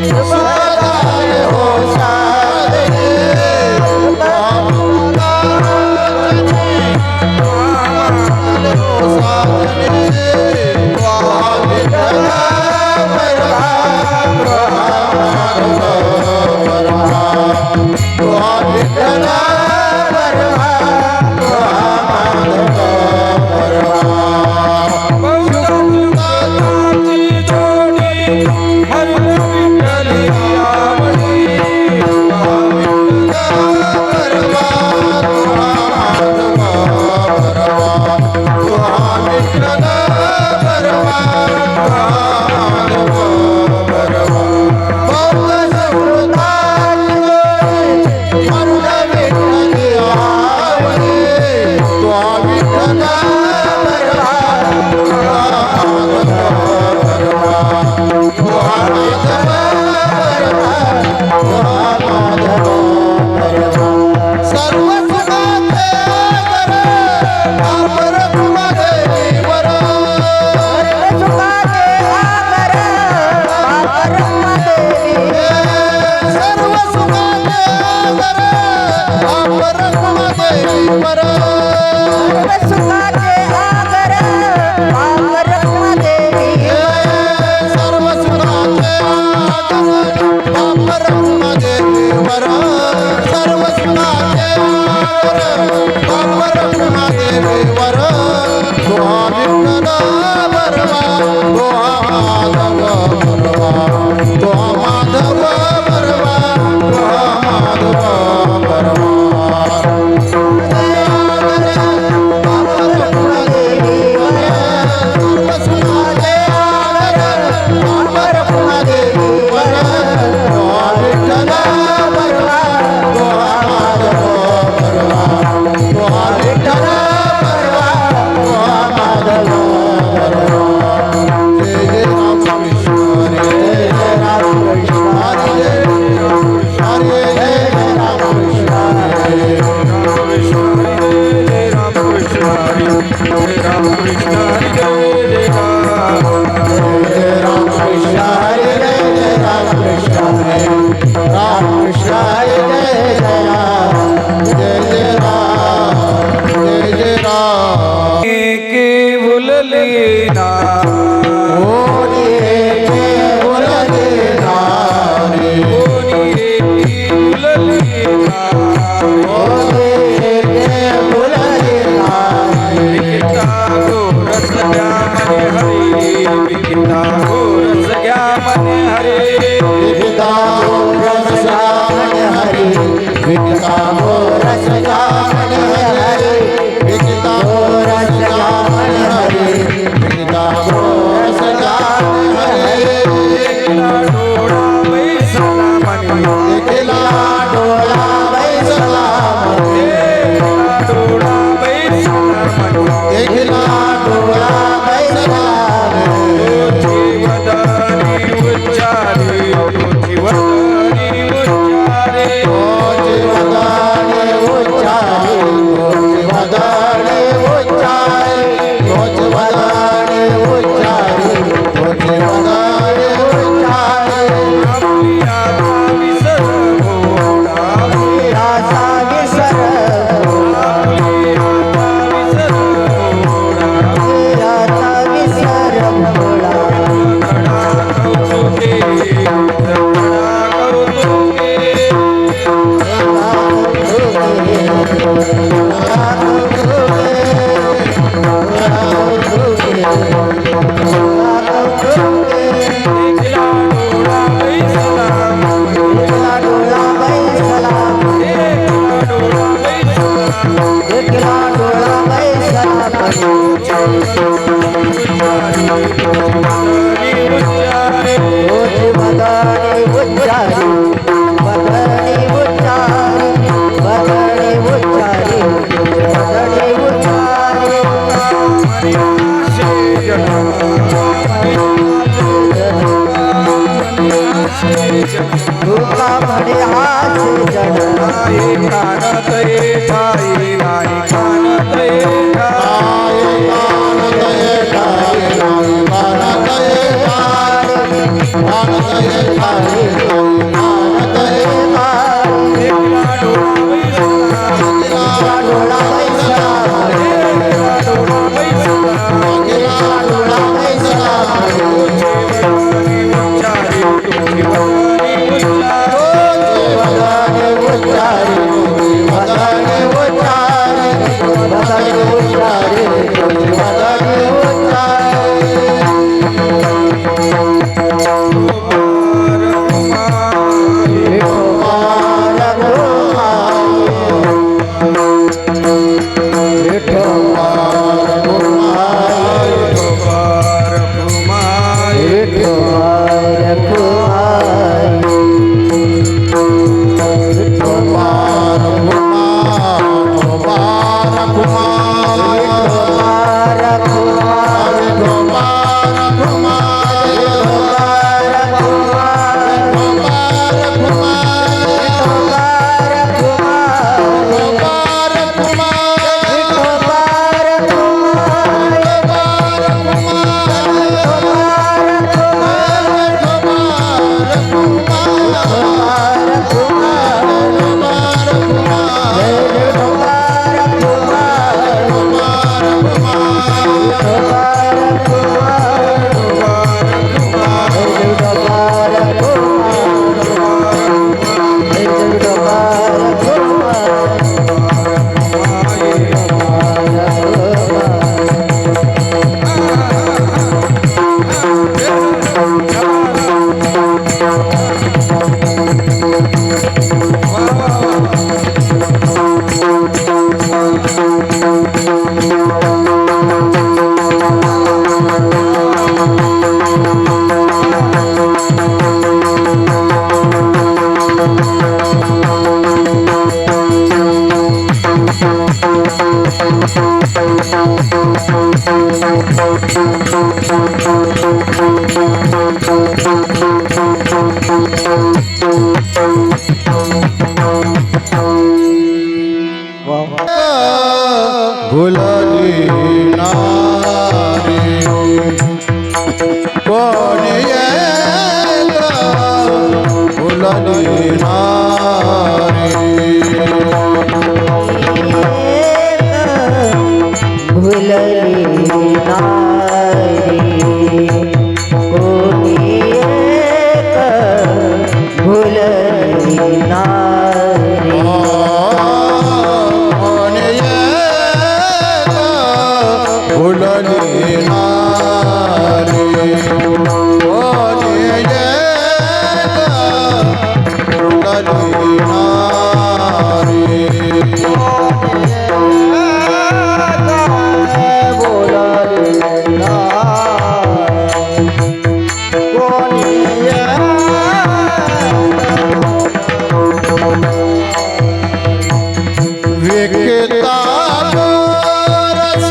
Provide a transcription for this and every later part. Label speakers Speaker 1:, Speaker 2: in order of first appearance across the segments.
Speaker 1: सुखदाय हो साधने
Speaker 2: Hare
Speaker 1: भुलली नारी
Speaker 2: भुलली नारी कोणी एक भुलली नारी
Speaker 1: भुलली नारी भुलली विकता रस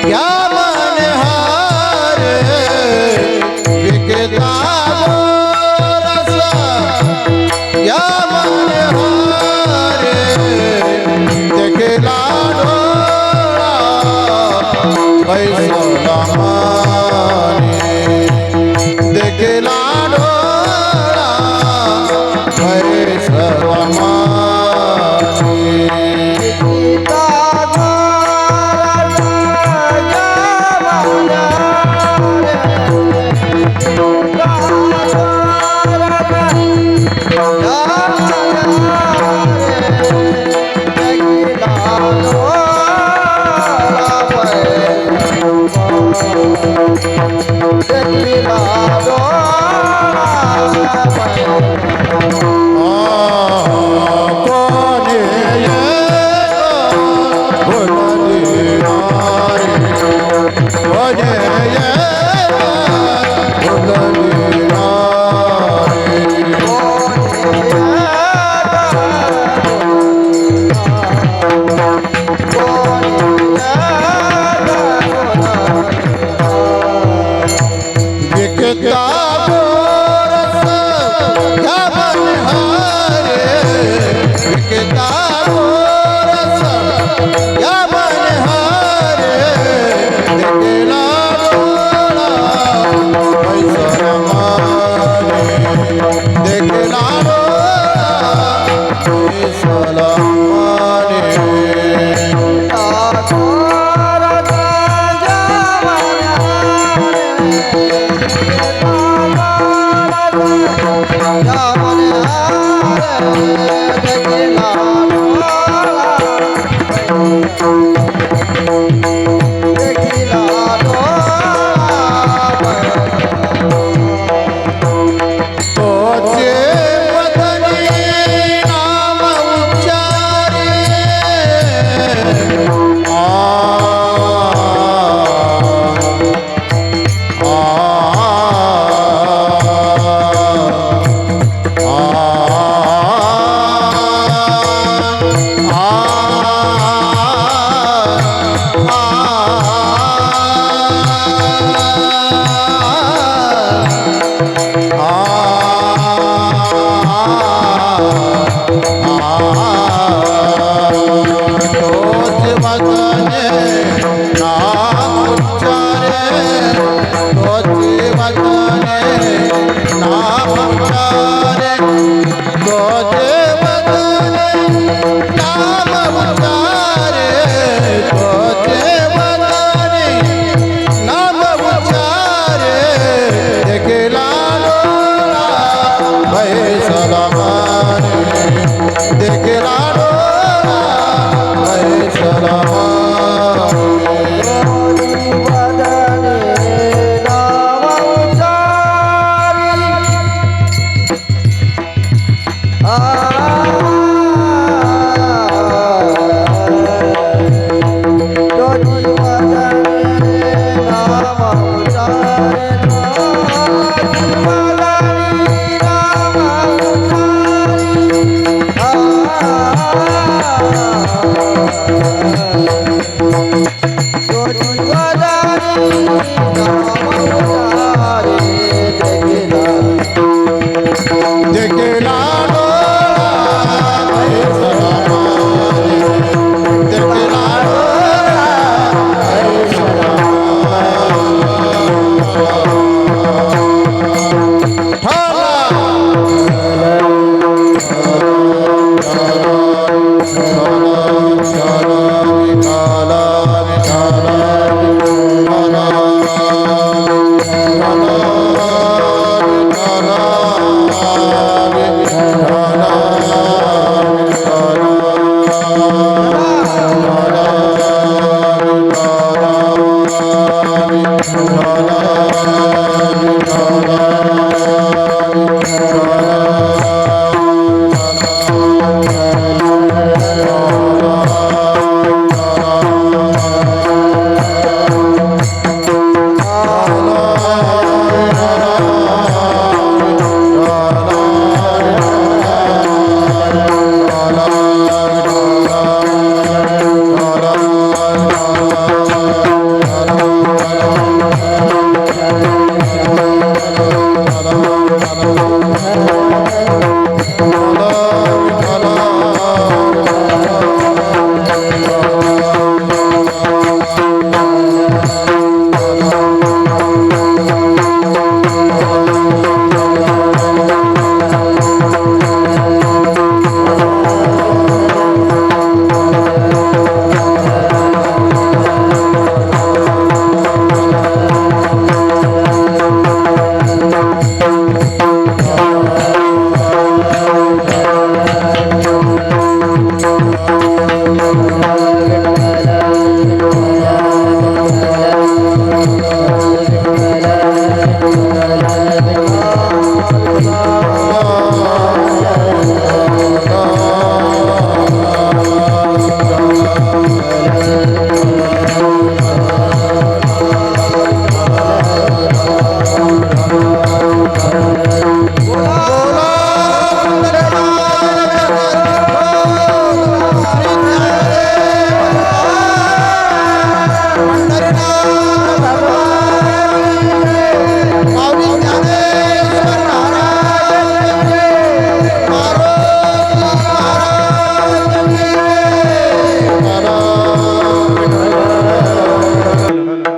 Speaker 1: क्या मनहारे विकता रस क्या मनहारे देखला डोला वैसला माने देखला डोला वैसला माने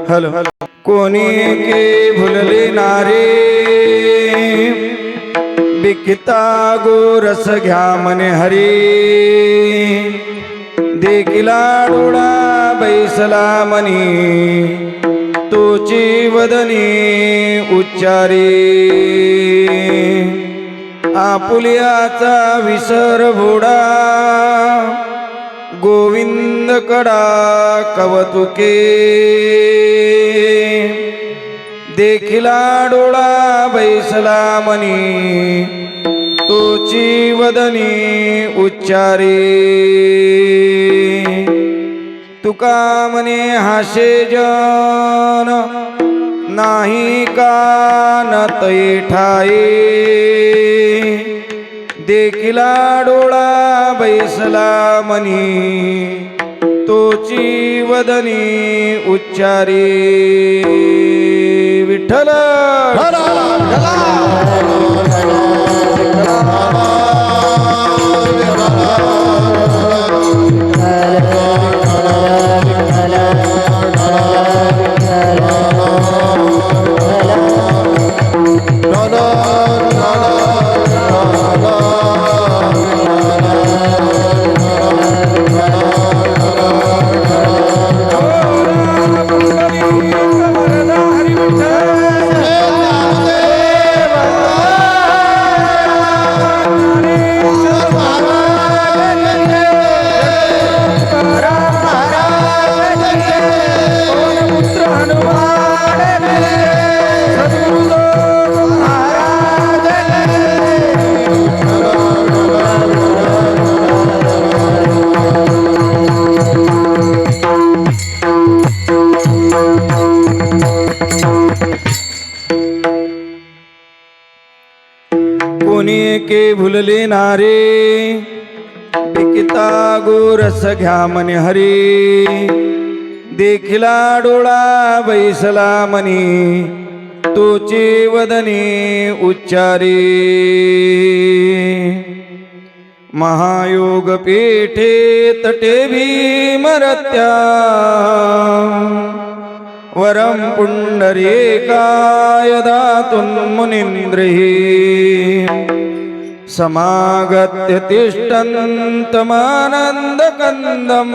Speaker 3: हल कोणी के भुलले नारे बिकिता गोरस घ्या मने हरी देखिला डोळा बैसला मनी तोची वदनी उच्चारी आपुल्याचा विसर भोडा गोविंद कडा कवतुके देखिला डोळा बैसला मनी तोची वदनी उच्चारी तुका मने हाशे जन नाही कान तैठाई देखिला डोळा बैसला मनी तोची वदनी उच्चारी विठ्ठल कोणी के भुलले नारे बिकिता गोरस घ्या मने हरी देखिला डोळा बैसला मनी तोची वदनी उच्चारी महायोग पेठे तटे भीमरत्या वरम पुंडरीकाय दातुं मुनीन्द्रिः समागत्य तिष्ठन्तमानन्दकन्दम्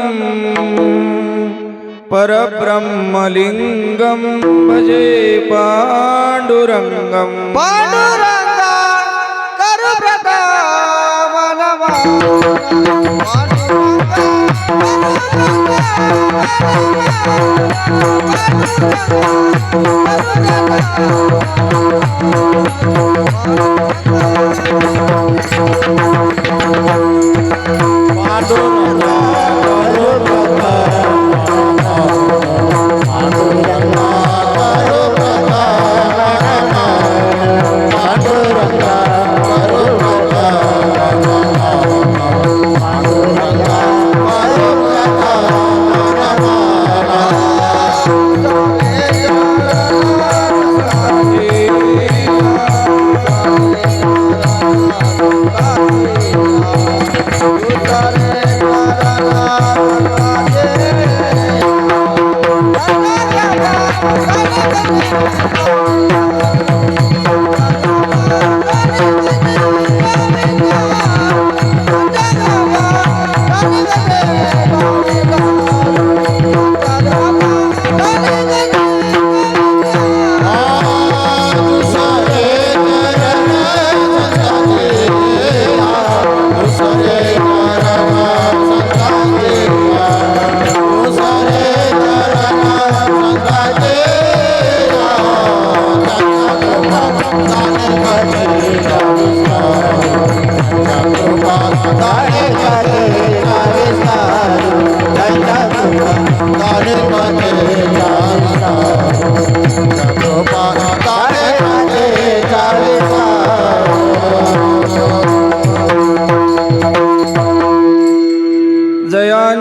Speaker 3: परब्रह्मलिङ्गं भजे पाण्डुरङ्गम्
Speaker 2: पांडुरंगा करू प्रतापनवा पांडुरंगा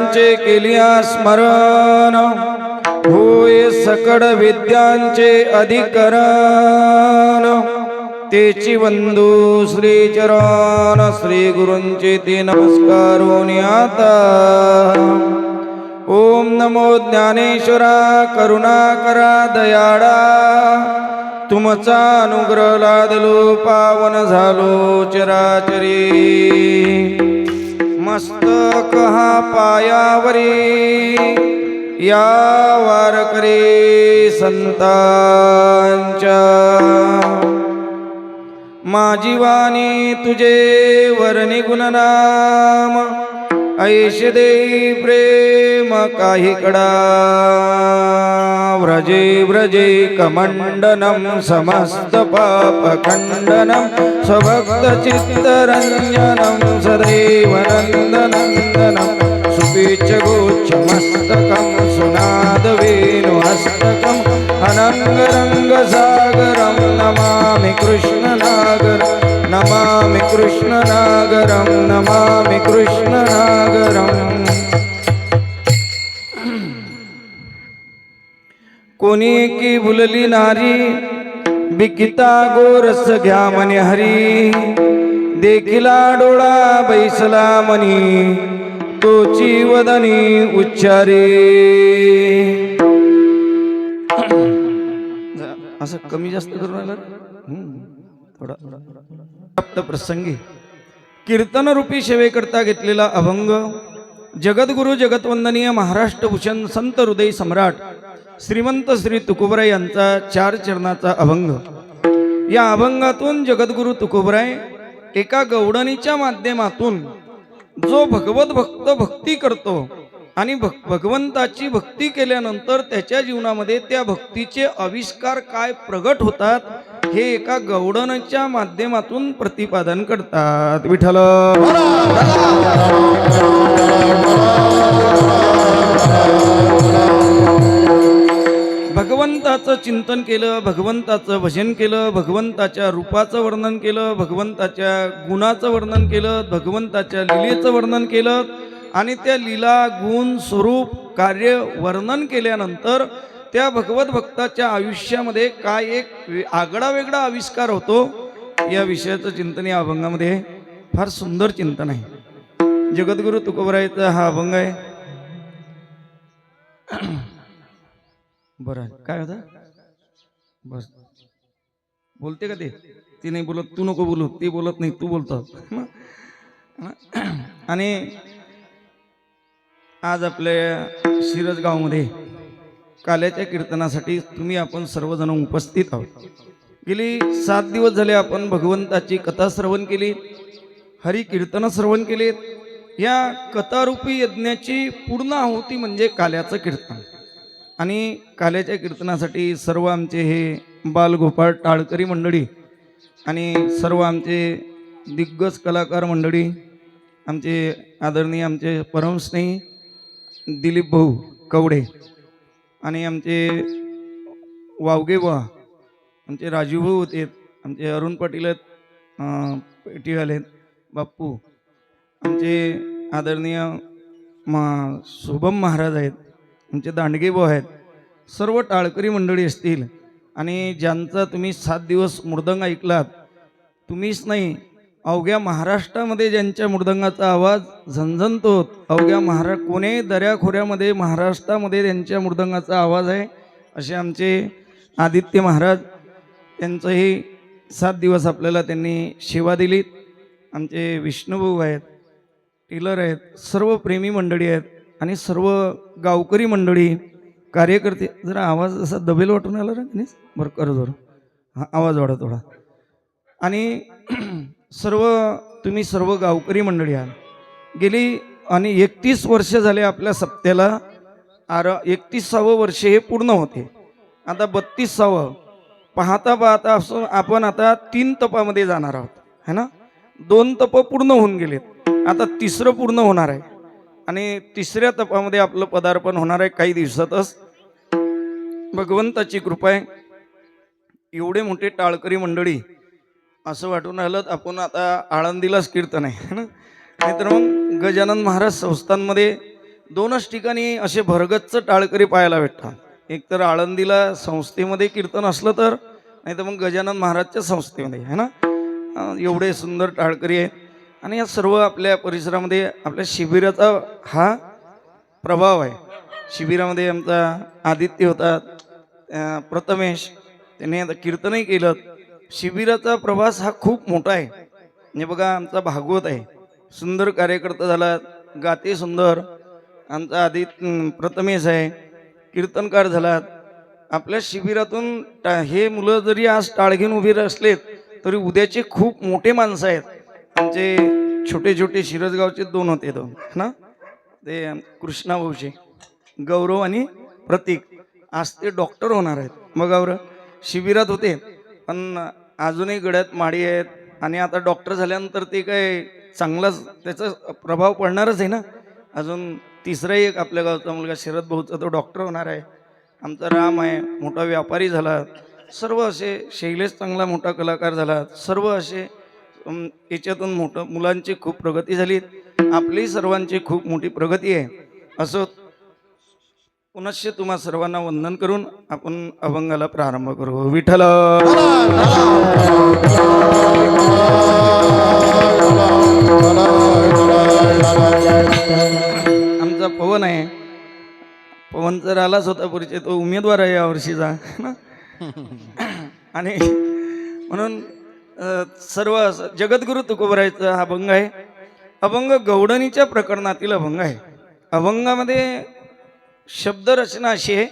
Speaker 3: वेदांचे केलिया स्मरण होय सकळ विद्यांचे अधिकरण तेची वंदू श्री चरण श्री गुरूंचे ते नमस्कारोनी आता ओम नमो ज्ञानेश्वरा करुणाकरा दयाळा तुमचा अनुग्रह लादलो पावन झालो चराचरी मस्तक हा पायावरी या वारकरी संतांच्या माझी वाणी तुझे वर्णी गुणनाम ऐश देई प्रेम काही कडा व्रजे व्रजे कमंडनम समस्त पाप खंडनम स्वभक्त चित्तरंजनम सदैव नंदनंदनम सुपीच गोच्छ मस्तकम सुनाद वेणु हस्तकम अनंगरंग सागरम नमामि कृष्ण नागर नमामि कृष्ण नागरम नमामि कृष्ण नागरम कोणी की भुलली नारी बिकिता गोरस घ्या म्हणे हरी देखिला डोळा बैसला मनी तोची वदनी उच्चारे असं कमी जास्त करून राहिलं थोडा प्राप्त प्रसंगी कीर्तन रूपी सेवेकरता घेतलेला अभंग जगद्गुरु जगतवंदनीय महाराष्ट्र भूषण संत हृदय सम्राट श्रीमंत श्री तुकोबराय यांचा 4 चरणाचा अभंग। या अभंगातून जगद्गुरु तुकोबराय एका गवडणीच्या माध्यमातून जो भगवत भक्त भक्ती करतो आणि भगवंताची भक्ती केल्यानंतर त्याच्या जीवनामध्ये त्या भक्तीचे आविष्कार काय प्रगट होतात हे एका गवडणीच्या माध्यमातून प्रतिपादन करतात। विठ्ठल भगवंताचं चिंतन केलं, भगवंताचं भजन केलं, भगवंताच्या रूपाचं वर्णन केलं, भगवंताच्या गुणाचं वर्णन केलं, भगवंताच्या लीलेचं वर्णन केलं आणि त्या लीला गुण स्वरूप कार्य वर्णन केल्यानंतर त्या भगवत भक्ताच्या आयुष्यामध्ये काय एक आगळा वेगळा आविष्कार होतो या विषयाचं चिंतन या अभंगामध्ये फार सुंदर चिंतन आहे। जगद्गुरु तुकोबरायचा हा अभंग आहे। बरं काय होतं बस बोलते का ती नाही बोलत, तू नको बोलू, ती बोलत नाही तू बोलतो। आणि आज आपल्या शिरसगावमध्ये काल्याच्या कीर्तनासाठी तुम्ही आपण सर्वजण उपस्थित आहोत। गेली 7 दिवस झाले आपण भगवंताची कथा श्रवण केली, हरी कीर्तन श्रवण केले। या कथारूपी यज्ञाची पूर्ण आहुती म्हणजे काल्याचं कीर्तन आणि काल्याच्या कीर्तनासाठी सर्व आमचे हे बालगोपाळ टाळकरी मंडळी आणि सर्व आमचे दिग्गज कलाकार मंडळी, आमचे आदरणीय आमचे परमस्नेही दिलीप भाऊ कवडे आणि आमचे वावगे बुवा, आमचे राजू भाऊ होते, आमचे अरुण पाटील आहेत, पेटीवाले बाप्पू, आमचे आदरणीय शुभम महाराज आहेत, आमचे दांडगे भाऊ आहेत, सर्व टाळकरी मंडळी असतील आणि ज्यांचा तुम्ही 7 दिवस मृदंग ऐकलात, तुम्हीच नाही अवघ्या महाराष्ट्रामध्ये ज्यांच्या मृदंगाचा आवाज झणझणतो, अवघ्या कोणे दऱ्याखोऱ्यामध्ये महाराष्ट्रामध्ये त्यांच्या मृदंगाचा आवाज आहे असे आमचे आदित्य महाराज, त्यांचंही 7 दिवस आपल्याला त्यांनी सेवा दिली। आमचे विष्णुभाऊ आहेत, टेलर आहेत, सर्व प्रेमी मंडळी आहेत आणि सर्व गावकरी मंडळी कार्यकर्ते। जरा आवाज असा दबेल वाटून आला रे बरं कर जरा, हा आवाज वाढा थोडा। आणि सर्व तुम्ही सर्व गावकरी मंडळी आहात। गेली आणि 31 वर्ष झाले आपल्या सप्त्याला, 31वावं वर्ष हे पूर्ण होते, आता 32वावं पाहता पाहता असून आपण आता 3 तपामध्ये जाणार आहोत है ना। 2 तप पूर्ण होऊन गेलेत, आता 3रं पूर्ण होणार आहे आणि 3ऱ्या तपामध्ये आपलं पदार्पण होणार आहे काही दिवसातच। भगवंताची कृपा आहे। एवढे मोठे टाळकरी मंडळी असं वाटून राहिलं आपण आता आळंदीलाच कीर्तन आहे ना, नाहीतर मग गजानन महाराज संस्थांमध्ये दोनच ठिकाणी असे भरगच्च टाळकरी पाहायला भेटतात. एक तर आळंदीला संस्थेमध्ये कीर्तन असलं तर, नाही तर मग गजानन महाराजच्या संस्थेमध्ये आहे ना. एवढे सुंदर टाळकरी आहेत. आणि या सर्व आपल्या परिसरामध्ये आपल्या शिबिराचा हा प्रभाव आहे. शिबिरामध्ये आमचा आदित्य होता, प्रथमेश, त्याने आता कीर्तनही केलं. शिबिराचा प्रवास हा खूप मोठा आहे. म्हणजे बघा, आमचा भागवत आहे, सुंदर कार्यकर्ता झाला, गाते सुंदर. आमचा प्रथमेश आहे, कीर्तनकार झालात. आपल्या शिबिरातून हे मुलं जरी आज टाळघीन उभे असलेत तरी उद्याचे खूप मोठे माणसं आहेत. आमचे छोटे छोटे शिरसगावचे दोन होते दोन ना, ते कृष्णा भाऊचे, गौरव आणि प्रतीक. आज ते डॉक्टर होणार आहेत. मग शिबिरात होते पण अजूनही गळ्यात माडी आहेत. आणि आता डॉक्टर झाल्यानंतर ते काय चांगलाच त्याचा प्रभाव पडणारच आहे ना. अजून तिसरा एक आपल्या गावचा मुलगा शरद भाऊचा, तो डॉक्टर होणार आहे. आमचा राम आहे, मोठा व्यापारी झाला. सर्व असे, शैलेश चांगला मोठा कलाकार झाला. सर्व असे याच्यातून मोठं मुलांची खूप प्रगती झाली. आपली सर्वांची खूप मोठी प्रगती आहे. असं पुनश्च तुम्हा सर्वांना वंदन करून आपण अभंगाला प्रारंभ करू. विठ्ठल. आमचा पवन आहे, पवन जर आलाच होता परिचय, तो उमेदवार आहे यावर्षीचा ना. आणि म्हणून सर्व जगद्गुरु तुकोबरायचा हा अभंग आहे. अभंग गवडणीच्या प्रकरणातील अभंग आहे. अभंगामध्ये शब्दरचना अशी आहे.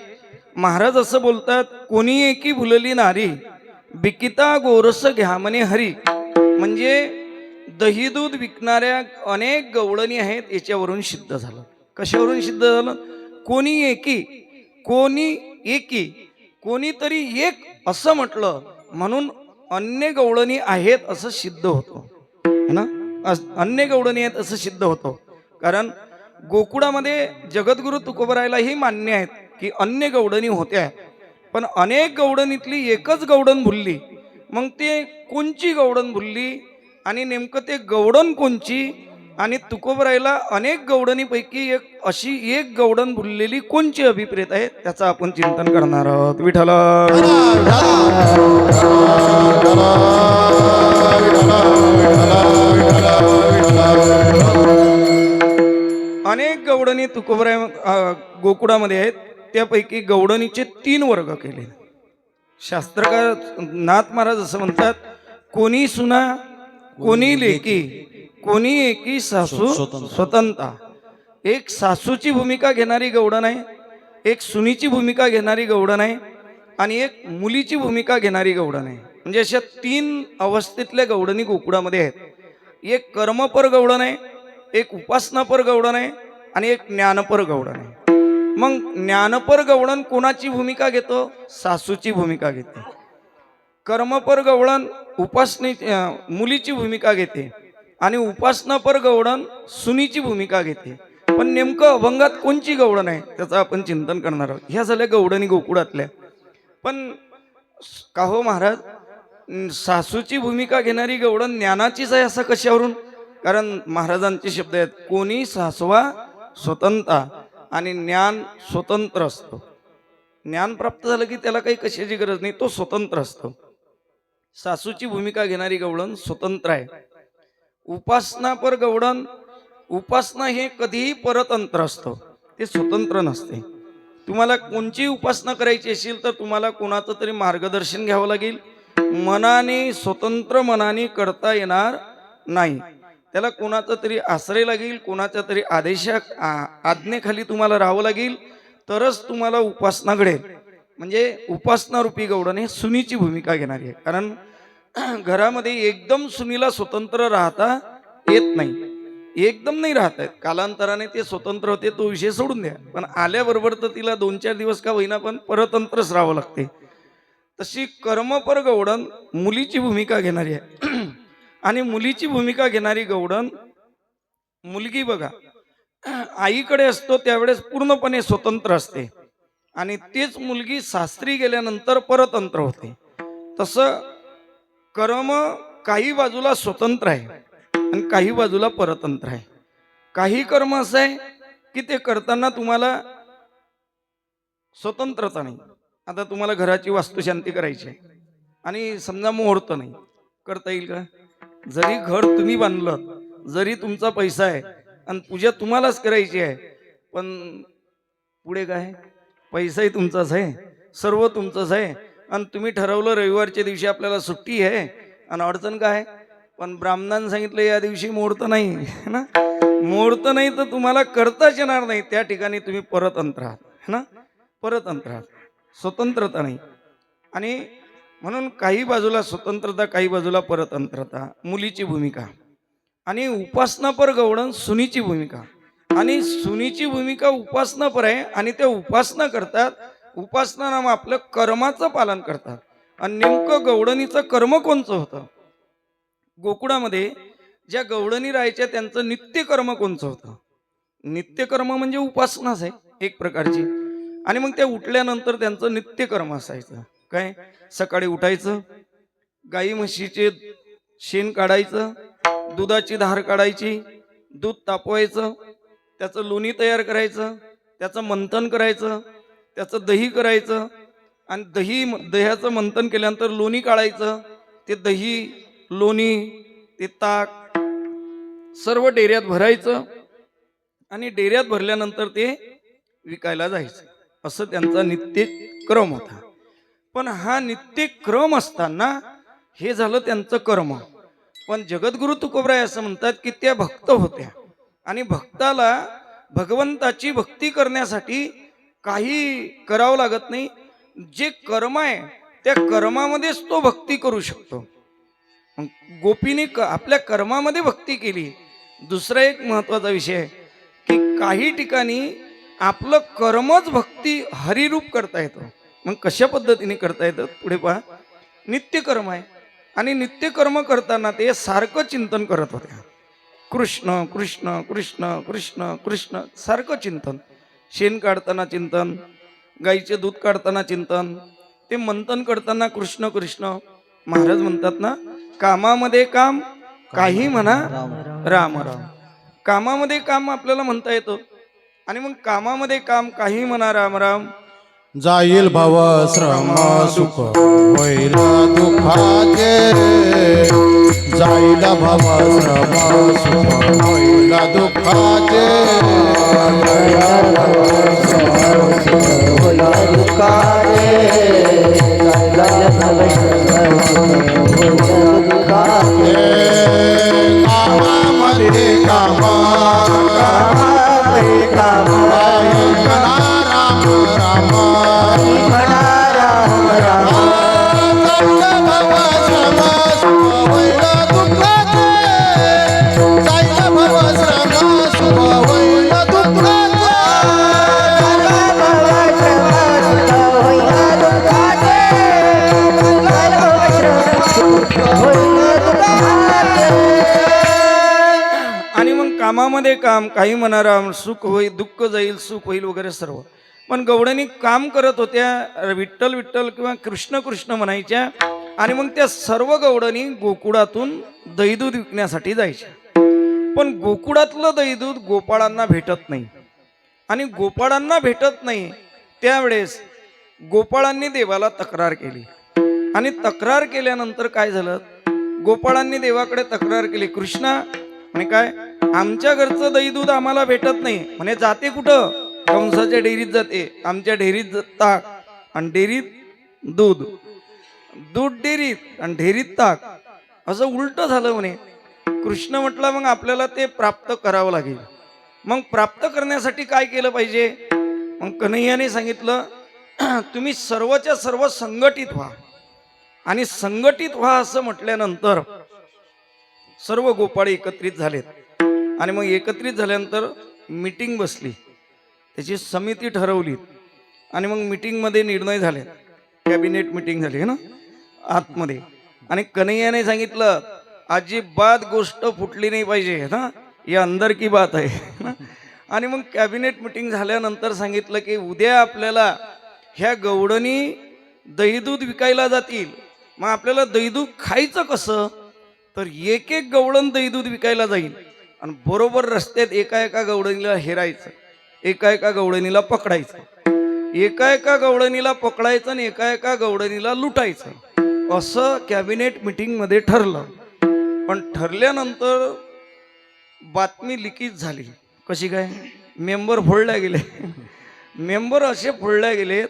Speaker 3: महाराज असं बोलतात, कोणी एकी भुलली नारी, बिकिता गोरस घ्या म्हणे हरी. म्हणजे दही दूध विकणाऱ्या अनेक गवळणी आहेत, याच्यावरून सिद्ध झालं. कशावरून सिद्ध झालं? कोणी एकी, कोणी एकी, कोणीतरी एक असं म्हटलं म्हणून अन्य गवळणी आहेत असं सिद्ध होतो है ना. अन्य गवळणी आहेत असं सिद्ध होतो. कारण गोकुळामध्ये जगद्गुरु तुकोबरायलाही मान्य आहेत की अन्य गवडणी होत्या, पण अनेक गवडणीतली एकच गवडण भुलली. मग ते कोणची गवडण भुलली आणि नेमकं ते गवडण कोणची, आणि तुकोबरायला अनेक गवडणीपैकी अशी एक गवडण भुललेली कोणची अभिप्रेत आहे, त्याचं आपण चिंतन करणार आहोत. विठ्ठल. अनेक गवडणी तुकोबराय गोकुळामध्ये आहेत. त्यापैकी गवडणीचे 3 वर्ग केले. शास्त्रकार नाथ महाराज असं म्हणतात, कोणी सुना, कोणी लेकी, कोणी एकी सासू स्वतंत्र. एक सासूची भूमिका घेणारी गवडण आहे, एक सुनीची भूमिका घेणारी गवडण आहे, आणि एक मुलीची भूमिका घेणारी गवडण आहे. म्हणजे अशा 3 अवस्थेतल्या गवडणी गोकुळामध्ये आहेत. एक कर्मपर गवडण आहे, एक उपासनापर गवडण आहे, आणि एक ज्ञानपर गवडण आहे. मग ज्ञानपर गवडण कोणाची भूमिका घेतो? सासूची भूमिका घेते. कर्मपर गवडण मुलीची भूमिका घेते, आणि उपासनापर गवडण सुनीची भूमिका घेते. पण नेमकं अभंगात कोणची गवडण आहे त्याचं आपण चिंतन करणार आहोत. ह्या झाल्या गवडणी गोकुळातल्या. पण का हो महाराज, सासूची भूमिका घेणारी गवडण ज्ञानाचीच आहे असं कशावरून? कारण महाराजांचे शब्द आहेत, कोणी सासवा स्वतंत्र, आणि ज्ञान स्वतंत्र असतो. ज्ञान प्राप्त झालं की त्याला काही कशाची गरज नाही, तो स्वतंत्र असतो. सासूची भूमिका घेणारी गवडण स्वतंत्र आहे. उपासनापर गवडण, उपासना हे कधीही परतंत्र असतो, ते स्वतंत्र नसते. तुम्हाला कोणची उपासना करायची असेल तर तुम्हाला कोणाचं तरी मार्गदर्शन घ्यावं लागेल. मनाने, स्वतंत्र मनाने करता येणार नाही. त्याला कोणाचा तरी आश्रय लागेल, कोणाच्या तरी आज्ञेखाली तुम्हाला राहावं लागेल, तरच तुम्हाला उपासना घडेल. म्हणजे उपासना रूपी गवडण हे सुनीची भूमिका घेणारी आहे. कारण घरामध्ये एकदम सुनीला स्वतंत्र राहता येत नाही, एकदम नाही राहत आहेत. कालांतराने ते स्वतंत्र होते, तो विषय सोडून द्या. पण आल्याबरोबर तर तिला 2-4 दिवस का होईना पण परतंत्रच राहावं लागते. तशी कर्मपर गवडण मुलीची भूमिका घेणारी आहे. आणि मुलीची भूमिका घेणारी गवडण, मुलगी बघा आईकडे असतो त्यावेळेस पूर्णपणे स्वतंत्र असते, आणि तीच मुलगी सासरी गेल्यानंतर परतंत्र होते. तसं कर्म काही बाजूला स्वतंत्र आहे आणि काही बाजूला परतंत्र आहे. काही कर्म असं आहे की ते करताना तुम्हाला स्वतंत्रता नाही. आता तुम्हाला घराची वास्तुशांती करायची आहे आणि समजा मुहूर्त नाही, करता येईल का? जरी घर तुम्ही बांधलं, जरी तुमचा पैसा आहे आणि पूजा तुम्हालाच करायची आहे, पण पुढे काय? पैसाही तुमचाच आहे, सर्व तुमचंच आहे आणि तुम्ही ठरवलं रविवारच्या दिवशी आपल्याला सुट्टी आहे आणि अडचण काय? पण ब्राह्मणानं सांगितलं या दिवशी मुहूर्त नाही ना, मुहूर्त नाही तर तुम्हाला करताच येणार नाही. त्या ठिकाणी तुम्ही परत अंतर आहात ना, परत अंतर आहात, स्वतंत्रता नाही. आणि म्हणून काही बाजूला स्वतंत्रता, काही बाजूला परत अंतरता, मुलीची भूमिका आणि उपासनापर गवळण सुनीची भूमिका. आणि सुनीची भूमिका उपासनापर आहे आणि त्या उपासना करतात. उपासना नाम आपलं कर्माचं पालन करतात. आणि नेमकं गवळणीचं कर्म कोणचं होतं? गोकुळामध्ये ज्या गवळणी राहायच्या त्यांचं नित्यकर्म कोणचं होतं? नित्यकर्म म्हणजे उपासनाच आहे एक प्रकारची. आणि मग त्या उठल्यानंतर त्यांचं नित्यकर्म असायचं काय? सकाळी उठायचं, गाई म्हशीचे शेण काढायचं, दुधाची धार काढायची, दूध तापवायचं, त्याचं लोणी तयार करायचं, त्याचं मंथन करायचं, त्याचं दही करायचं आणि दह्याचं मंथन केल्यानंतर लोणी काढायचं. ते दही, लोणी, ते ताक सर्व डेऱ्यात भरायचं आणि डेऱ्यात भरल्यानंतर ते विकायला जायचं. असं त्यांचा नित्यक्रम होता. पण हा नित्यक्रम असताना हे झालं त्यांचं कर्म. पण जगद्गुरु तुकोबराय असं म्हणतात की त्या भक्त होत्या आणि भक्ताला भगवंताची भक्ती करण्यासाठी काही करावं लागत नाही. जे कर्म आहे त्या कर्मामध्येच तो भक्ती करू शकतो. गोपीने आपल्या कर्मामध्ये भक्ती केली. दुसरा एक महत्वाचा विषय आहे की काही ठिकाणी आपलं कर्मच भक्ती हरिरूप करता येतं. मग कशा पद्धतीने करता येतं पुढे पहा. नित्यकर्म आहे आणि नित्यकर्म करताना ते सारखं चिंतन करत होते. कृष्ण कृष्ण कृष्ण कृष्ण कृष्ण सारखं चिंतन. शेण काढताना चिंतन, गाईचे दूध काढताना चिंतन, ते मंथन करताना कृष्ण कृष्ण. महाराज म्हणतात ना, कामामध्ये काम काही म्हणा राम राम. कामामध्ये काम आपल्याला म्हणता येतं आणि मग कामामध्ये काम काही म्हणा राम राम.
Speaker 1: जाईल भव श्रम सुख होईल दुःखाचे, जाईल भव श्रम सुख होईल दुःखाचे. कामामध्ये कामा
Speaker 3: कामामध्ये काम काही म्हणा राम, सुख होईल दुःख जाईल सुख होईल वगैरे सर्व. पण गवळणी काम करत होत्या, विठ्ठल विठ्ठल किंवा कृष्ण कृष्ण म्हणायच्या. आणि मग त्या सर्व गवळणी गोकुळातून दहीदूध विकण्यासाठी जायच्या. पण गोकुळातलं दहीदूध गोपाळांना भेटत नाही आणि गोपाळांना भेटत नाही त्यावेळेस गोपाळांनी देवाला तक्रार केली. आणि तक्रार केल्यानंतर काय झालं? गोपाळांनी देवाकडे तक्रार केली. कृष्णा म्हणे काय, आमच्या घरचं दही दूध आम्हाला भेटत नाही. म्हणे जाते कुठं? कंसाच्या डेअरीत जाते. आमच्या डेअरीत ताक आणि डेअरीत दूध, दूध डेअरीत आणि डेअरीत ताक, असं उलट झालं म्हणे. कृष्ण म्हटलं मग आपल्याला ते प्राप्त करावं लागेल. मग प्राप्त करण्यासाठी काय केलं पाहिजे? मग कन्हैयाने सांगितलं तुम्ही सर्वच्या सर्व संघटित व्हा. आणि संघटित व्हा असं म्हटल्यानंतर सर्व गोपाळ एकत्रित झालेत. आणि मग एकत्रित झाल्यानंतर मीटिंग बसली, त्याची समिती ठरवली आणि मग मीटिंगमध्ये निर्णय झाले. कॅबिनेट मीटिंग झाली है ना आतमध्ये. आणि कन्हैयाने सांगितलं अजिबात गोष्ट फुटली नाही पाहिजे ना, या अंदर की बात आहे. आणि मग कॅबिनेट मीटिंग झाल्यानंतर सांगितलं की उद्या आपल्याला ह्या गवळणी दहीदूध विकायला जातील. मग आपल्याला दहीदूध खायचं कसं? तर एक एक गवळण दहीदूध विकायला जाईल आणि बरोबर रस्त्यात एका एका गवळणीला हेरायचं एका एका गवळणीला पकडायचं, एका एका गवळणीला पकडायचं आणि एका एका गवळणीला लुटायचं, असं कॅबिनेट मीटिंगमध्ये ठरलं. पण ठरल्यानंतर बातमी लिकेज झाली. कशी काय? मेंबर फोडल्या गेले. मेंबर असे फोडल्या गेले,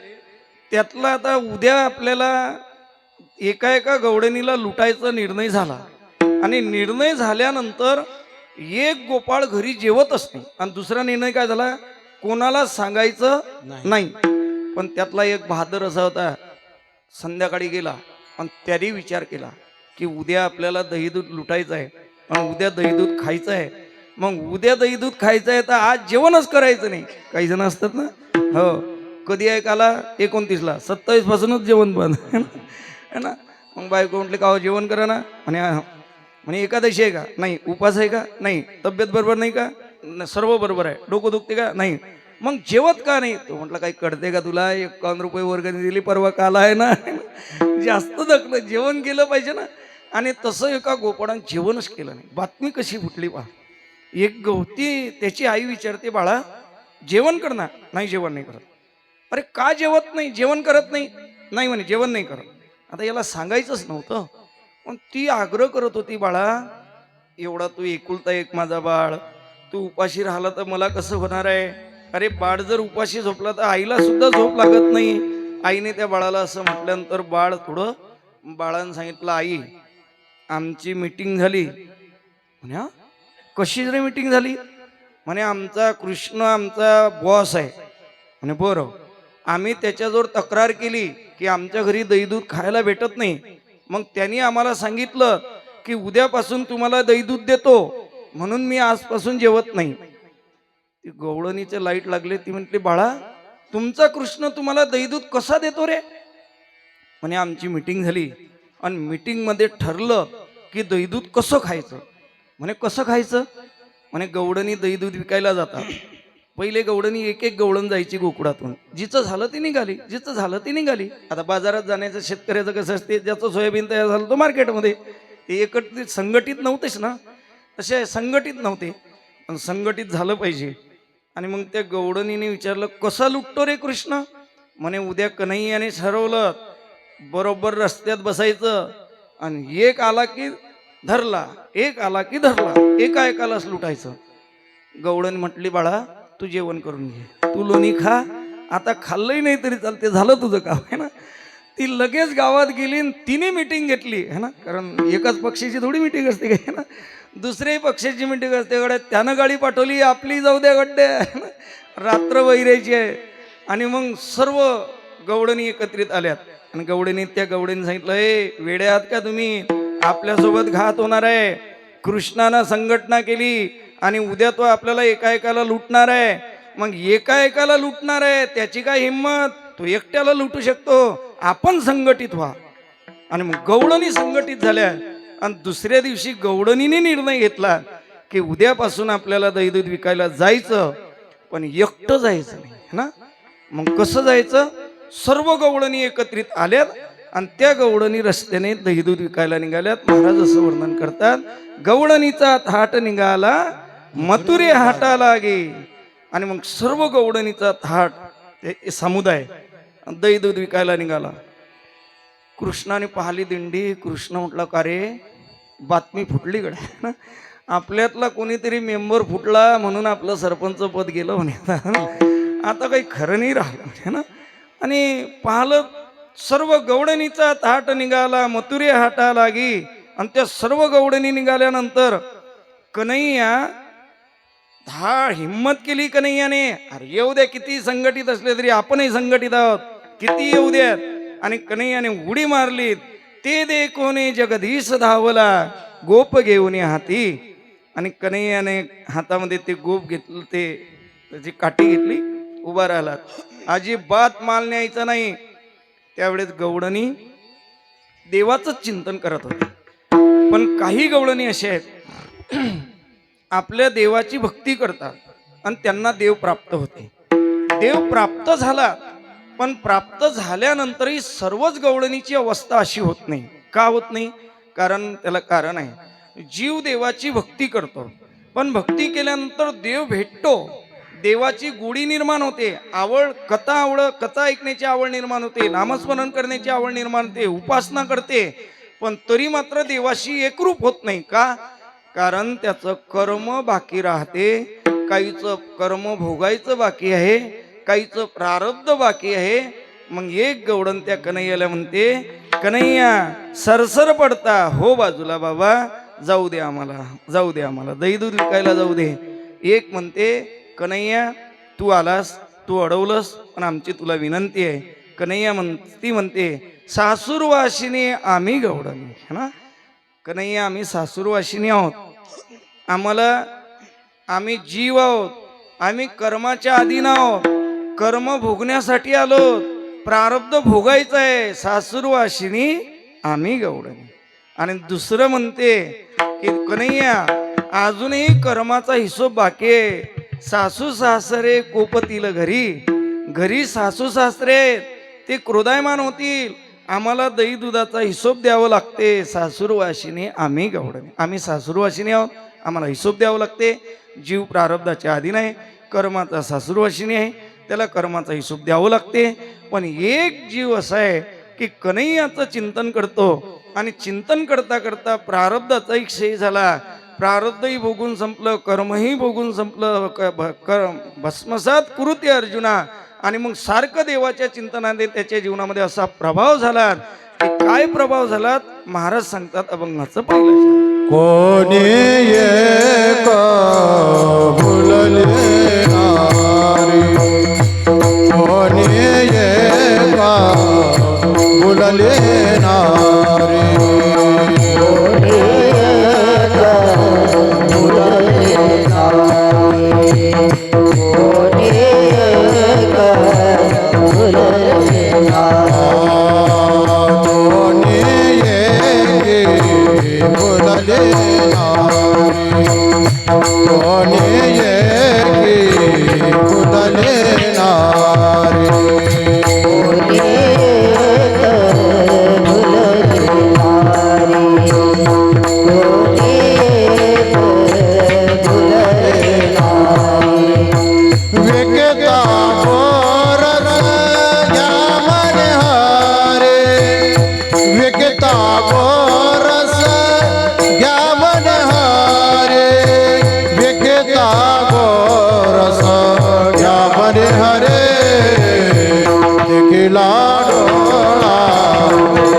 Speaker 3: त्यातला आता उद्या आपल्याला एका एका गवळणीला लुटायचा निर्णय झाला. आणि निर्णय झाल्यानंतर एक गोपाळ घरी जेवतच नाही. आणि दुसरा निर्णय काय झाला? कोणाला सांगायचं नाही. पण त्यातला एक बहादर असा होता, संध्याकाळी गेला आणि त्याने विचार केला की उद्या आपल्याला दही दूध लुटायचं आहे आणि उद्या दही दूध खायचं आहे. मग उद्या दही दूध खायचं आहे तर आज जेवणच करायचं नाही. काही जण असतात ना, हो, कधी आहे काला 29ला 27 पासूनच जेवण बंद है ना. मग बायको म्हटले का जेवण करा ना. म्हणे एकादशी आहे का? नाही. उपास आहे का? नाही. तब्येत बरोबर नाही का? सर्व बरोबर आहे. डोकं दुखते का? नाही. मग जेवत का नाही? तो म्हटलं काही कळते का तुला? 51 रुपये वर्गणी दिली, परवा काल आहे ना. जास्त दखलं, जेवण केलं पाहिजे ना. आणि तसं एका गोपाळानं जेवणच केलं नाही. बातमी कशी फुटली पहा. एक गवती, त्याची आई विचारते, बाळा जेवण करणार? नाही, जेवण नाही करत. अरे का जेवत नाही? जेवण करत नाही? नाही म्हणे, जेवण नाही करत. आता याला सांगायचंच नव्हतं, पण ती आग्रह करत होती, बाळा एवढा तू एकुलता एक माझा बाळ, तू उपाशी राहिला तर मला कसं होणार आहे? अरे बाळ जर उपाशी झोपला तर आईला सुद्धा झोप लागत नाही. आईने त्या बाळाला असं म्हटल्यानंतर बाळ थोडं, बाळानं सांगितलं, आई आमची मीटिंग झाली. म्हणे कशी रे मीटिंग झाली? म्हणे आमचा कृष्ण आमचा बॉस आहे. म्हणे बरं. आम्ही त्याच्याजवळ तक्रार केली की आमच्या घरी दही दूध खायला भेटत नाही. मग त्यांनी आम्हाला सांगितलं की उद्यापासून तुम्हाला दही दूध देतो, म्हणून मी आजपासून जेवत नाही. ती गवळणीचे लाईट लागले. ती म्हटली, बाळा तुमचा कृष्ण तुम्हाला दही दूध कसा देतो रे? म्हणे आमची मीटिंग झाली आणि मीटिंगमध्ये ठरलं की दही दूध कसं खायचं. म्हणे कसं खायचं? म्हणे गवळणी दही दूध विकायला जातात. पहिले गवळणी एक एक गवळण जायची गोकुळातून, जिचं झालं ती निघाली, जिचं झालं ती निघाली. आता बाजारात जाण्याचं शेतकऱ्याचं कसं असते, ज्याचं सोयाबीन तयार झालं तो मार्केटमध्ये. ते एकत्रित संघटित नव्हतेच ना, तसे संघटित नव्हते, पण संघटित झालं पाहिजे. आणि मग त्या गवळणीने विचारलं, कसा लुटतो रे कृष्ण? म्हणे उद्या कन्हैयाने ठरवलं बरोबर रस्त्यात बसायचं आणि एक आला की धरला, एक आला की धरला, एका एकालाच लुटायचं. गवळण म्हटली, बाळा तू जेवण करून घे, तू लोणी खा, आता खाल्लंही नाही तरी चालते, झालं तुझं काम आहे ना. ती लगेच गावात गेली आणि तिने मिटिंग घेतली है ना, कारण एकाच पक्षाची थोडी मिटिंग असते काय ना, दुसऱ्याही पक्षाची मिटिंग असते. गड्या त्यानं गाडी पाठवली, आपली जाऊ द्या गड्डे, रात्र वैरायची आहे. आणि मग सर्व गवळणी एकत्रित आल्यात आणि गवळणी त्या गवळीने सांगितलं, ए वेडे आहात का तुम्ही? आपल्यासोबत घात होणार आहे. कृष्णानं संघटना केली आणि उद्या तो आपल्याला एका एकाला लुटणार आहे. मग एका एकाला लुटणार आहे, त्याची काय हिंमत? तो एकट्याला लुटू शकतो. आपण संघटित व्हा. आणि मग गवळणी संघटित झाल्या आणि दुसऱ्या दिवशी गवळणीने निर्णय घेतला की उद्यापासून आपल्याला दही दूध विकायला जायचं, पण एकटं जायचं नाही ना. मग कसं जायचं? सर्व गवळणी एकत्रित आल्यात आणि त्या गवळणी रस्त्याने दही दूध विकायला निघाल्यात. महाराज असं वर्णन करतात, गवळणीचा थाट निघाला मथुरे हाटा लागे. आणि मग सर्व गवळणीचा थाट, समुदाय दही दूध विकायला निघाला. कृष्णाने पाहिली दिंडी. कृष्ण म्हटलं, का रे बातमी फुटली गड्या, आपल्यातला कोणीतरी मेंबर फुटला म्हणून आपलं सरपंच पद गेलं म्हणे, आता काही खरं नाही राहिलं म्हणे ना. आणि पाहिलं सर्व गवळणीचा थाट निघाला मथुरे हाटा लागी. आणि त्या सर्व गवळणी निघाल्यानंतर कन्हैया हिम्मत केली कन्हैयाने, अरे येऊ द्या, किती संघटित असले तरी आपणही संघटित आहोत, किती येऊ द्यात. आणि कन्हैयाने उडी मारली. ते देखोने जगदीश धावला गोप घेऊन हाती. आणि कन्हैयाने हातामध्ये ते गोप घेतलं, ते त्याची काठी घेतली, उभा राहिला. अजिबात माल न्यायचा नाही. त्यावेळेस गवळणी देवाचं चिंतन करत होते. पण काही गवळणी असे आहेत, आपल्या देवाची भक्ती करतात आणि त्यांना देव प्राप्त होते. देव प्राप्त झाला, पण प्राप्त झाल्यानंतरही सर्वच गवळणीची अवस्था अशी होत नाही. का होत नाही? कारण त्याला कारण आहे. जीव देवाची भक्ती करतो, पण भक्ती केल्यानंतर देव भेटतो. देवाची गोडी निर्माण होते, कथा ऐकण्याची आवड निर्माण होते, नामस्मरण करण्याची आवड निर्माण होते, उपासना करते, पण तरी मात्र देवाशी एकरूप होत नाही. का? कारण त्याचं कर्म बाकी राहते. काहीचं कर्म भोगायचं बाकी आहे, काहीचं प्रारब्ध बाकी आहे. मग एक गवडण त्या कन्हैयाला म्हणते, कन्हैया सरसर पडता हो बाजूला बाबा, जाऊ दे आम्हाला दही दूध विकायला जाऊ दे. एक म्हणते, कन्हैया तू आलास, तू अडवलंस, पण आमची तुला विनंती आहे. कन्हैया ती म्हणते, सासूरवाशिनी आम्ही गवडणी है ना. कन्हैया आम्ही सासूरवाशिनी आहोत, आम्ही जीव आहोत, आम्ही कर्माच्या अधीन आहोत, कर्म भोगण्यासाठी आलो, प्रारब्ध भोगायचं आहे. सासूरवाशिनी आम्ही गवडणी. आणि दुसरं म्हणते की कन्हैया अजूनही कर्माचा हिशोब बाकी आहे. सासू सासरे कोपतील घरी सासू सासरे ते क्रोधायमान होतील, आम्हाला दही दुधाचा हिशोब द्यावं लागते. सासूरवाशिनी आम्ही गवडणी, आम्ही सासूरवाशिनी आहोत, आम्हाला हिशोब द्यावं लागते. जीव प्रारब्धाच्या अधीन आहे, कर्माचा सासूरवाशिनी आहे, त्याला कर्माचा हिशोब द्यावं लागते. पण एक जीव असा आहे की कन्हैयाचं चिंतन करतो, आणि चिंतन करता करता प्रारब्धाचाही क्षय झाला, प्रारब्धही भोगून संपलं, कर्मही भोगून संपलं, भस्मसात कुरुते अर्जुना. आणि मग सारखं देवाच्या चिंतनाने त्याच्या जीवनामध्ये असा प्रभाव झाला. काय प्रभाव झाला महाराज सांगतात अभंगाचं पहिलं.
Speaker 1: कोणी एक भुलले नारी, कोणी एक भुलले नारी, कोणी एक भुलले नारी, कोणी एक भुलले नारी, भुलले नारी, विकता गोरस घ्या म्हणे हरे, विकता गोरस घ्या म्हणे हरे, विकता गोरस घ्या म्हणे हरे, देखिला डोळा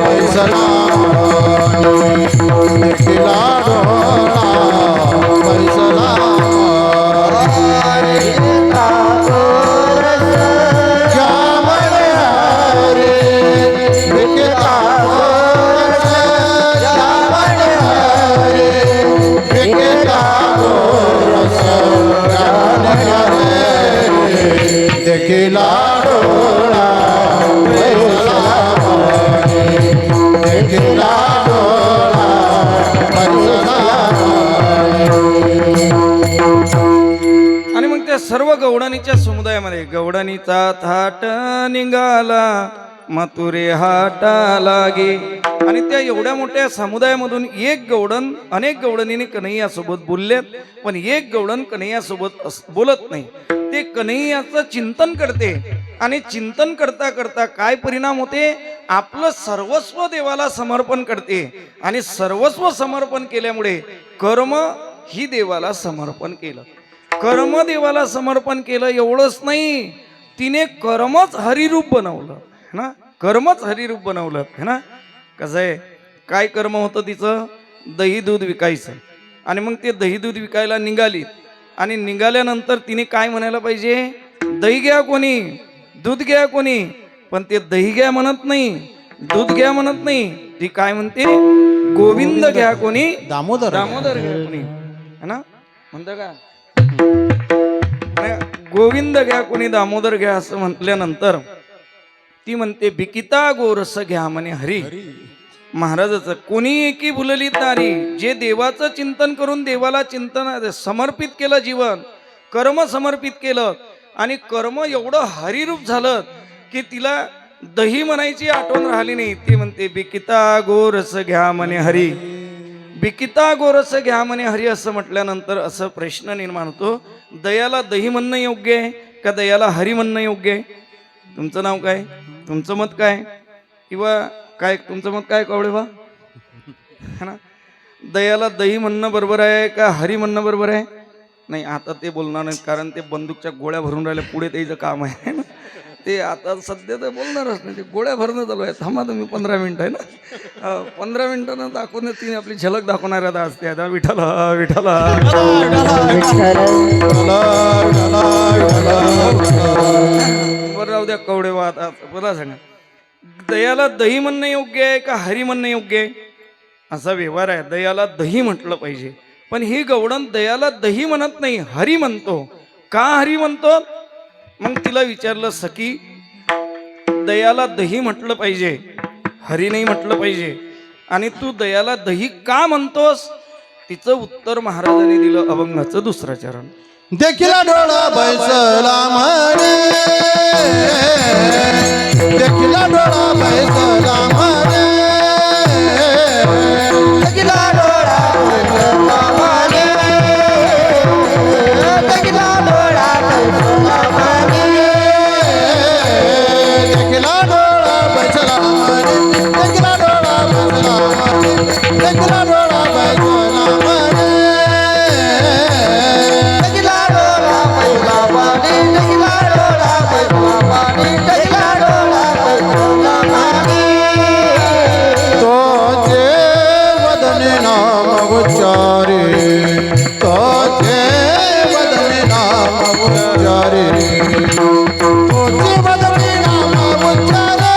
Speaker 1: पैसला देखिला डोळा पैसला देखिला डोळा पैसला देखिला डोळा पैसला.
Speaker 3: आणि मग त्या सर्व गवडणीच्या समुदायामध्ये गवडणीचा थाट निघाला, मथुरे हाटा लागे. आणि त्या एवढ्या मोठ्या समुदायामधून एक गवडण अनेक गवडणीने कन्हैयासोबत बोललेत, पण एक गवडण कन्हैयासोबत बोलत नाही. ते कन्हैयाचं चिंतन करते, आणि चिंतन करता करता काय परिणाम होते, आपलं सर्वस्व देवाला समर्पण करते. आणि सर्वस्व समर्पण केल्यामुळे कर्म ही देवाला समर्पण केलं, कर्म देवाला समर्पण केलं. एवढंच नाही, तिने कर्मच हरिरूप बनवलं है ना, कर्मच हरिरूप बनवलं है ना. कसं आहे, काय कर्म होतं तिचं, दही दूध विकायचं. आणि मग ते दही दूध विकायला निघाली, आणि निघाल्यानंतर तिने काय म्हणायला पाहिजे, दही घ्या कोणी, दूध घ्या कोणी. पण ते दही घ्या म्हणत नाही, दूध घ्या म्हणत नाही, ती काय म्हणते, गोविंद घ्या कोणी,
Speaker 1: दामोदर
Speaker 3: घ्या कोणी है ना, म्हणतं का, गोविंद घ्या कोणी, दामोदर घ्या असं म्हटल्यानंतर ती म्हणते, बिकिता गोरस घ्या म्हणे हरी. महाराजाचं कोणी एकी भुलली नारी, जे देवाचं चिंतन करून देवाला चिंतन समर्पित केलं, जीवन कर्म समर्पित केलं, आणि कर्म एवढं हरिरूप झालं की तिला दही म्हणायची आठवण राहिली नाही. ती म्हणते, बिकिता गोरस घ्या म्हणे हरी. बिकिता गोरस घ्या म्हणे हरी असं म्हटल्यानंतर असं प्रश्न निर्माण होतो, दयाला दही म्हणणं योग्य आहे का दयाला हरी म्हणणं योग्य आहे? तुमचं नाव काय, तुमचं मत काय, किंवा काय तुमचं मत काय कवडे बा? है ना, दयाला दही म्हणणं बरोबर आहे का हरी म्हणणं बरोबर आहे? नाही, आता ते बोलणार नाही, कारण ते बंदूकच्या गोळ्या भरून राहिल्या, पुढे त्याचं काम आहे ना, ते आता सध्या तर बोलणारच नाही, ते गोळ्या भरणं चालू आहे. थांबा तुम्ही 15 मिनिटं आहे ना, 15 मिनिटानं दाखवून तिने आपली झलक दाखवणार आहे आज ते. आता विठाला विठाला बरं राहू द्या कवडे वा. आता बोला, सांगा, दयाला दही म्हणणं योग्य आहे का हरी म्हणणं योग्य आहे? असा व्यवहार आहे, दयाला दही म्हटलं पाहिजे. पण ही गवडण दयाला दही म्हणत नाही, हरी म्हणतो. का हरी म्हणतो? मग तिला विचारलं, सखी दयाला दही म्हटलं पाहिजे, हरी नाही म्हटलं पाहिजे, आणि तू दयाला दही का म्हणतोस? तिचं उत्तर महाराजांनी दिलं, अभंगाचं दुसरं चरण.
Speaker 1: देखिला डोळा बैसला म्हणे, देखिला डोळा बैसला म्हणे,
Speaker 2: देखिला डोळा बैसला म्हणे, देखिला डोळा बैसला म्हणे,
Speaker 1: देखिला डोळा बैसला म्हणे, देखिला डोळा बैसला म्हणे, देखिला डोळा बैसला म्हणे,
Speaker 2: देखिला डोळा बैसला म्हणे, देखिला डोळा बैसला म्हणे, देखिला डोळा बैसला म्हणे.
Speaker 1: तो जे वदने नाम उच्चारे, तो जे वदने नाम उच्चारे, तो जे वदने नाम उच्चारे,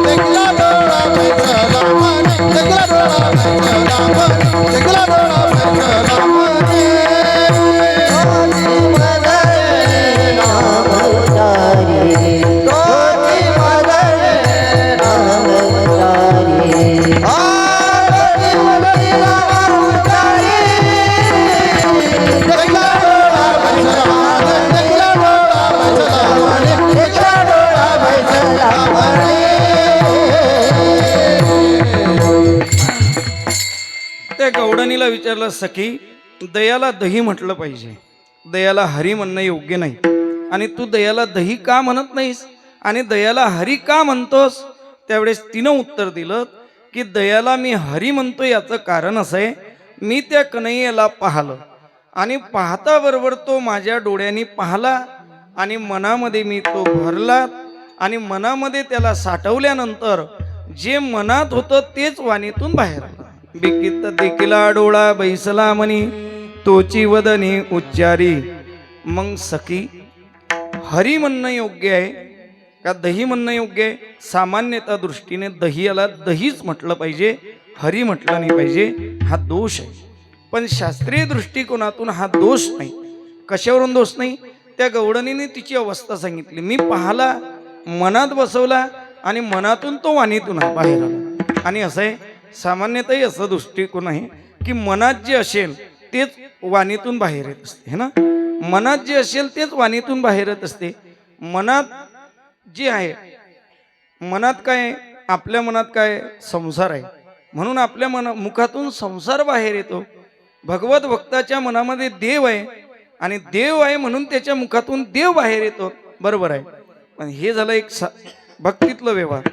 Speaker 1: देखला डोळा बैसला म्हणे, देखला डोळा बैसला म्हणे, देखला डोळा बैसला म्हणे.
Speaker 3: त्या गवडणीला विचारलं, सखी दयाला दही म्हटलं पाहिजे, दयाला हरी म्हणणं योग्य नाही, आणि तू दयाला दही का म्हणत नाहीस आणि दयाला हरी का म्हणतोस? त्यावेळेस तिनं उत्तर दिलं की दयाला मी हरी म्हणतो याचं कारण असं आहे, मी त्या कन्हैयाला पाहिलं आणि पाहता बरोबर तो माझ्या डोळ्यांनी पाहला आणि मनामध्ये मी तो भरला आणि मनामध्ये त्याला साठवल्यानंतर जे मनात होतं तेच वाणीतून बाहेर आलं. बिकित देखिला डोळा बैसला म्हणी, तोची वदनी उच्चारी. मग सखी हरी म्हणणं योग्य आहे का दही म्हणणं योग्य आहे? सामान्यता दृष्टीने दह्याला दहीच म्हटलं पाहिजे, हरी म्हटलं नाही पाहिजे. हा दोष आहे, पण शास्त्रीय दृष्टिकोनातून हा दोष नाही. कशावरून दोष नाही? त्या गवडणीने तिची अवस्था सांगितली, मी पाहला, मनात बसवला आणि मनातून तो वाणीतून बाहेर आला. आणि असं आहे, सामान्यतही असं दृष्टिकोन आहे की मनात जे असेल तेच वाणीतून बाहेर येत असते, है ना. मनात जे असेल तेच वाणीतून बाहेर येत असते. मनात जे आहे, मनात काय, आपल्या मनात काय, संसार आहे, म्हणून आपल्या मुखातून संसार बाहेर येतो. भगवत भक्ताच्या मनामध्ये देव आहे आणि देव आहे म्हणून त्याच्या मुखातून देव बाहेर येतो, बरोबर आहे. पण हे झालं एक भक्तीतलं व्यवहार.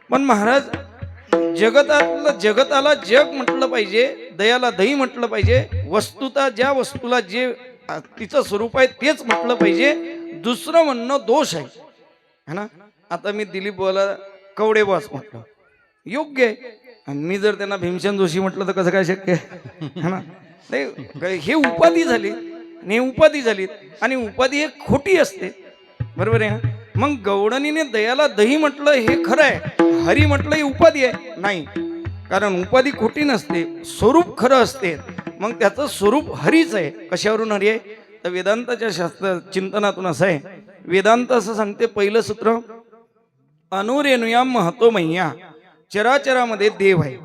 Speaker 3: पण महाराज जगताला जग म्हटलं पाहिजे, दयाला दही म्हटलं पाहिजे, वस्तुता ज्या वस्तूला जे तिचं स्वरूप आहे तेच म्हटलं पाहिजे, दुसरं म्हणणं दोष आहे, है ना. आता मी दिलीप बोला कवडे बॉस म्हटलं योग्य आहे, आणि मी जर त्यांना भीमसेन जोशी म्हटलं तर कसं काय शक्य आहे ना. नाही, हे उपाधी झाली आणि हे उपाधी झाली, आणि उपाधी हे खोटी असते, बरोबर आहे. मग गवडणीने दयाला दही म्हटलं हे खरं आहे, हरी म्हटलं ही उपाधी आहे नाही, कारण उपाधी खोटी नसते, स्वरूप खरं असते. मग त्याचं स्वरूप हरीच आहे. कशावरून हरी आहे? तर वेदांताच्या शास्त्र चिंतनातून असं आहे. वेदांत असं सांगते, पहिलं सूत्र, अनुरेणुयाम महतो मय्या, चराचरामध्ये देव आहे,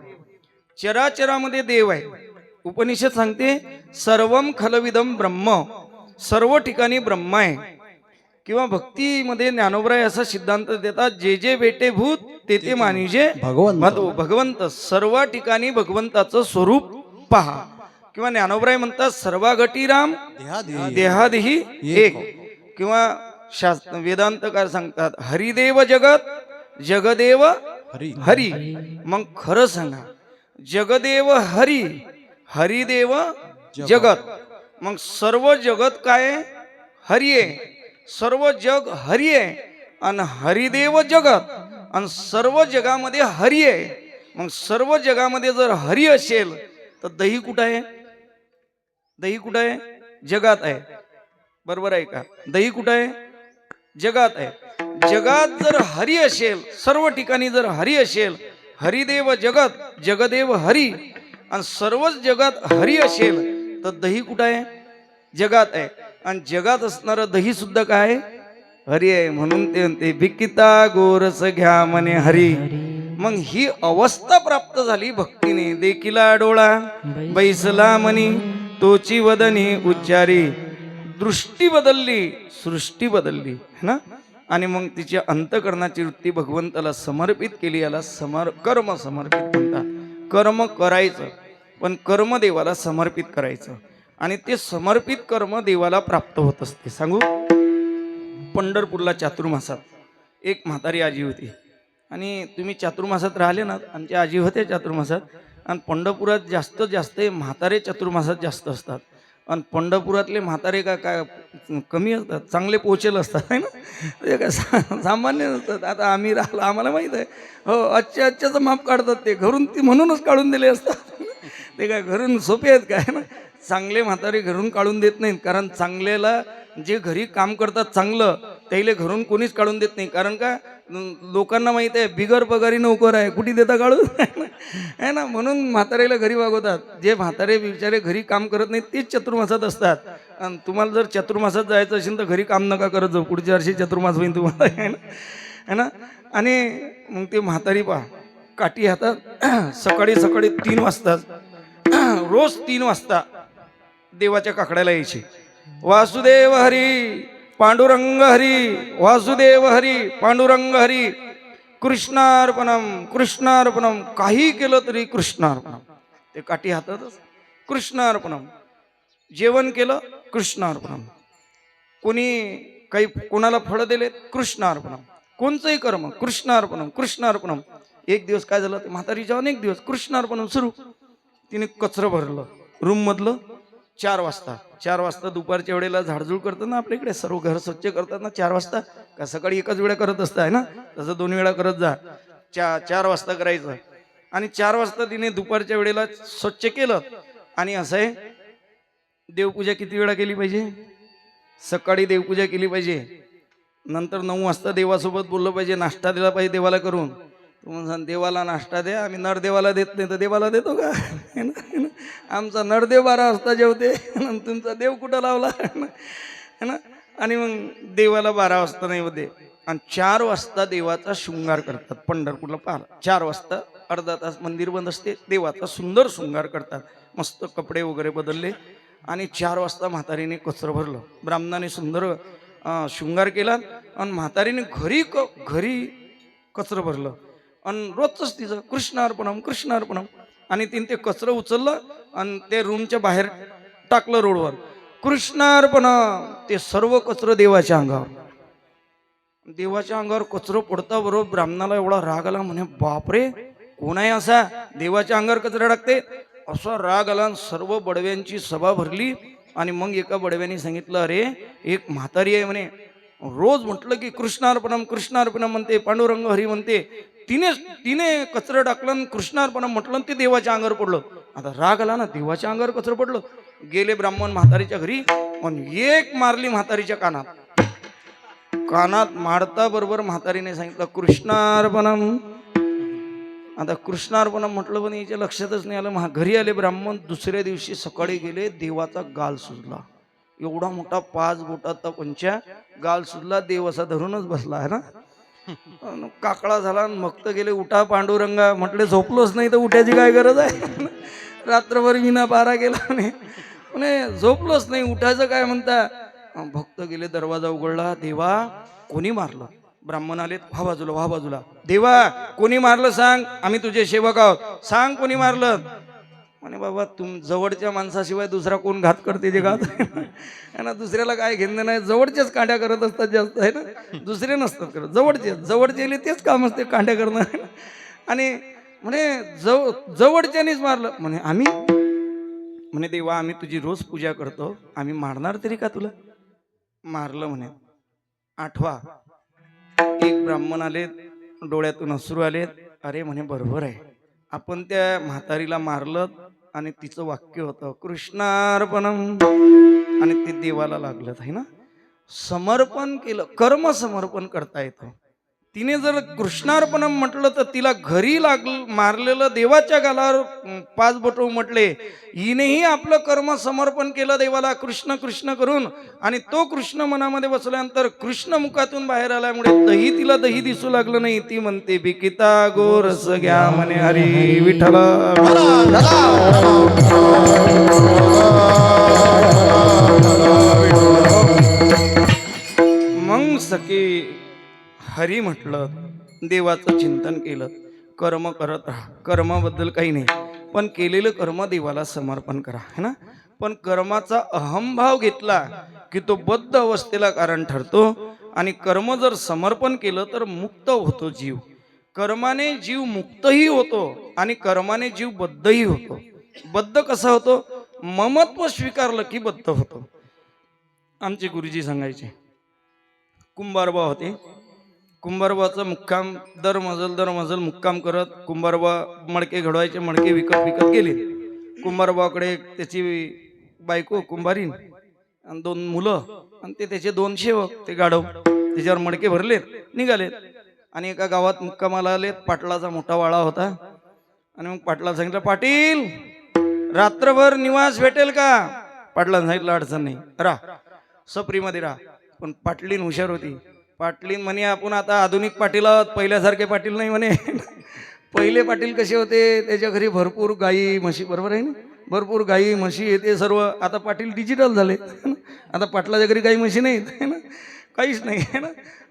Speaker 3: चराचरामध्ये देव आहे. उपनिषद सांगते सर्वम खलविदम ब्रह्म, सर्व ठिकाणी ब्रह्म आहे. किंवा भक्तीमध्ये ज्ञानोबराय असा सिद्धांत देतात, जे जे भेटे भूत ते ते मानिजे
Speaker 1: भगवंत.
Speaker 3: भगवंत. सर्व ठिकाणी भगवंताचं स्वरूप पहा. किंवा ज्ञानोबराय म्हणतात, सर्वा गटी राम देहादेही एक. किंवा वेदांतकार सांगतात, हरिदेव जगत जगदेव
Speaker 1: हरी
Speaker 3: हरी. मग खरं सांगा, जगदेव हरी, हरिदेव जगत. मग सर्व जगत काय आहे? हरी आहे. सर्व जग हरी आहे आणि हरिदेव जगत, आणि सर्व जगामध्ये हरी आहे. मग सर्व जगामध्ये जर हरी असेल तर दही कुठं आहे? दही कुठं आहे? जगात आहे. बरोबर आहे का? दही कुठं आहे? जगात आहे. जगात जर हरी असेल, सर्व ठिकाणी जर हरी असेल, हरिदेव जगत जगदेव हरी, आणि सर्वच जगात हरी असेल तर दही कुठं आहे? जगात आहे. आणि जगात असणारं दही सुद्धा काय? हरी आहे. म्हणून ते म्हणते, भिकिता गोरस घ्या म्हणे हरी. मग ही अवस्था प्राप्त झाली भक्तीने. देखिला डोळा बैसला मनी, तोची वदनी उच्चारी. दृष्टी बदलली, सृष्टी बदलली है ना. आणि मग तिची अंतकरणाची वृत्ती भगवंताला समर्पित केली. याला कर्म समर्पित म्हणतात. कर्म करायचं, पण कर्म देवाला समर्पित करायचं, आणि ते समर्पित कर्म देवाला प्राप्त होत असते. सांगू, पंढरपूरला चातुर्मासात एक म्हातारी आजी होती. आणि तुम्ही चातुर्मासात राहिले ना, आमच्या आजी होते चातुर्मासात. आणि पंढरपुरात जास्त म्हातारे चातुर्मासात जास्त असतात. आणि पंढरपुरातले म्हातारे काय कमी असतात, चांगले पोचेल असतात है ना. ते काय सामान्य नसतात. आता आम्ही राहिलो, आम्हाला माहीत आहे. हो, आजच्याचं माप काढतात ते घरून. ती म्हणूनच काढून दिले असतात. ते काय घरून सोपे आहेत काय ना. चांगले म्हातारे घरून काढून देत नाहीत. कारण चांगल्याला जे घरी काम करतात चांगलं, त्याला घरून कोणीच काढून देत नाही. कारण का, लोकांना माहित आहे बिगर पगारी नोकर आहे, कुठे देता काढून है ना. म्हणून म्हातारेला घरी वागवतात. जे म्हातारे बिचारे घरी काम करत नाहीत तेच चतुर्मासात असतात. आणि तुम्हाला जर चतुर्मासात जायचं असेल तर घरी काम नका करत जाऊ, पुढच्या वर्षी चतुर्मास होईल तुम्हाला है ना. आणि मग ते म्हातारी पहा, काठी हातात, सकाळी 3 वाजता, रोज 3 वाजता देवाच्या काकड्याला यायची. वासुदेव हरी पांडुरंग हरी, वासुदेव हरी पांडुरंग हरी, कृष्णार्पणम कृष्णार्पणम. काही केलं तरी कृष्णार्पणम. ते काठी हातातच कृष्णार्पणम. जेवण केलं कृष्णार्पणम. कोणी काही कोणाला फळं दिले कृष्णार्पणम. कोणचंही कर्म कृष्णार्पणम कृष्णार्पणम. एक दिवस काय झालं, म्हातारीच्या अनेक दिवस कृष्णार्पणम सुरू. तिने कचरं भरलं रूम मधलं. 4 वाजता दुपारच्या वेळेला झाडझूड करतात ना आपल्या इकडे, सर्व घर स्वच्छ करतात ना 4 वाजता. का सकाळी एकाच वेळा करत असताय ना, तसं 2 वेळा करत जा. 4 वाजता करायचं. आणि 4 वाजता तिने दुपारच्या वेळेला स्वच्छ केलं. आणि असं आहे, देवपूजा किती वेळा केली पाहिजे? सकाळी देवपूजा केली पाहिजे. नंतर 9 वाजता देवासोबत बोललं पाहिजे, नाश्ता दिला पाहिजे देवाला करून. तुम्ही सांग, देवाला नाश्ता द्या, आम्ही नरदेवाला देत नाही तर देवाला देतो का? आमचा नरदेव 12 वाजता जेवते, तुमचा देव कुठं लावला है ना. आणि मग देवाला 12 वाजता नाही होते. आणि 4 वाजता देवाचा शृंगार करतात. पंढरपूरला पाहिला, 4 वाजता अर्धा तास मंदिर बंद असते, देवाचा सुंदर शृंगार करतात. मस्त कपडे वगैरे बदलले. आणि 4 वाजता म्हातारीने कचरं भरलं. ब्राह्मणाने सुंदर शृंगार केला. आणि म्हातारीने घरी कचरं भरलं. आणि रोजच तिचं कृष्णार्पणम कृष्णार्पणम. आणि तिने ते कचरं उचललं आणि ते रूमच्या बाहेर टाकलं रोडवर. कृष्णार्पणम. ते सर्व कचरं देवाच्या अंगावर कचरं पडता बरोबर ब्राह्मणाला एवढा राग आला. म्हणे, बापरे, कोण आहे असा देवाच्या अंगावर कचरा टाकते? असा राग आला. सर्व बडव्यांची सभा भरली. आणि मग एका बडव्याने सांगितलं, अरे एक म्हातारी आहे म्हणे, रोज म्हटलं की कृष्णार्पणम कृष्णार्पणम म्हणते, पांडुरंग हरी म्हणते. तिने कचरं टाकलं, कृष्णार्पणम म्हटलं, ते देवाच्या अंगावर पडलं. आता राग आला ना, देवाच्या अंगावर कचरं पडलं. गेले ब्राह्मण म्हातारीच्या घरी आणि एक मारली म्हातारीच्या कानात मारता बरोबर म्हातारीने सांगितलं कृष्णार्पणम. आता कृष्णार्पणम म्हटलं, पण याच्या लक्षातच नाही आलं. घरी आले ब्राह्मण. दुसऱ्या दिवशी सकाळी गेले, देवाचा गाल सुजला. एवढा मोठा 5 बोटाचा पंचा गाल सुजला. देव असा धरूनच बसला आहे ना. काकळा झाला. मग तर गेले, उठा पांडुरंगा. म्हटले, झोपलोच नाही तर उठायची काय गरज आहे? रात्रभर विना पारा गेला म्हणे, झोपलोच नाही, उठायचं काय म्हणता? भक्त गेले, दरवाजा उघडला. देवा कोणी मारलं? ब्राह्मण आले, व्हा बाजूला, व्हा बाजूला. देवा कोणी मारलं सांग, आम्ही तुझे सेवक आहोत, सांग कोणी मारलं. म्हणे बाबा जवळच्या माणसाशिवाय दुसरा कोण घात करते जे घात ना, दुसऱ्याला काय घेणं नाही. जवळचेच कांड्या करत असतात जास्त आहे ना, दुसरे नसतात करत. जवळचे तेच काम असते कांड्या करणं. आणि म्हणे जवळच्यानेच मारलं. म्हणे आम्ही, म्हणे देवा आम्ही तुझी रोज पूजा करतो, आम्ही मारणार तरी का तुला? मारलं म्हणे. आठवा, एक ब्राह्मण आले, डोळ्यातून अश्रू आले. अरे म्हणे बरोबर आहे, आपण त्या म्हातारीला मारलं आणि तिचं वाक्य होतं कृष्णार्पणम, आणि ते देवाला लागलं आहे ना. समर्पण केलं, कर्म समर्पण करता येतं. तिने जर कृष्णार्पणम म्हटलं तर तिला घरी मारलेलं देवाच्या गालावर 5 बोटं म्हटले. हिनेही आपलं कर्म समर्पण केलं देवाला कृष्ण कृष्ण करून, आणि तो कृष्ण मनामध्ये बसल्यानंतर कृष्ण मुखातून बाहेर आल्यामुळे तिला दही दिसू लागलं नाही. ती म्हणते बिकिता गोरस घ्या म्हणे हरी विठ्ठल. मग सखी हरी म्हटलं, देवाचं चिंतन केलं, कर्म करत राहा. कर्माबद्दल काही नाही, पण केलेलं कर्म देवाला समर्पण करा है ना. पण कर्माचा अहंभाव घेतला की तो बद्ध अवस्थेला कारण ठरतो. आणि कर्म जर समर्पण केलं तर मुक्त होतो जीव. कर्माने जीव मुक्तही होतो आणि कर्माने जीव बद्धही होतो. बद्ध कसा होतो? ममत्व स्वीकारलं की बद्ध होतो. आमचे गुरुजी सांगायचे, कुंभारबा होते. कुंभारबाचा मुक्काम दर मजल मुक्काम करत कुंभारबा मडके घडवायचे. मडके विकत गेले. कुंभारबाकडे त्याची बायको कुंभारीन आणि 2 मुलं आणि ते त्याचे 2 सेवक, ते गाढव त्याच्यावर मडके भरलेत, निघालेत. आणि एका गावात मुक्कामाला आलेत. पाटलाचा मोठा वाडा होता. आणि मग पाटलाला सांगितलं, पाटील रात्रभर निवास भेटेल का? पाटलाला सांगितलं अडचण नाही, राहा सप्रीमध्ये राहा. पण पाटलीन हुशार होती. पाटील म्हणे आपण आता आधुनिक पाटील आहोत, पहिल्यासारखे पाटील नाही म्हणे. पहिले पाटील कसे होते? त्याच्या घरी भरपूर गाई म्हशी, बरोबर आहे ना, भरपूर गाई म्हशी येते सर्व. आता पाटील डिजिटल झाले. आता पाटलाच्या घरी गाई म्हशी नाहीत ना, काहीच नाही आहे ना.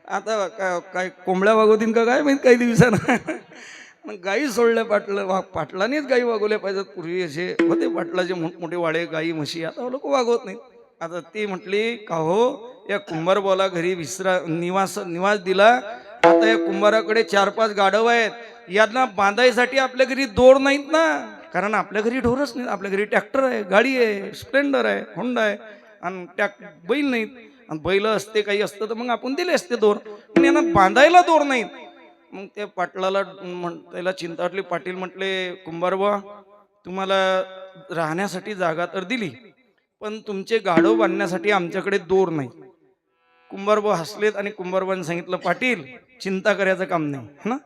Speaker 3: आता काय कोंबड्या वागवतील का काय माहीत काही दिवसानं. गाई सोडल्या पाटलानेच गाई वागवल्या पाहिजेत. पूर्वी असे होते पाटलाचे मोठमोठे वाडे, गाई म्हशी. आता लोक वागवत नाहीत. आता ती म्हटली का हो, या कुंभारबाला घरी निवास दिला. आता या कुंभाराकडे 4-5 गाढव आहेत, यांना बांधायसाठी आपल्या घरी दोर नाहीत ना. कारण आपल्या घरी ढोरच नाहीत. आपल्या घरी ट्रॅक्टर आहे, गाडी आहे, स्प्लेंडर आहे, होंडा आहे, आणि बैल नाहीत. आणि बैल असते काही असतं तर मग आपण दिले असते दोर, पण यांना बांधायला दोर नाहीत. मग त्या पाटलाला त्याला चिंता वाटली. पाटील म्हटले, कुंभारबा तुम्हाला राहण्यासाठी जागा तर दिली, पण तुमचे गाढव बांधण्यासाठी आमच्याकडे दोर नाही. कुंभारबा हसलेत आणि कुंभारबाने सांगितलं, पाटील चिंता करायचं काम नाही है ना,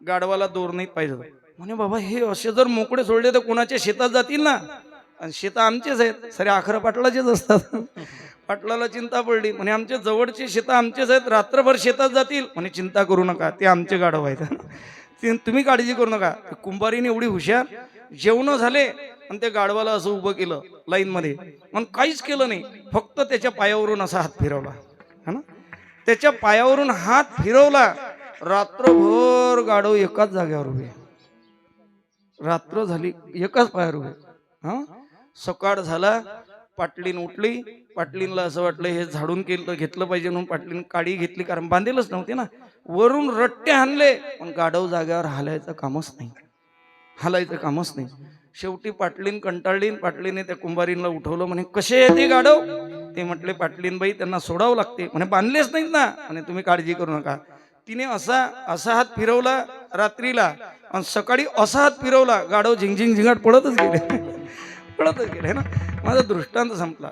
Speaker 3: गाढवाला दोर नाही पाहिजे. म्हणे बाबा हे असे जर मोकळे सोडले तर कोणाच्या शेतात जातील ना, आणि शेतं आमचेच आहेत, सरे आखरं पाटलाचेच असतात. पाटलाला चिंता पडली. म्हणे आमच्या जवळचे शेतं आमचेच आहेत, रात्रभर शेतात जातील. म्हणे चिंता करू नका, ते आमचे गाढव आहेत, तुम्ही काळजी करू नका. कुंभारीने एवढी हुशार, जेवण झाले आणि त्या गाढवाला असं उभं केलं लाईन मध्ये, मग काहीच केलं नाही, फक्त त्याच्या पायावरून असा हात फिरवला है ना. त्याच्या पायावरून हात फिरवला. रात्रभर गाढव एकाच जागेवर उभे, रात्र झाली एकाच पायावर उभे. हा, सकाळ झाला, पाटलीन उठली. पाटलीनला असं वाटलं हे झाडून घेतलं पाहिजे म्हणून पाटलीन काडी घेतली, कारण बांधेलच नव्हते ना. वरून रट्टे हाणले, पण गाढव जागेवर हालायचं कामच नाही. शेवटी पाटलीन कंटाळली. पाटलीने त्या कुंभारींना उठवलं. म्हणे कसे आहे ते गाढव? ते म्हटले, पाटलीन बाई त्यांना सोडावं लागते. म्हणे बांधलेच नाहीत ना. आणि तुम्ही काळजी करू नका. तिने असा हात फिरवला रात्रीला, आणि सकाळी असा हात फिरवला, गाढव झिंगाट पळतच गेले ना. माझा दृष्टांत संपला.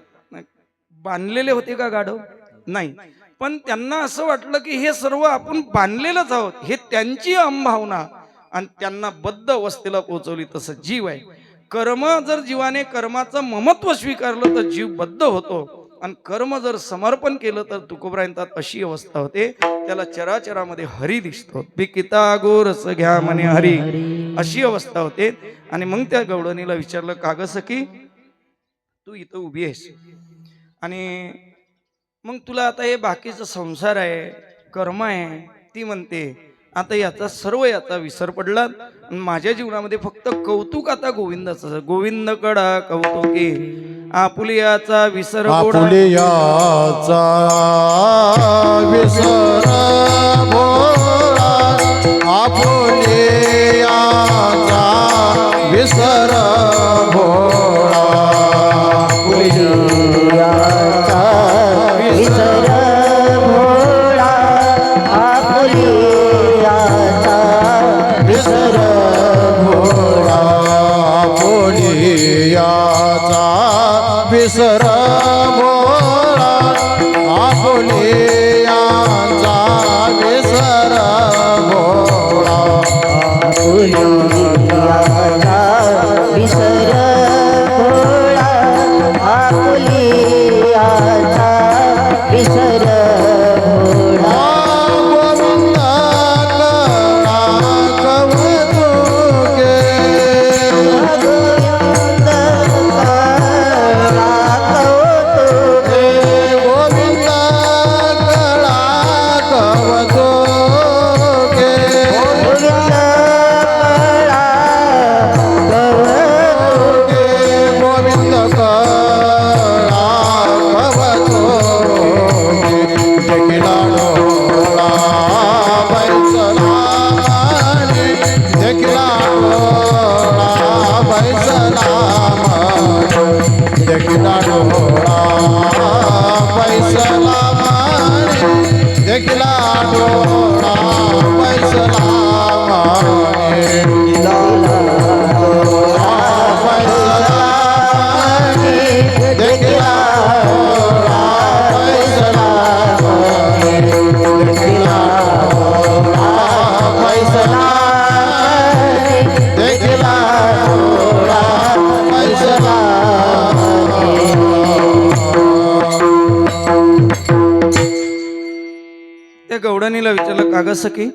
Speaker 3: बांधलेले होते का गाढव? नाही, पण त्यांना असं वाटलं की हे सर्व आपण बांधलेलंच आहोत. हे त्यांची अंभावना आणि त्यांना बद्ध अवस्थेला पोहोचवली. तसं जीव आहे. कर्म जर जीवाने कर्माचं ममत्व स्वीकारलं तर जीव बद्ध होतो, आणि कर्म जर समर्पण केलं तर तुकोबरायंतात अशी अवस्था होते, त्याला चराचरामध्ये हरी दिसतो. बिकिता गोरस घ्या म्हणे हरी, अशी अवस्था होते. आणि मग त्या गवळणीला विचारलं, का ग सखी तू इथं उभी आहेस? आणि मग तुला आता हे बाकीचा संसार आहे, कर्म आहे, ती म्हणते आता याचा सर्व याचा विसर पडला आणि माझ्या जीवनामध्ये फक्त कौतुक आता गोविंदाचं. गोविंद कडा कौतुके आपुलियाचा विसर गोडा.
Speaker 1: आपुलियाचा विसर भोळा आपुलियाचा विसर भोळा
Speaker 2: आपुलियाचा विसर भोळा आपुलियाचा विसर
Speaker 1: भोळा आपुलियाचा विसर भोळा आपुलियाचा विसर भोळा
Speaker 2: आपुलियाचा विसर भोळा आपुलियाचा विसर भोळा
Speaker 1: गोविंद कडा कौतुके
Speaker 2: गोविंद कडा कौतुके
Speaker 1: गोविंद कडा कौतुके
Speaker 2: गोविंद कडा कौतुके
Speaker 1: गोविंद कडा कौतुके देखिला डोळा बैसला माने देखिला डोळा बैसला माने देखिला डोळा बैसला माने देखिला डोळा बैसला माने देखिला डोळा बैसला माने देखिला डोळा बैसला माने देखिला डोळा बैसला
Speaker 3: त्या गवडणीला विचारलं, का ग सखी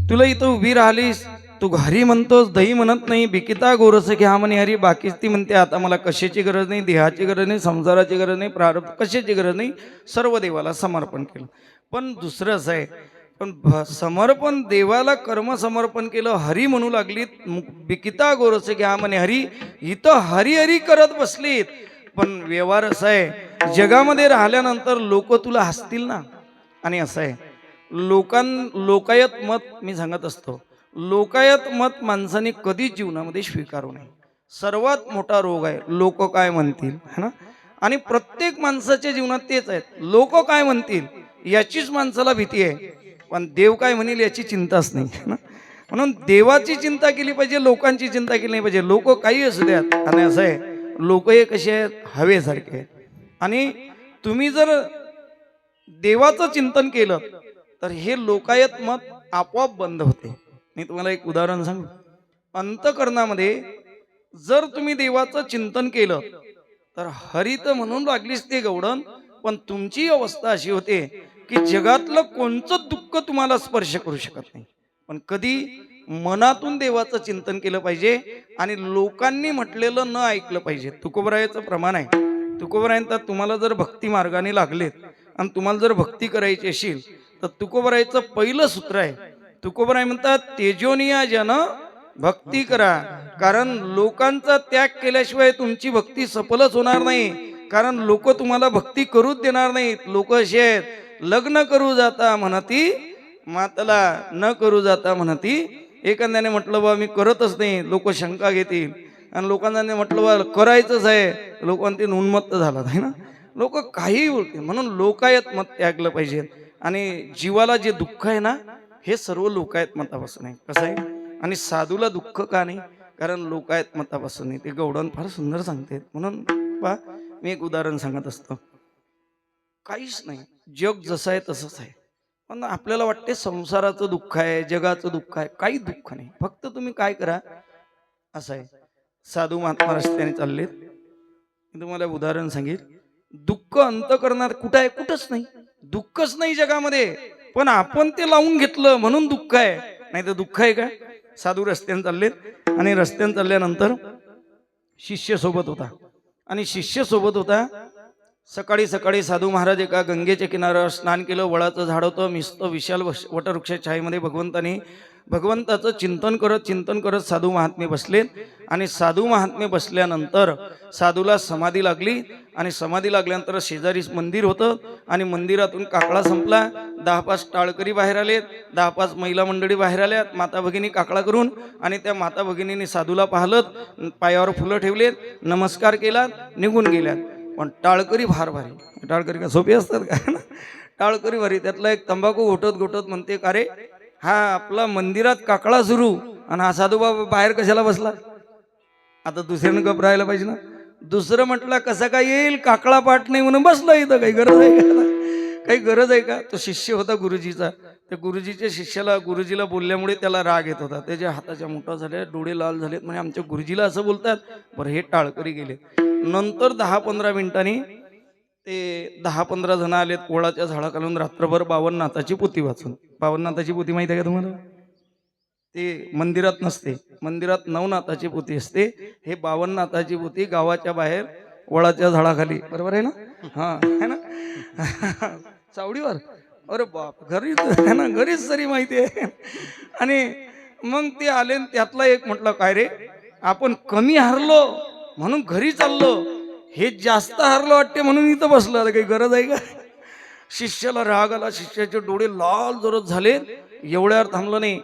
Speaker 3: तुला इथं उभी राहिलीस, तू घरी म्हणतोस दही म्हणत नाही, बिकिता गोरस की हा म्हणे हरी. बाकी ती म्हणते आता मला कशाची गरज नाही, देहाची गरज नाही, संसाराची गरज नाही, प्रारब्ध कशाची गरज नाही, सर्व देवाला समर्पण केलं. पण दुसरं असं आहे, पण समर्पण देवाला कर्म समर्पण केलं, हरी म्हणू लागलीत. बिकिता गोरस की हा म्हणे हरी, इथं हरी हरी करत बसलीत. पण व्यवहार असा आहे, जगामध्ये राहिल्यानंतर लोक तुला हसतील ना. आणि असं आहे, लोकायत मत मी सांगत असतो, लोकायत मत माणसाने कधीच जीवनामध्ये स्वीकारू नये. सर्वात मोठा रोग आहे लोक काय म्हणतील, है ना. आणि प्रत्येक माणसाच्या जीवनात तेच आहेत, लोक काय म्हणतील याचीच माणसाला भीती आहे, पण देव काय म्हणेल याची चिंताच नाही, है ना. म्हणून देवाची चिंता केली पाहिजे, लोकांची चिंता केली नाही पाहिजे. लोक काही असू द्यात. आणि असं आहे, लोक हे कसे आहेत, हवेसारखे आहेत. आणि तुम्ही जर देवाचं चिंतन केलं तर हे लोकायत मत आपोआप बंद होते. मी तुम्हाला एक उदाहरण सांगू. अंतकरणामध्ये जर तुम्ही देवाचं चिंतन केलं तर हरित म्हणून लागलीच ते गवडण. पण तुमची अवस्था अशी होते की जगातलं कोणतं दुःख तुम्हाला स्पर्श करू शकत नाही. पण कधी मनातून देवाचं चिंतन केलं पाहिजे आणि लोकांनी म्हटलेलं न ऐकलं पाहिजे. तुकोबरायाचं प्रमाण आहे. तुकोबरायांचा तुम्हाला जर भक्ती मार्गाने लागलेत आणि तुम्हाला जर भक्ती करायची असेल तर तुकोबरायचं पहिलं सूत्र आहे. तुकोबराय म्हणतात, तेजोनिया जन भक्ती करा. कारण लोकांचा त्याग केल्याशिवाय तुमची भक्ती सफलच होणार नाही. कारण लोक तुम्हाला भक्ती करूच देणार नाहीत. लोक असे आहेत, लग्न करू जाता म्हणती मातला न करू जाता म्हणती. एखाद्याने म्हटलं बा मी करतच नाही, लोक शंका घेतील. आणि लोकांना म्हटलं बा करायचंच आहे, लोकांनी उन्मत्त झाला आहे ना. लोक काही बोलते. म्हणून लोकायत मत त्यागलं पाहिजे. आणि जीवाला जे दुःख आहे ना, हे सर्व लोकायत मतापासून आहे. कसं आहे, आणि साधूला दुःख का नाही, कारण लोकायत मतापासून नाही. ते गवडण फार सुंदर सांगते. म्हणून बा मी एक उदाहरण सांगत असतो. काहीच नाही, जग जसं आहे तसंच आहे. पण आपल्याला वाटते संसाराचं दुःख आहे, जगाचं दुःख आहे. काही दुःख नाही. फक्त तुम्ही काय करा, असं आहे, साधू महात्मा रस्त्याने चाललेत. मी तुम्हाला उदाहरण सांगेल. दुःख अंतकरणात कुठं आहे, कुठंच नाही. दुःखच नाही जगामध्ये, पण आपण ते लावून घेतलं म्हणून दुःख आहे. नाही तर दुःख आहे का. साधू रस्त्याने चाललेत आणि रस्त्याने चालल्यानंतर शिष्य सोबत होता. आणि शिष्य सोबत होता सकाळी सकाळी साधू महाराज एका गंगेच्या किनाऱ्यावर स्नान केलं. वडाचं झाड होतं, मिस्त विशाल वटवृक्ष छायेमध्ये भगवंताचं चिंतन करत साधू महात्मे बसले. आणि साधू महात्मे बसल्यानंतर साधूला समाधी लागली. आणि समाधी लागल्यानंतर शेजारी मंदिर होतं आणि मंदिरातून काकळा संपला. 10-5 टाळकरी बाहेर आलेत, 10-5 महिला मंडळी बाहेर आल्यात माता भगिनी काकळा करून. आणि त्या माता भगिनींनी साधूला पाहिलं, पायावर फुलं ठेवलेत, नमस्कार केला, निघून गेल्यात. पण टाळकरी फार भारी. टाळकरी का सोपी असतात का? टाळकरी भारी. त्यातला एक तंबाखू घोटत म्हणते, का रे हा आपला मंदिरात काकळा सुरू आणि हा साधू बाबा बाहेर कशाला बसला? आता दुसऱ्यानं गप राहायला पाहिजे ना. दुसरं म्हटलं कसं काय येईल, काकळा पाठ नाही म्हणून बसला इथं. काही गरज आहे का? काही गरज आहे का? तो शिष्य होता गुरुजीचा. त्या गुरुजीच्या शिष्याला गुरुजीला बोलल्यामुळे त्याला राग येत होता. त्याच्या हाताच्या मोठा झाल्या, डोळे लाल झालेत. म्हणजे आमच्या गुरुजीला असं बोलतात. बरं, हे टाळकरी गेले. नंतर 10-15 मिनिटांनी ते 10-15 जण आलेत. ओळाच्या झाडाखालून रात्रभर बावननाथाची पोथी वाचून. बावननाथाची पोथी माहिती आहे का तुम्हाला? ते मंदिरात नसते, मंदिरात नवनाथाची पोथी असते. हे बावननाथाची पोथी गावाच्या बाहेर वडाच्या झाडाखाली. बरोबर आहे ना? हा आहे ना? चावडीवर. अरे बाप, घरीच आहे ना, घरीच तरी माहिती आहे. आणि मग ते आले. त्यातला एक म्हटलं, काय रे आपण कमी हारलो म्हणून घरी चाललो, हे जास्त हारलो वाटते म्हणून इथं बसलं. आता काही गरज आहे का? शिष्याला राग आला. शिष्याचे डोळे लाल जोरत झाले. एवढ्यावर थांबलं नाही.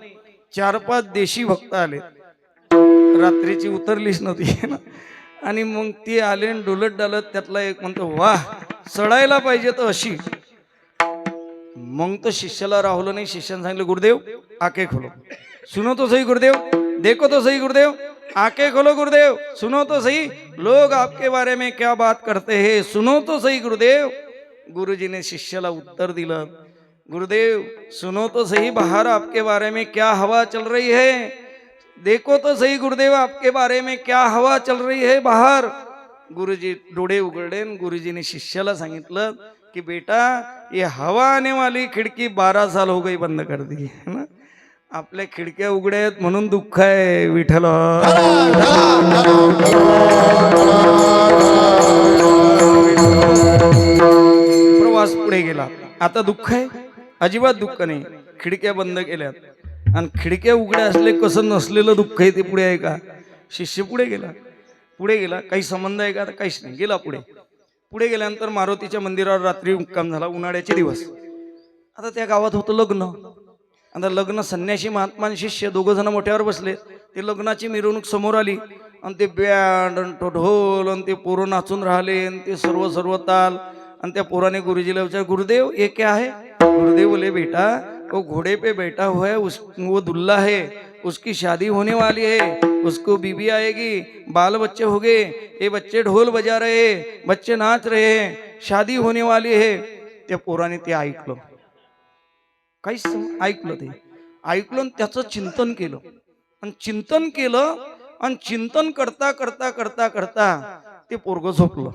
Speaker 3: 4-5 देशी भक्त आले. रात्रीची उतरलीच नव्हती ना. आणि मग ते आले डोलत डालत. त्यातला एक म्हणतो, वाह चढायला पाहिजे तर अशी. मग तो शिष्याला राहुलं नाही. शिष्याने सांगितलं, गुरुदेव आके खोलो. सुनो तो सही गुरुदेव, देखो तो सही गुरुदेव, आके खोलो गुरुदेव, सुनो तो सही, लोग आपके बारे में क्या बात करते हैं, सुनो तो सही गुरुदेव. गुरुजीने शिष्याला उत्तर दिलं, गुरुदेव सुनो तो सही, बाहर आपके बारे में क्या हवा चल रही है, देखो तो सही गुरुदेव आपके बारे में क्या हवा चल रही है बाहर. गुरुजी डोळे उघडले. गुरुजीने शिष्याला सांगितलं कि बेटा ये हवा आने वाली खिड़की 12 साल हो गई बंद कर दी है ना. आपल्या खिडक्या उघड्या आहेत म्हणून दुःख आहे विठ्ठल. प्रवास पुढे गेला. आता दुःख आहे? अजिबात दुःख नाही. खिडक्या बंद केल्यात आणि खिडक्या उघड्या असले कसं नसलेलं दुःख आहे ते पुढे आहे का? शिष्य पुढे गेला. काही संबंध आहे का? आता काहीच नाही. गेला पुढे गेल्यानंतर मारुतीच्या मंदिरावर रात्री मुक्काम झाला. उन्हाळ्याचे दिवस. आता त्या गावात होतं लग्न. आता लग्न, संन्यासी महात्मा आणि शिष्य 2 जण मोठ्यावर बसले. ते लग्नाची मिरवणूक समोर आली आणि ते बँड आणि तो ढोल आणि ते पोरं नाचून राहिले आणि ते सर्व ताल. आणि त्या पोराने गुरुजीला विचार, गुरुदेव ये क्या है? गुरुदेव बोले, बेटा वो घोड़े पे बैठा हुआ है, वो दुल्हा है, उसकी शादी होने वाली है, उसको बीबी आएगी, बाल बच्चे हो गए, ये बच्चे ढोल बजा रहे, बच्चे नाच रहे, शादी होने वाली है. त्या पोराने ते ऐकलं. काहीच ऐकलं. ते ऐकलं आणि त्याचं चिंतन केलं. आणि चिंतन करता ते पोरग झोपलं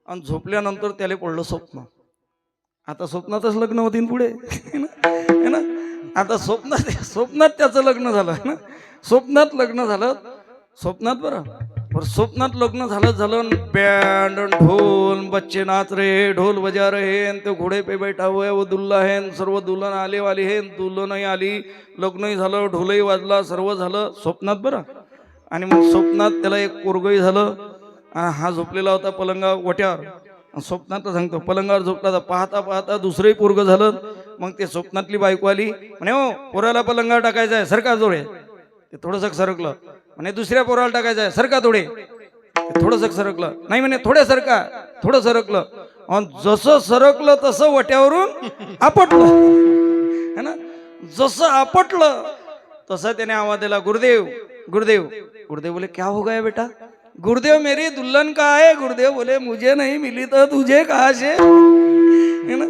Speaker 3: आणि झोपल्यानंतर त्याला पडलं स्वप्न. आता स्वप्नातच लग्न होतील पुढे है ना. आता स्वप्नात त्याचं लग्न झालं ना. स्वप्नात लग्न झालं. स्वप्नात बरं स्वप्नात लग्न झालं. बैंड ढोल, बच्चे नाच रहे, ढोल बजा रहे, तो घोड़े पे बैठा हुआ है, वो दुल्हा है, सर्व दुल्हन आले वाली है, दुल्हनही आली, लग्नही झालं, ढोलही वाजला, सर्व झालं स्वप्नात बरं. आणि मग स्वप्नात त्याला एक पोरगही झालं. हा झोपलेला होता पलंगा वट्यावर. स्वप्नात सांगतो पलंगावर झोपला तर पाहता दुसरंही पोरग झालं. मग ते स्वप्नातली बायको आली म्हणे, हो पोराला पलंगावर टाकायचं आहे, सरका जोडे. ते थोडंसं सरकलं. म्हणे दुसऱ्या पोराला टाकायचं आहे, सरका थोडे. थोडंसं सरकलं. नाही म्हणे थोडं सरकलं. आणि जसं सरकलं तसं वट्यावरून आपटलं है ना. जसं आपटलं तसं त्याने आवाज दिला, गुरुदेव. गुरुदेव बोले, क्या हो गया बेटा? गुरुदेव मेरी दुल्हन कहाँ है? गुरुदेव बोले, मुझे नहीं मिली तर तुझे कहाँ से? है ना.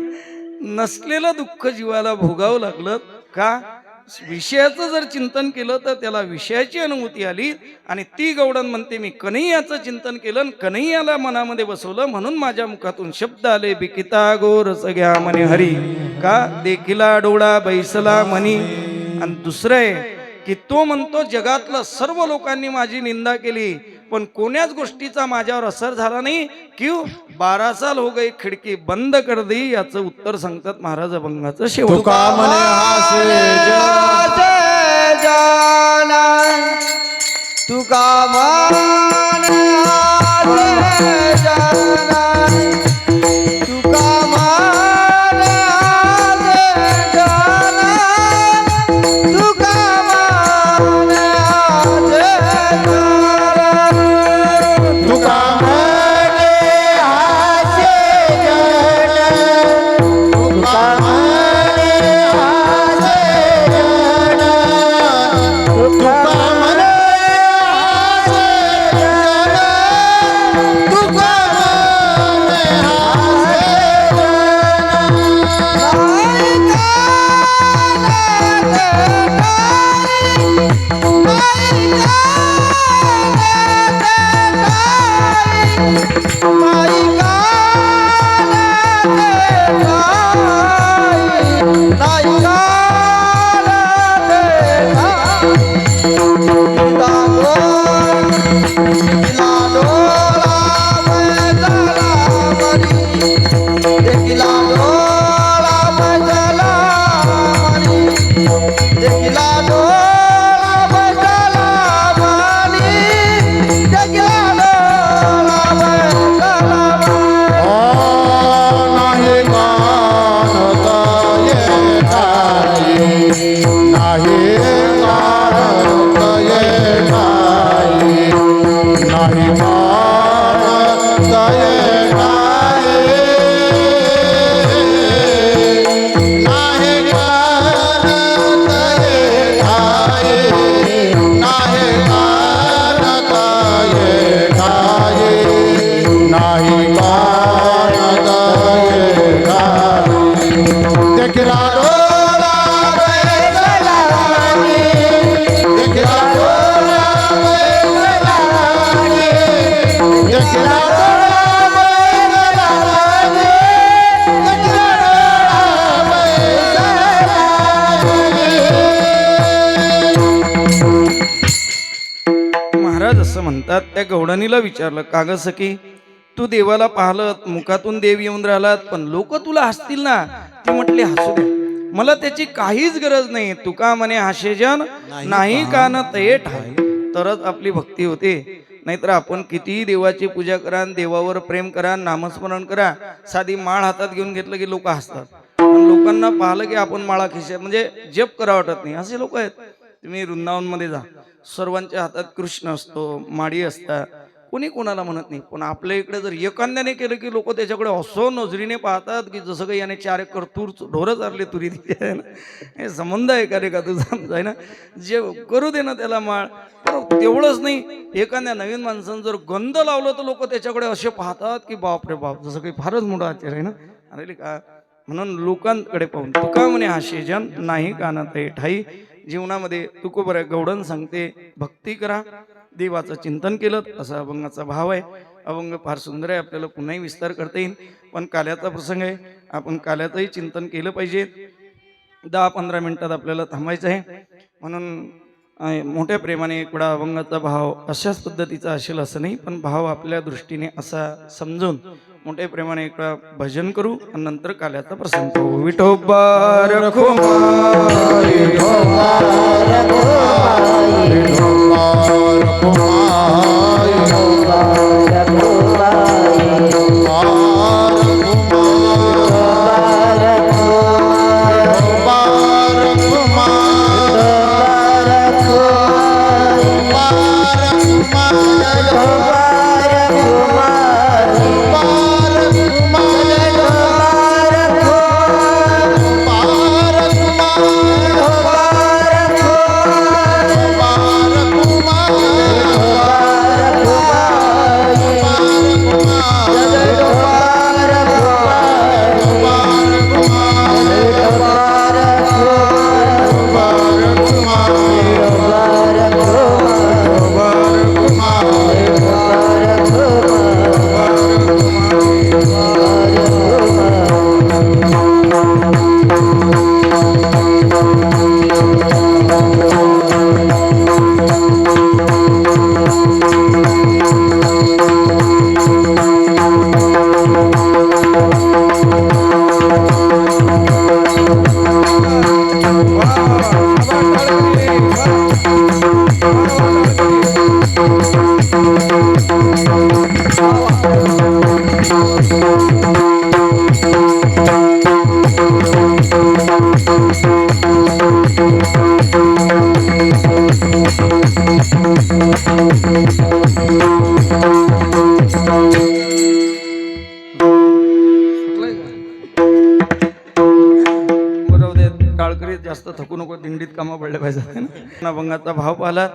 Speaker 3: नसलेलं दुःख जीवाला भोगावं लागलं का? विषयाचं जर चिंतन केलं तर त्याला विषयाची अनुभूती आली. आणि ती गवडण म्हणते, मी कन्हैयाचं चिंतन केलं, कन्हैयाला मनामध्ये बसवलं, म्हणून माझ्या मुखातून शब्द आले, बिकिता गोर सगळ्या म्हणे हरी, का देखिला डोळा बैसला म्हणी. आणि दुसरं आहे की तो म्हणतो, जगातलं सर्व लोकांनी माझी निंदा केली पण कोण्याच गोष्टीचा माझ्यावर असर झाला नाही. क्यों 12 साल हो गई खिडकी बंद कर दी. याचं उत्तर सांगतात महाराज अभंगाचं शेवट.
Speaker 1: तुका म्हणे हासे
Speaker 2: जाना तुका मान जाना तुका मान जाना तुका मान
Speaker 1: तुका म्हणे हासे जन तुका म्हणे हासे जन तुका म्हणे हासे जन तुका म्हणे
Speaker 3: महाराज असं म्हणतात, त्या गवडणीला विचारलं, का ग सखी तू देवाला पाहिलं, मुखातून देव येऊन राहिलात, पण लोक तुला हसतील ना. ती म्हटली हसू द्या, मला त्याची काहीच गरज नाही. तुका म्हणे हाशेजन नाही कान तये ठाई, तरच आपली भक्ती होते. नाहीतर आपण कितीही देवाची पूजा करा, देवावर प्रेम करा, नामस्मरण करा, साधी माळ हातात घेऊन घेतलं की लोक हसतात. पण लोकांना पाहिलं की आपण माळा खिशा म्हणजे जप करा वाटत नाही, असे लोक आहेत. तुम्ही वृंदावन मध्ये जा, सर्वांच्या हातात कृष्ण असतो, माळी असतात, कोणी कोणाला म्हणत नाही. पण आपल्या इकडे जर एखाद्याने केलं की लोक त्याच्याकडे असो नजरीने पाहतात की जसं काही याने 4 एकर तूर ढोरं चारले तुरी दिली. हे संबंध आहे का रे का तुझा आहे ना, जे करू दे ना त्याला माळ. पण तेवढंच नाही, एखाद्या नवीन माणसानं जर गंध लावलं तर लोक त्याच्याकडे असे पाहतात की बाप रे बाप, जसं काही फारच मोठा आचार्य आहे ना. अरे का, म्हणून लोकांकडे पाहून तुका म्हणे हाशेजन नाही कानात ठाई. जीवनामध्ये तुकोबर गवडण सांगते, भक्ती करा, देवाचं चिंतन केलं, असा अभंगाचा भाव आहे. अभंग फार सुंदर आहे, आपल्याला पुन्हाही विस्तार करता येईल. पण काल्याचा प्रसंग आहे, आपण काल्याचंही चिंतन केलं पाहिजे. 10-15 मिनिटात आपल्याला थांबायचं आहे. म्हणून मोठ्या प्रेमाने एक वेळा अभंगाचा भाव अशाच पद्धतीचा असेल असं नाही, पण भाव आपल्या दृष्टीने असा समजून मोठ्या प्रेमाने एक वेळा भजन करू आणि नंतर काल्याचा प्रसंग पाहू. विठोबा रखुमाई,
Speaker 1: विठोबा रखुमाई, विठोबा रखुमाई, विठोबा रखुमाई, विठोबा
Speaker 3: जास्त थकू नको, दिंडीत कामा पडले पाहिजे. अभंगाचा भाव पाहिला,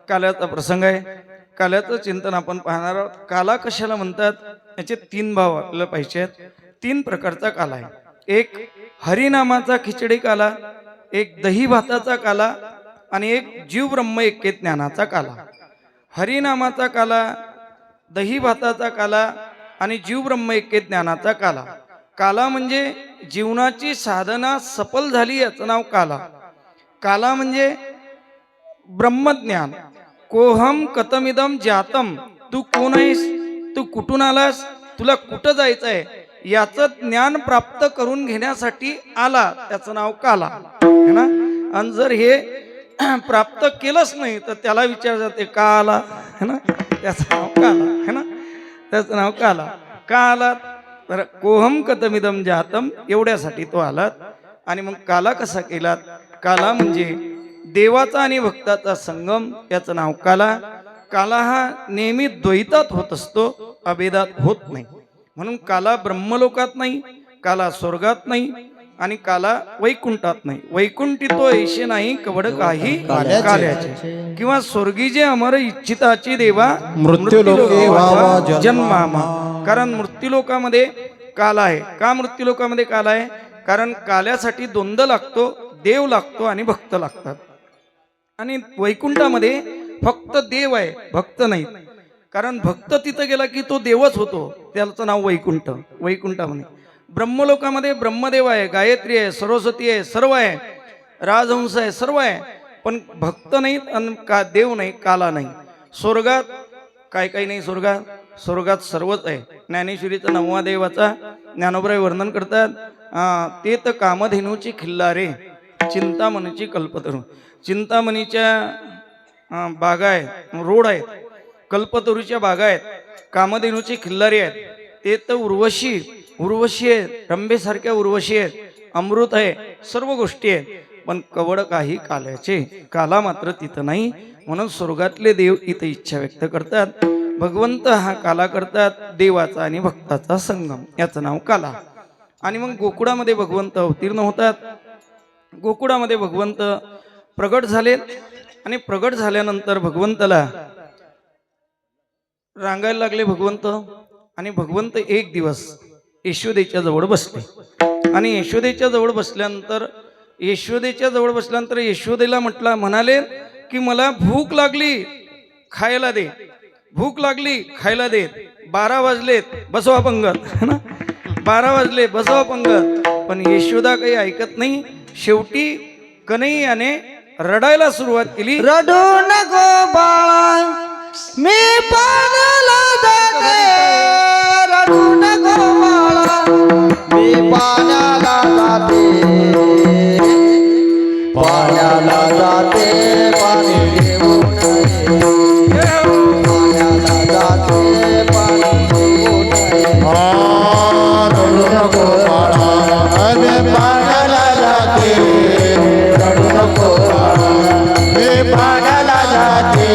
Speaker 3: काल्याचा प्रसंग आहे. काल्याचं चिंतन आपण पाहणार आहोत. काला कशाला म्हणतात याचे 3 भाव आपल्याला पाहिजे आहेत. 3 प्रकारचा काला आहे. एक हरिनामाचा खिचडी काला, एक दही भाताचा काला आणि एक जीव ब्रह्म ऐक्य ज्ञानाचा काला. हरिनामाचा काला, दही भाताचा काला आणि जीव ब्रह्म ऐक्य ज्ञानाचा काला. काला म्हणजे जीवनाची साधना सफल झाली याचं नाव काला. काला म्हणजे ब्रह्मज्ञान. कोहम कतमिदम जातम, तू कोण आहेस, तू कुठून आलास, तुला कुठं जायचं आहे याचं ज्ञान प्राप्त करून घेण्यासाठी आला, त्याचं नाव काला है ना. आणि जर हे प्राप्त केलंच नाही तर त्याला विचार जाते का आला है ना, त्याचं नाव काला है ना, त्याचं नाव काला. का आलात तर कोहम कतमिदम जातम एवढ्यासाठी तो आलात. आणि मग काला कसा केलात? काला म्हणजे देवाचा आणि भक्ताचा संगम, याचं नाव काला. काला हा नेहमी द्वैतात होत असतो, अभेदात होत नाही. म्हणून काला ब्रह्मलोकात नाही, काला स्वर्गात नाही आणि काला वैकुंठात नाही. वैकुंठी तो ऐशे नाही कवड काही काल्याचे, किंवा स्वर्गी जे अमर इच्छिताची देवा
Speaker 1: मृत्यूलोके व्हावा
Speaker 3: जन्मामा. कारण मृत्यूलोकामध्ये काला आहे. का मृत्यूलोकामध्ये काला आहे? कारण काल्यासाठी द्वंद्व लागतो, देव लागतो आणि भक्त लागतात. आणि वैकुंठामध्ये फक्त देव आहे, भक्त नाही. कारण भक्त तिथं गेला की तो देवच होतो, त्याचं नाव वैकुंठ. वैकुंठामध्ये ब्रह्मलोकामध्ये ब्रह्मदेव आहे, गायत्री आहे, सरस्वती आहे, सर्व आहे, राजहंस आहे, सर्व आहे. पण भक्त नाहीत आणि का देव नाही, काला नाही. स्वर्गात काय काही नाही. स्वर्गात सर्वच आहे. ज्ञानेश्वरीचा 9वा देवाचा ज्ञानोबराय वर्णन करतात. ते तर कामधेनूची खिल्लारे, चिंतामणीची कल्पतरू. चिंतामणीच्या बागा आहेत, रोड आहेत, कल्पतरूच्या बागा आहेत, कामधेनूची खिल्लारी आहेत. ते तर उर्वशी आहेत, रंभेसारख्या उर्वशी आहेत, अमृत आहे, सर्व गोष्टी आहेत. पण कवड काही काल्याचे, काला मात्र तिथं नाही. म्हणून स्वर्गातले देव इथं इच्छा व्यक्त करतात. भगवंत हा काला करतात, देवाचा आणि भक्ताचा संगम, याचं नाव काला. आणि मग गोकुळामध्ये भगवंत अवतीर्ण होतात. गोकुळामध्ये भगवंत प्रगट झालेत आणि प्रगट झाल्यानंतर भगवंताला रांगायला लागले भगवंत. आणि भगवंत एक दिवस यशोदेच्या जवळ बसले. आणि यशोदेच्या जवळ बसल्यानंतर यशोदेला म्हणाले की मला भूक लागली, खायला दे, भूक लागली, खायला दे. 12 वाजलेत, बसवा पंगत है ना, 12 वाजले, बसवा पंगत. पण यशोदा काही ऐकत नाही. शेवटी कन्हैयाने रडायला सुरुवात केली.
Speaker 2: रडू नको बाळा, मी पाण्याला जाते. रडू नको बाळा, मी पाण्याला जाते. पाण्याला जाते, पाणी घेऊन ये. पाण्याला जाते, पाणी घेऊन ये.
Speaker 1: रडू नको बाळा, मी पाण्याला जाते. रडू नको बाळा, मी पाण्याला जाते.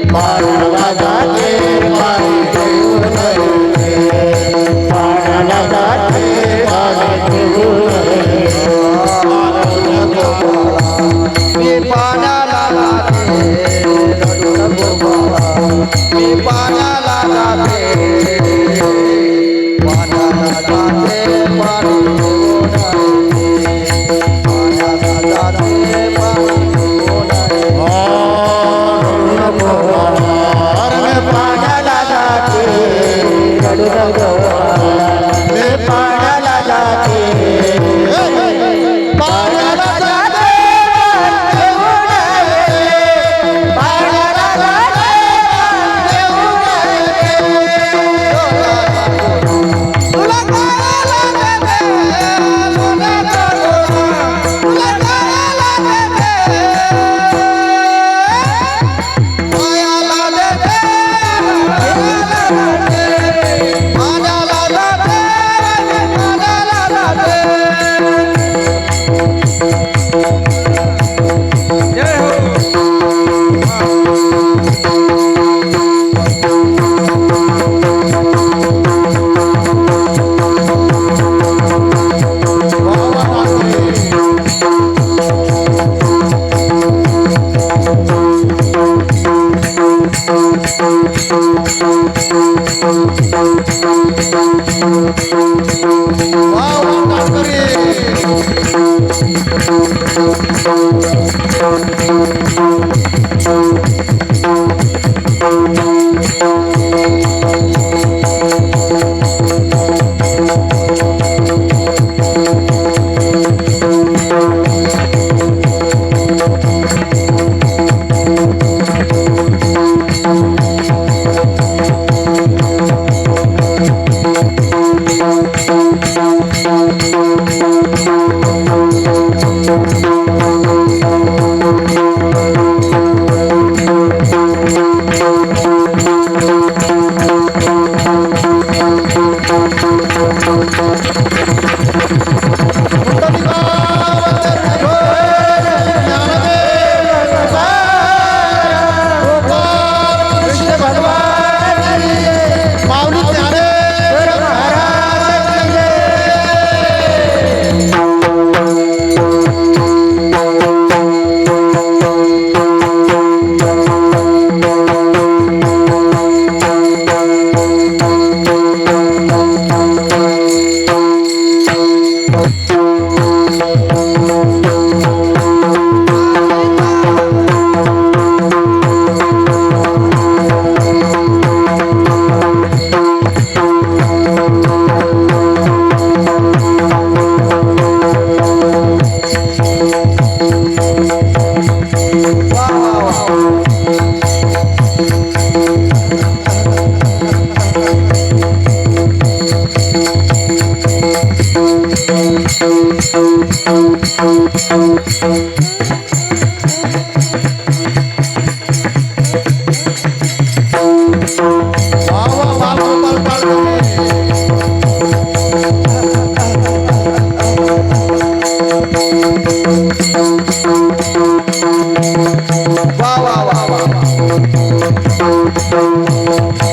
Speaker 1: पाण्याला जाते, पाणी घेऊन येते. पाण्याला जाते, पाणी घेऊन येते.
Speaker 2: मी पाण्याला जाते. रडू नको बाळा, मी पाण्याला जाते. पाण्याला जाते, पाणी घेऊन येते. पाण्याला जाते, पाणी घेऊन येते.
Speaker 1: रडू नको बाळा, मी पाण्याला जाते. रडू नको बाळा, मी पाण्याला जाते. पाण्याला जाते, घेऊन येते. पाण्याला जाते, घेऊन येते.
Speaker 2: तुला काय लागते? तुला काय लागते? पायाला देते, पायाला देते.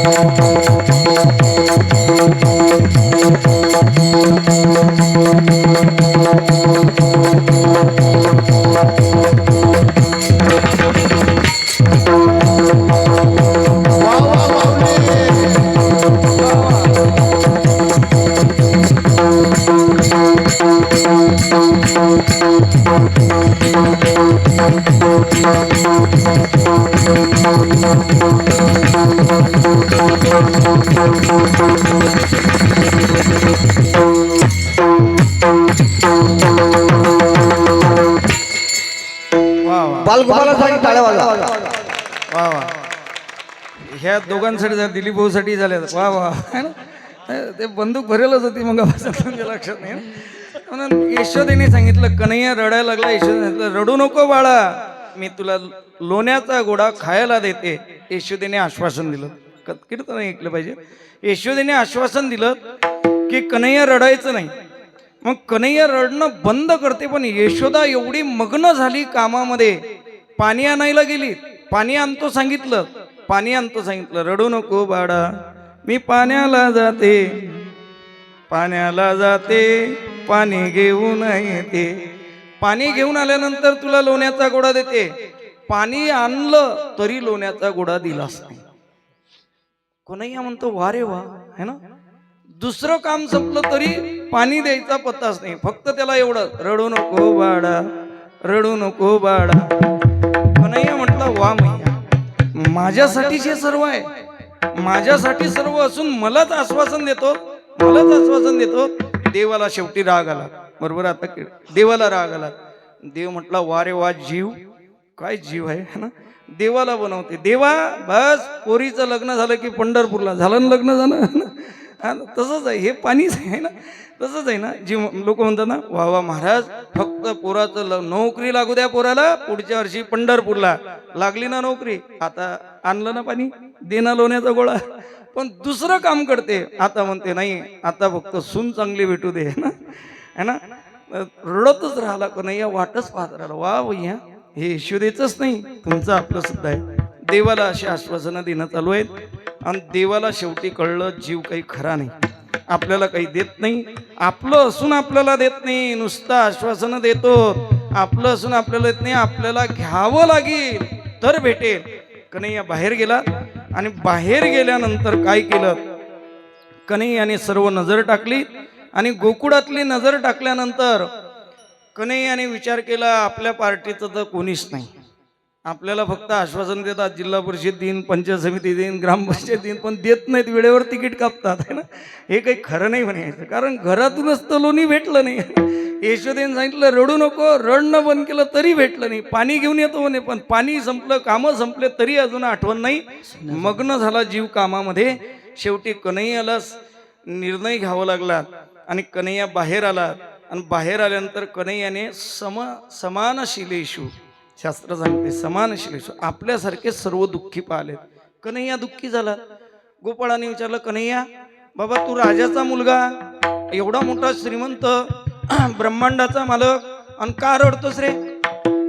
Speaker 1: वा वा माऊली
Speaker 3: वा वा
Speaker 2: बालगोपालासाठी टाळ्या वाजवा
Speaker 3: वा वा ह्या दोघांसाठी झालं दिलीप भाऊसाठी झाल्या वा वा है ना? ते बंदूक भरेलच होती मग तुमच्या लक्षात नाही ना? म्हणून यशोदेने सांगितलं कन्हैया रडायला लागला. यशोदेने सांगितलं रडू नको बाळा, मी तुला लोण्याचा गोडा खायला देते. यशोदेने आश्वासन दिलं. कीर्तन ऐकलं पाहिजे. यशोदेने आश्वासन दिलं की कन्हैया रडायचं नाही. मग कन्हैया रडणं बंद करते, पण यशोदा एवढी मग्न झाली कामामध्ये, पाणी आणायला गेली. पाणी आणतो सांगितलं, पाणी आणतो सांगितलं. रडू नको बाळा, मी पाण्याला जाते, पाण्याला जाते, पाणी घेऊन येते. पाणी घेऊन आल्यानंतर तुला लोण्याचा गोडा देते. पाणी आणलं तरी लोण्याचा गोडा दिलाच नाही. कन्हैया म्हणतो वा रे वा, है ना? दुसरं काम संपलं तरी पाणी द्यायचा पत्ताच नाही. फक्त त्याला एवढं रडू नको बाळा, रडू नको बाळा. कन्हैया म्हटलं वा मैया, माझ्यासाठीच हे सर्व आहे, माझ्यासाठी सर्व असून मलाच आश्वासन देतो, मलाच आश्वासन देतो. देवाला शेवटी राग आला. बरोबर, आता देवाला राग आला. देव म्हटला वा रे वा, जीव काय जीव आहे ना, देवाला बनवते. देवा बस पोरीचं लग्न झालं की पंढरपूरला झालं ना, लग्न झालं. तसंच आहे, हे पाणीच आहे ना, तसंच आहे ना. जी लोक म्हणतात ना वा वा महाराज, फक्त पोराचं नोकरी लागू द्या पोराला, पुढच्या वर्षी पंढरपूरला. लागली ना नोकरी, आता आणलं ना पाणी, देना लोण्याचा गोळा. पण दुसरं काम करते. आता म्हणते नाही, आता फक्त सून चांगली भेटू दे ना, है ना. रडतच राहिला कन्हैया, वाटच पाहत राहिला. वा भैया, हे यशोदेचंच नाही, तुमचं आपलं सुद्धा आहे. देवाला अशी आश्वासनं देणं चालू आहेत. आणि देवाला शेवटी कळलं जीव काही खरा नाही, आपल्याला काही देत नाही. आपलं असून आपल्याला देत नाही, नुसतं आश्वासनं देतो. आपलं असून आपल्याला देत नाही, आपल्याला घ्यावं लागेल तर भेटेल. कन्हैया बाहेर गेला आणि बाहेर गेल्यानंतर काय केलं, कन्हैयाने सर्व नजर टाकली आणि गोकुळातली नजर टाकल्यानंतर कन्हैयाने विचार केला आपल्या पार्टीचं तर कोणीच नाही. आपल्याला फक्त आश्वासन देतात, जिल्हा परिषद देईन, पंचायत समिती देईन, ग्रामपंचायत देईन, पण देत नाहीत, वेळेवर तिकीट कापतात, है ना. हे काही खरं नाही म्हणायचं, कारण घरातूनच तर लोणी भेटलं नाही. यशोदेने सांगितलं रडू नको, रडणं बंद केलं तरी भेटलं नाही. पाणी घेऊन येतो म्हणे, पण पाणी संपलं, कामं संपले तरी अजून आठवण नाही. मग्न झाला जीव कामामध्ये. शेवटी कन्हैयाला निर्णय घ्यावा लागला आणि कन्हैया बाहेर आला. आणि बाहेर आल्यानंतर कन्हैयाने समानशिलेषु, शास्त्र सांगते समानशिलेषु, आपल्यासारखे सर्व दुःखी पाहिले. कन्हैया दुःखी झाला. गोपाळाने विचारलं कन्हैया बाबा, तू राजाचा मुलगा, एवढा मोठा श्रीमंत, ब्रह्मांडाचा मालक, आणि का रडतोस रे?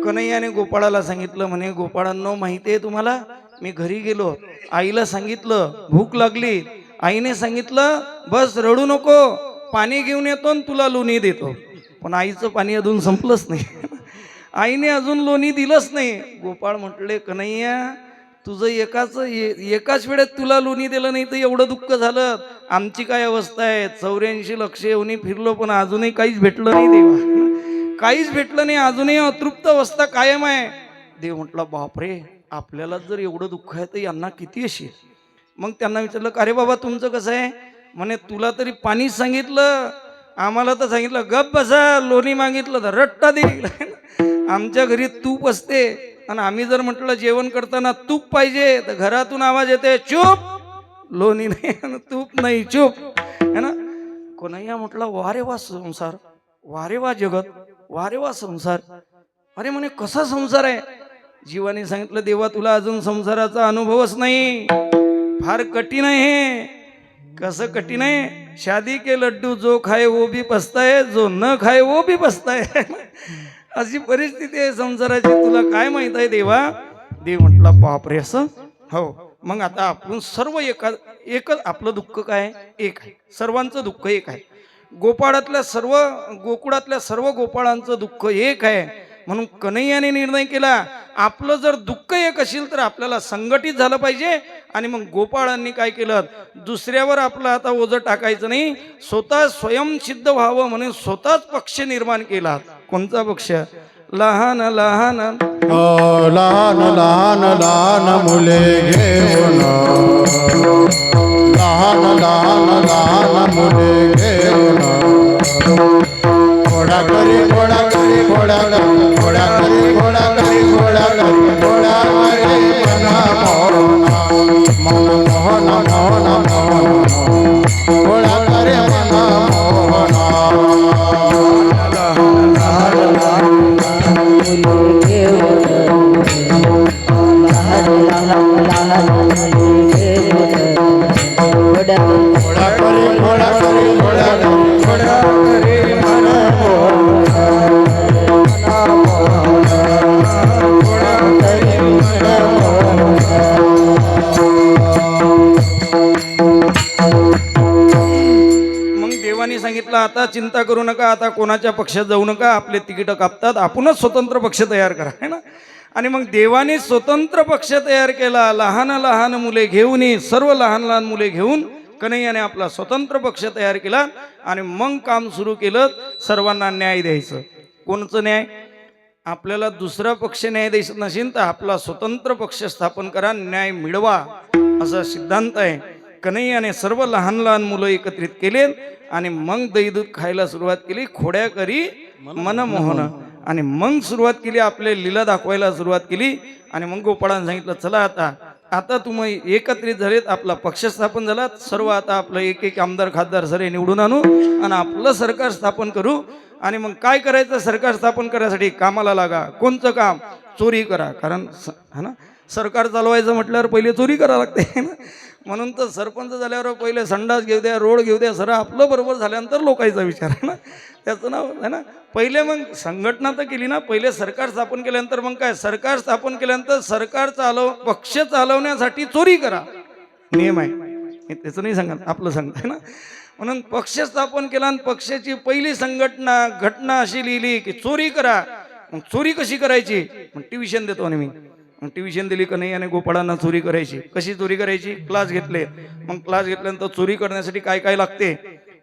Speaker 3: कन्हैयाने गोपाळाला सांगितलं म्हणे, गोपाळांनो माहिती आहे तुम्हाला, मी घरी गेलो, आईला सांगितलं भूक लागली, आईने सांगितलं बस रडू नको, पाणी घेऊन येतो आणि तुला लोणी देतो. पण आईचं पाणी अजून संपलंच नाही, आईने अजून लोणी दिलंच नाही. गोपाळ म्हटले कन्हैया, तुझं एकाच वेळेत तुला लोणी दिलं नाही तर एवढं दुःख झालं. आमची काय अवस्था आहे, 84 लक्ष येऊन फिरलो पण अजूनही काहीच भेटलं नाही देवा, काहीच भेटलं नाही, अजूनही अतृप्त अवस्था कायम आहे. देव म्हटला बापरे, आपल्याला जर एवढं दुःख आहे तर यांना किती असेल. मग त्यांना विचारलं का रे बाबा तुमचं कसं आहे? म्हणे तुला तरी पाणी सांगितलं, आम्हाला तर सांगितलं गप बसा, लोणी मागितलं तर रट्टा देईल. आमच्या घरी तूप असते आणि आम्ही जर म्हटलं जेवण करताना तूप पाहिजे तर घरातून आवाज येते चूप, लोणी नाही तूप नाही चूप, है ना. कन्हैया म्हटलं वारे वा संसार, वारे वा जगत, वारे वा संसार. अरे म्हणे कसा संसार आहे? जीवाने सांगितलं देवा तुला अजून संसाराचा अनुभवच नाही, फार कठीण आहे हे. कसं कठीण आहे? शादी के लड्डू जो खाए वो भी पछताए, जो न खाए वो भी पछताए. अशी परिस्थिती आहे संसाराची, तुला काय माहित आहे देवा? देव म्हटला बापरे असं? हो मग आता आपण सर्व एकच आपलं दुःख काय आहे? एक आहे. सर्वांचं दुःख एक आहे. गोकुळातल्या सर्व गोपाळांचं दुःख एक आहे. म्हणून कन्हैयाने निर्णय केला, आपलं जर दुःख एक असेल तर आपल्याला संघटित झालं पाहिजे. आणि मग गोपाळांनी काय केलं, दुसऱ्यावर आपलं आता ओझं टाकायचं नाही, स्वतः स्वयंसिद्ध व्हावं म्हणून स्वतःच पक्ष निर्माण केला. कोणता पक्ष? लहान लहान
Speaker 1: लहान लहान लहान मुले घेऊन लहान लहान लहान मुले घेऊन घोडा करी घोडा करी घोडा करी घोडा करी घोडा करी घोडा करी घोडा करी मन मोहन मोहन मोहन मोहन घोडा करी मन घोडा करी घोडा करी घोडा करी घोडा करी मन
Speaker 3: मग देवानी सांगितलं, आता चिंता करू नका, आता कोणाच्या पक्षात जाऊ नका, आपले तिकीट कापतात, आपणच स्वतंत्र पक्ष तयार करा, है ना. आणि मग देवाने स्वतंत्र पक्ष तयार केला. लहान लहान मुले घेऊन, सर्व लहान लहान मुले घेऊन कन्हैयाने आपला स्वतंत्र पक्ष तयार केला. आणि मग काम सुरू केलं, सर्वांना न्याय द्यायचं. कोणचं न्याय? आपल्याला दुसरा पक्ष न्याय द्यायचा नसेल तर आपला स्वतंत्र पक्ष स्थापन करा, न्याय मिळवा, असा सिद्धांत आहे. कन्हैयाने सर्व लहान लहान मुलं एकत्रित केले आणि मग दही दूध खायला सुरुवात केली. खोड्या करी मनमोहन. आणि मग सुरुवात केली, आपले लीला दाखवायला सुरुवात केली. आणि मग गोपाळांनी सांगितलं, चला आता तुम्ही एकत्रित झालेत, आपला पक्ष स्थापन झाला, सर्व आता आपलं एक एक आमदार खासदार सरे निवडून आणू आणि आपलं सरकार स्थापन करू. आणि मग काय करायचं? सरकार स्थापन करण्यासाठी कामाला लागा. कोणतं काम? चोरी करा. कारण है ना, सरकार चालवायचं म्हटल्यावर पहिले चोरी करावं लागते ना. म्हणून तर सरपंच झाल्यावर पहिले संडास घेऊ द्या, रोड घेऊ द्या, सर आपलं बरोबर झाल्यानंतर लोकांचा विचार आहे ना, त्याचं नाव आहे ना. पहिले मग संघटना तर केली ना, पहिले सरकार स्थापन केल्यानंतर मग काय? सरकार स्थापन केल्यानंतर सरकार पक्ष चालवण्यासाठी चोरी करा, नियम आहे. त्याचं नाही सांगत, आपलं सांगत आहे ना. म्हणून पक्ष स्थापन केला आणि पक्षाची पहिली घटना अशी लिहिली की चोरी करा. मग चोरी कशी करायची? मग ट्युशन देतो आणि मी मग ट्युशन दिली का नाही. आणि गोपाळांना चोरी करायची. कशी चोरी करायची? क्लास घेतले. मग क्लास घेतल्यानंतर चोरी करण्यासाठी काय काय लागते?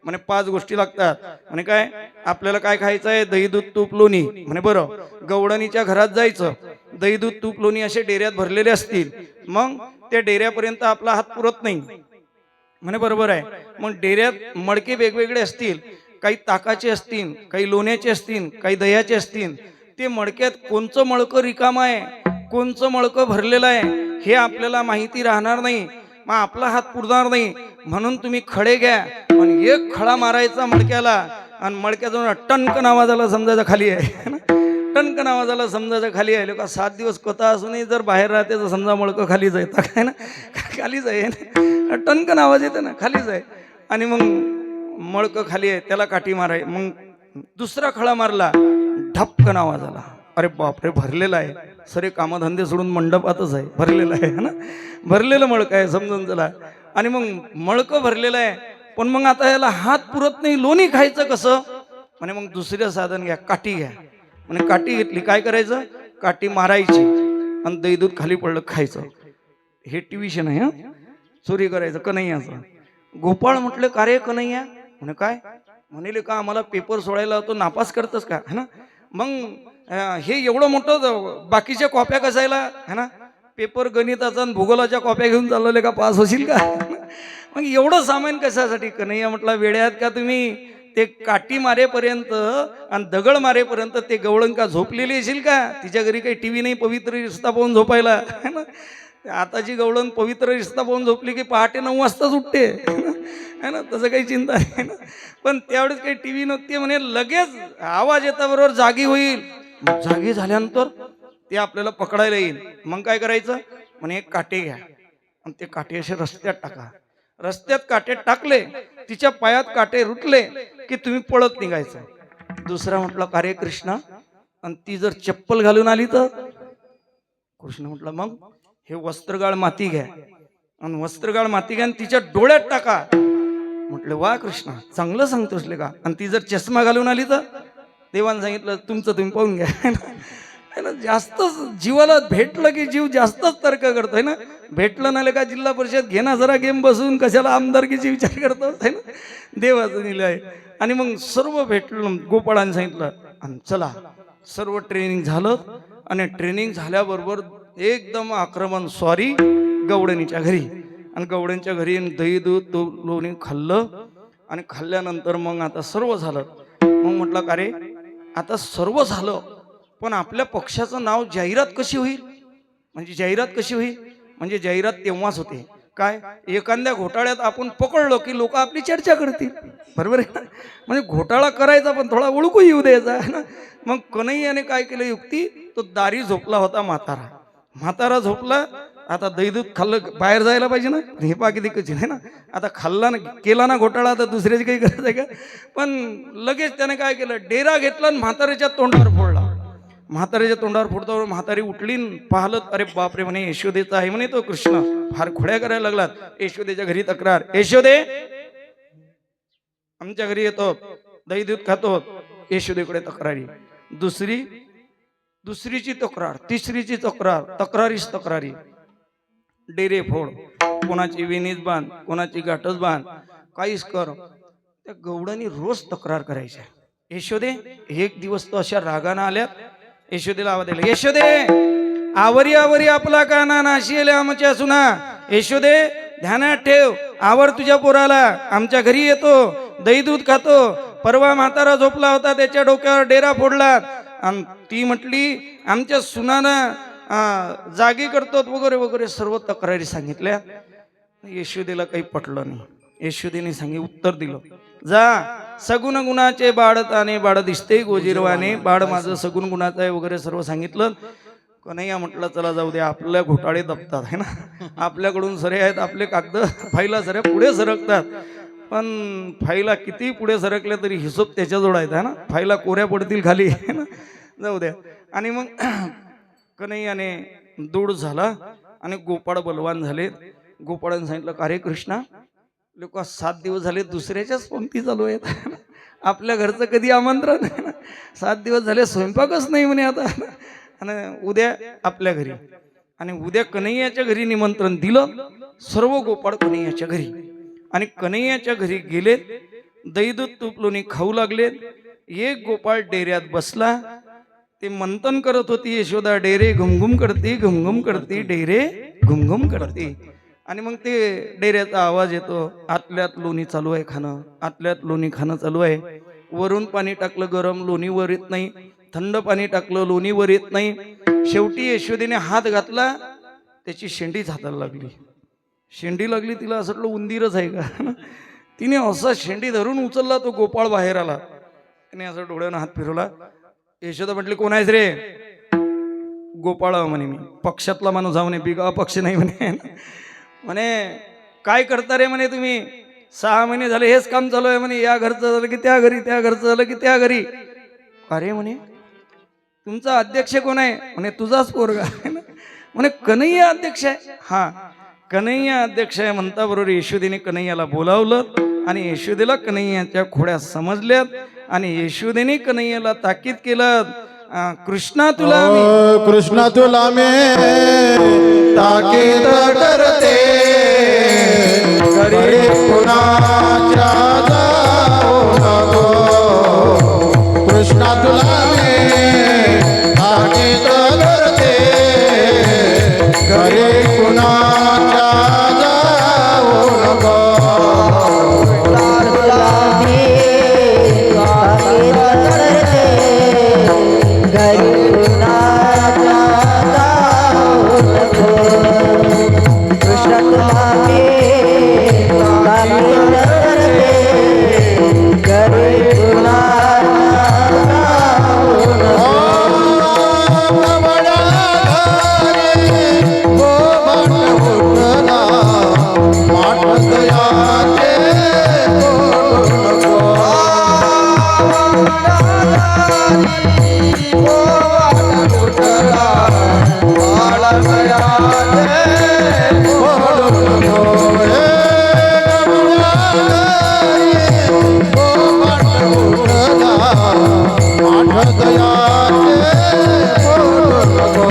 Speaker 3: म्हणे 5 गोष्टी लागतात. म्हणे काय? आपल्याला काय खायचं आहे? दही दूध तूप लोणी. म्हणे बरं, गवळणीच्या घरात जायचं, दही दूध तूप लोणी असे डेऱ्यात भरलेले असतील. मग त्या डेऱ्यापर्यंत आपला हात पुरत नाही. म्हणे बरोबर आहे. मग डेऱ्यात मडके वेगवेगळे असतील, काही ताकाचे असतील, काही लोण्याचे असतील, काही दह्याचे असतील. ते मडक्यात कोणचं मडकं रिकामं आहे, कोणचं मडकं भरलेलं आहे हे आपल्याला माहिती राहणार नाही. मग आपला हात पुरणार नाही. म्हणून तुम्ही खडे घ्या आणि एक खडा मारायचा मडक्याला आणि मडक्याजवळ टणकन आवाजाला समजायचं खाली आहे. टणकन आवाजाला समजायचं खाली आहे. लोक 7 दिवस कथा असूनही जर बाहेर राहते तर समजा मडकं खालीच आहे. काय ना, खालीच आहे. टणकन आवाज येते ना, खालीच आहे. आणि मग मडकं खाली आहे, त्याला काठी माराय. मग दुसरा खडा मारला, ढपकन आवाज आला. अरे बापरे, भरलेला आहे. सरे कामधंदे सोडून मंडपातच आहे, भरलेलं आहे ना, भरलेलं मडकं आहे समजून चला. आणि मग मडकं भरलेलं आहे, पण मग आता याला हात पुरत नाही, लोणी खायचं कसं? म्हणे मग दुसरं साधन घ्या, काठी घ्या. म्हणे काठी घेतली, काय करायचं? काठी मारायची आणि दही दूध खाली पडलं खायचं. हे ट्युशन आहे. चोरी करायचं कन्हैयाचं. गोपाळ म्हटलं, का रे कन्हैया? म्हणे काय? म्हणले का आम्हाला पेपर सोडायला तो नापास करतस का, है ना. मग हे एवढं मोठं बाकीच्या कॉप्या कसायला, है ना, पेपर गणिताचा आणि भूगोलाच्या कॉप्या घेऊन चालवले का पास होशील का? मग एवढं सामान कशासाठी? कन्हैया म्हटला, वेळे आहात का तुम्ही? ते काठी मारेपर्यंत आणि दगड मारेपर्यंत ते गवळण का झोपलेली असेल का? तिच्या घरी काही टीव्ही नाही पवित्र रिश्ता पाहून झोपायला, है ना. आताची गवळण पवित्र रिश्ता पाहून झोपली की पहाटे 9 वाजताच उठते, है ना. तसं काही चिंता नाही ना. पण त्यावेळेस काही टीव्ही नव्हती. म्हणे लगेच आवाज येताबरोबर जागी होईल. जागी झाल्यानंतर ते आपल्याला पकडायला येईल. मग काय करायचं? म्हणे एक काटे घ्या आणि ते काटे असे रस्त्यात टाका. रस्त्यात काटे टाकले, तिच्या पायात काटे रुतले की तुम्ही पळत निघायचं. दुसरा म्हटलं, का रे कृष्णा? आणि ती जर चप्पल घालून आली तर? कृष्ण म्हटलं, मग हे वस्त्रगाळ माती घ्या आणि वस्त्रगाळ माती घ्या आणि तिच्या डोळ्यात टाका. म्हटलं वा कृष्णा, चांगलं सांगतोस ले का. आणि ती जर चष्मा घालून आली तर देवानं सांगितलं तुमचं तुम्ही पाहून घ्या. है ना, जास्तच जीवाला भेटलं की जीव जास्तच तर्क करतो है ना. भेटलं नाही का जिल्हा परिषद घेणं जरा गेम बसून कशाला आमदारकीचे विचार करतो है ना. देवाचं दिलं आहे. आणि मग सर्व भेटलं, गोपाळाने सांगितलं आणि चला सर्व ट्रेनिंग झालं. आणि ट्रेनिंग झाल्याबरोबर एकदम आक्रमण स्वारी गवडणीच्या घरी. आणि गवड्यांच्या घरी दही दूध लोणी खाल्लं. आणि खाल्ल्यानंतर मग आता सर्व झालं. मग म्हटलं का रे आता सर्व झालं पण आपल्या पक्षाचं नाव जाहिरात कशी होईल. म्हणजे जाहिरात कशी होईल म्हणजे जाहिरात तेव्हाच होते काय, एखाद्या घोटाळ्यात आपण पकडलो की लोक आपली चर्चा करतील. बरोबर आहे ना. म्हणजे घोटाळा करायचा पण थोडा ओळखू येऊ द्यायचा है ना. मग कन्हैयाने काय केलं युक्ती, तो दारी झोपला होता म्हातारा झोपला. आता दही दूध खाल्लं बाहेर जायला पाहिजे ना. हे पाकी दिक्कत आहे ना. आता खाल्ला ना केला ना घोटाळा तर दुसऱ्याची काही गरज आहे का. पण लगेच त्याने काय केलं, डेरा घेतला आणि म्हाताऱ्याच्या तोंडावर फोडला. म्हाताऱ्याच्या तोंडावर फोडतो. म्हातारी उठली पाहिलं, अरे बापरे म्हणे यशोदेचा आहे म्हणे तो कृष्ण. फार खोड्या करायला लागलात. यशोदेच्या घरी तक्रार, यशोदे आमच्या घरी येतो दही दूध खातो. यशोदेकडे तक्रारी, दुसरीची तक्रार, तिसरीची तक्रार, तक्रारीच तक्रारी. डेरे फोड, कोणाची वेणीच बांध, कोणाची गाठच बांध, काहीच कर. त्या गवडानी रोज तक्रार करायच्या. यशोदे एक दिवस तो अशा रागानं आल्यात. यशोदेला आवाज दिला, यशोदे आवरी आवरी आपला काना नाशिले आमच्या सुना. यशोदे ध्यानात ठेव, आवर तुझ्या पोराला, आमच्या घरी येतो दही दूध खातो. परवा म्हातारा झोपला होता त्याच्या डोक्यावर डेरा फोडला. आणि ती म्हटली आमच्या सुनानं जागी करतो वगैरे वगैरे सर्व तक्रारी सांगितल्या. यशोदेला काही पटलं नाही. यशोदेने उत्तर दिलं, जा सगुण गुणाचे बाळ ताने, बाळ दिसते गोजिरवाने, बाळ माझं सगुण गुणाचं आहे वगैरे सर्व सांगितलं. कन्हैया म्हटलं चला जाऊ दे, आपल्या घोटाळे दबतात है ना. आपल्याकडून सरे आहेत आपले कागद, फाईला सऱ्या पुढे सरकतात. पण फाईला किती पुढे सरकल्या तरी हिशोब त्याच्याजवळ आहेत है ना. फाईला कोऱ्या पडतील खाली है ना. जाऊ द्या. आणि मग कन्हैयाने दूड झाला आणि गोपाळ बलवान झाले. गोपाळाने सांगितलं का रे कृष्णा, लोक 7 दिवस झाले दुसऱ्याच्याच पंक्ती चालू आहेत. आपल्या घरचं कधी आमंत्रण आहे ना. 7 दिवस झाले स्वयंपाकच नाही म्हणे आता. आणि उद्या आपल्या घरी, आणि उद्या कन्हैयाच्या घरी निमंत्रण दिलं. सर्व गोपाळ कन्हैयाच्या घरी. आणि कन्हैयाच्या घरी गेलेत. दही दूध तूप लोणी खाऊ लागलेत. एक गोपाळ डेऱ्यात बसला. ते मंथन करत होती यशोदा, डेरे घुमघुम करते घुमघुम करते, डेरे घुमघुम करते. आणि मग ते डेऱ्याचा आवाज येतो. आतल्यात लोणी चालू आहे खाणं, आतल्यात लोणी खाणं चालू आहे. वरून पाणी टाकलं गरम, लोणी वर येत नाही. थंड पाणी टाकलं, लोणी वर येत नाही. शेवटी यशोदेने हात घातला, त्याची शेंडीच हाताला लागली. शेंडी लागली तिला, असं वाटलं उंदीरच आहे का. तिने असा शेंडी धरून उचलला. तो गोपाळ बाहेर आला. तिने असं डोळ्यानं हात फिरवला. यशोदा म्हटली कोण आहेस रे. गोपाळ म्हणे मी पक्षातला माणूस हा म्हणे, बिगा पक्ष नाही म्हणे. म्हणे काय करता रे म्हणे तुम्ही. 6 महिने झाले हेच काम चालू आहे म्हणे. या घरचं झालं की त्या घरी, त्या घरचं झालं की त्या घरी. अरे म्हणे तुमचा अध्यक्ष कोण आहे म्हणे. तुझाच पोरगा म्हणे. कन्हैया अध्यक्ष आहे. हा कन्हैया अध्यक्ष आहे म्हणता बरोबर यशोदेने कन्हैयाला बोलावलं. आणि यशोदेला कन्हैयाच्या खोड्या समजल्यात. आणि यशोदेने कन्हैयाला ताकीद केलं, कृष्णा तुला
Speaker 1: कृष्णा तुला मैं ताकीद करते, घरी कुणाच्या जाऊ नको. कृष्णा तुला मैं ताकीद करते, घरी कुणाच्या जाऊ नको. हृदयाचे बोलू नको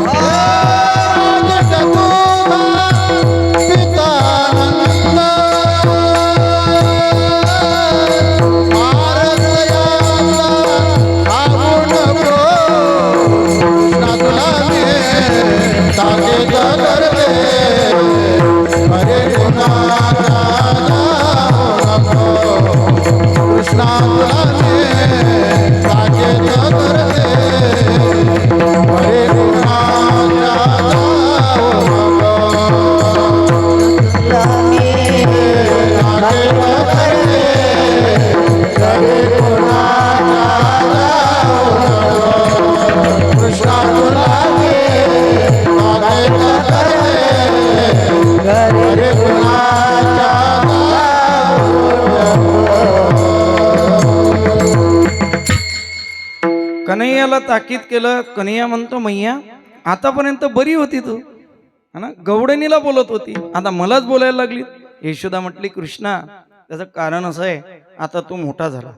Speaker 1: राजट तुझा पितानंद भारतयाचा खाऊ नको कृष्णा तुला मी ताकीद करते हरे गुणाचा नको कृष्णा तुला मी ताकीद करते हरे गुणाचा नको ताकीद करते हरे गुणाचा कृष्णा तुला मी ताकीद करते हरे गुणाचा
Speaker 3: कन्हैयाला ताकीद केलं. कन्हैया म्हणतो मैया आतापर्यंत बरी होती तू है ना, गवडणीला बोलत होती, आता मलाच बोलायला लागली. यशोदा म्हटली कृष्णा त्याचं कारण असं आहे, आता तू मोठा झाला,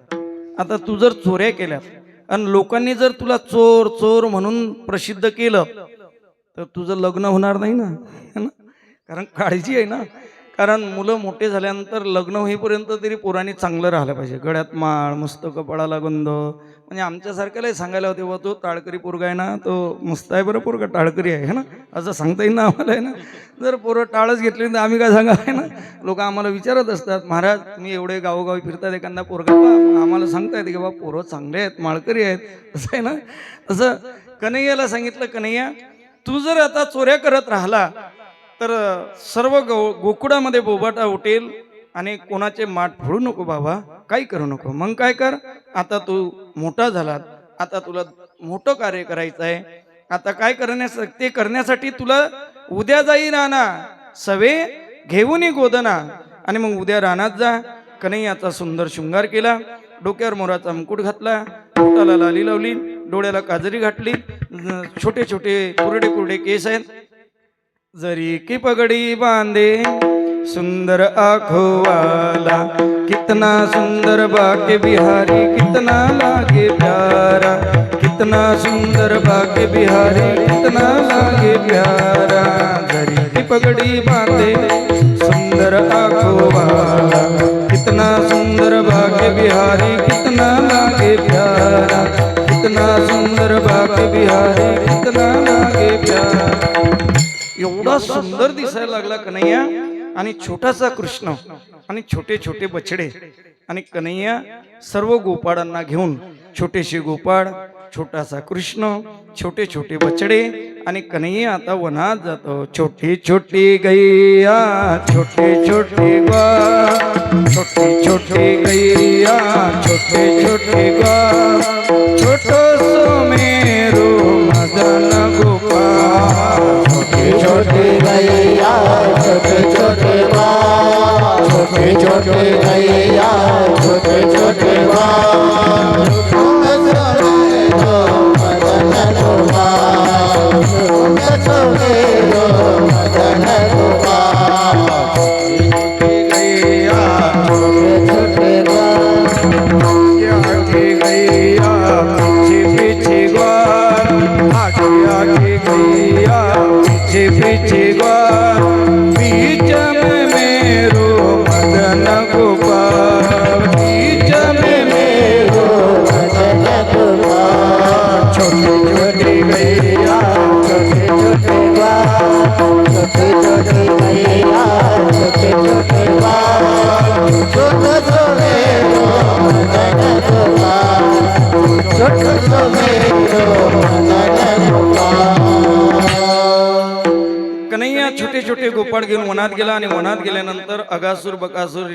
Speaker 3: आता तू जर चोऱ्या केल्यात आणि लोकांनी जर तुला चोर चोर म्हणून प्रसिद्ध केलं तर तुझं लग्न होणार नाही ना, है ना. कारण काळजी आहे ना, कारण मुलं मोठे झाल्यानंतर लग्न होईपर्यंत तरी पोरांनी चांगलं राहिलं पाहिजे. गळ्यात माळ, मस्त कपाळाला गंध. म्हणजे आमच्यासारख्यालाही सांगायला होते बा तो टाळकरी पोरगा आहे ना, तो मस्त आहे बरं पोरगा, टाळकरी आहे ना, असं सांगता येईल ना आम्हाला, आहे ना. जर पोरं टाळच घेतली तर आम्ही काय सांगा, आहे ना. लोक आम्हाला विचारत असतात, महाराज तुम्ही एवढे गावोगावी फिरतात, एखादा पोरगा आम्हाला सांगता येते की बा पोरं चांगले आहेत, माळकरी आहेत, असं आहे ना. तसं कन्हैयाला सांगितलं, कन्हैया तू जर आता चोऱ्या करत राहिला तर सर्व गोकुळामध्ये बोबाटा उठेल आणि कोणाचे माठ फोडू नको बाबा, काही करू नको. मग काय कर, आता तू मोठा झालात, आता तुला मोठं कार्य करायचं आहे. आता काय ते करण्यासाठी तुला उद्या जाई राणा सवे घेऊन गोदना, आणि मग उद्या रानात जा. कन्हैयाचा सुंदर शृंगार केला, डोक्यावर मोराचा मुकुट घातला, पोटाला लाली लावली, डोळ्याला काजरी घातली, छोटे छोटे कुरडे कुरडे केस आहेत, जरी की पगड़ी बांधे सुंदर आँखों वाला, कितना सुंदर बाके बिहारी, कितना लागे प्यारा, कितना सुंदर बाके बिहारी, कितना लागे प्यारा. जरी की पगड़ी बांधे सुंदर आँखों वाला, कितना सुंदर बाके बिहारी, कितना लागे प्यारा, कितना सुंदर बाके बिहारी, कितना लागे प्यारा. एवढा सुंदर दिसायला लागला कन्हैया, आणि छोटासा कृष्ण आणि छोटे छोटे बछडे, आणि कन्हैया सर्व गोपाळांना घेऊन, छोटेसे गोपाळ, छोटासा कृष्ण, छोटे छोटे बछडे, आणि कन्हैया आता वनात जातो. छोटी छोटी गैया छोटे छोटे ग्वाल, छोटी छोटी गैया छोटे छोटे ग्वाल, छोटो सो मेरो मदन गोपाल.
Speaker 1: छोटे गैया छोटे छोटे बाल, छोटे छोटे गैया छोटे छोटे बाल, तुम सोने दो मदन गोपाल, तुम सोने दो मदन गोपाल.
Speaker 3: गैया
Speaker 1: छोटे छोटे बाल,
Speaker 3: आगे गैया पीछे पीछे ग्वाल, आगे आगे गैया पीछे पीछे ग्वाल, बीच में मेरो मदन गोपाल, बीच में मेरो
Speaker 1: मदन गोपाल.
Speaker 3: छोटे छोटे गैया
Speaker 1: छोटे छोटे बाल, छोटे छोटे गैया छोटे छोटे बाल, छोटे छोटे मदन गोपाल, छोटे छोटे मदन गोपाल.
Speaker 3: कन्हैया छोटे छोटे गोपाळ घेऊन वनात गेला, आणि वनात गेल्यानंतर अगासूर, बकासूर,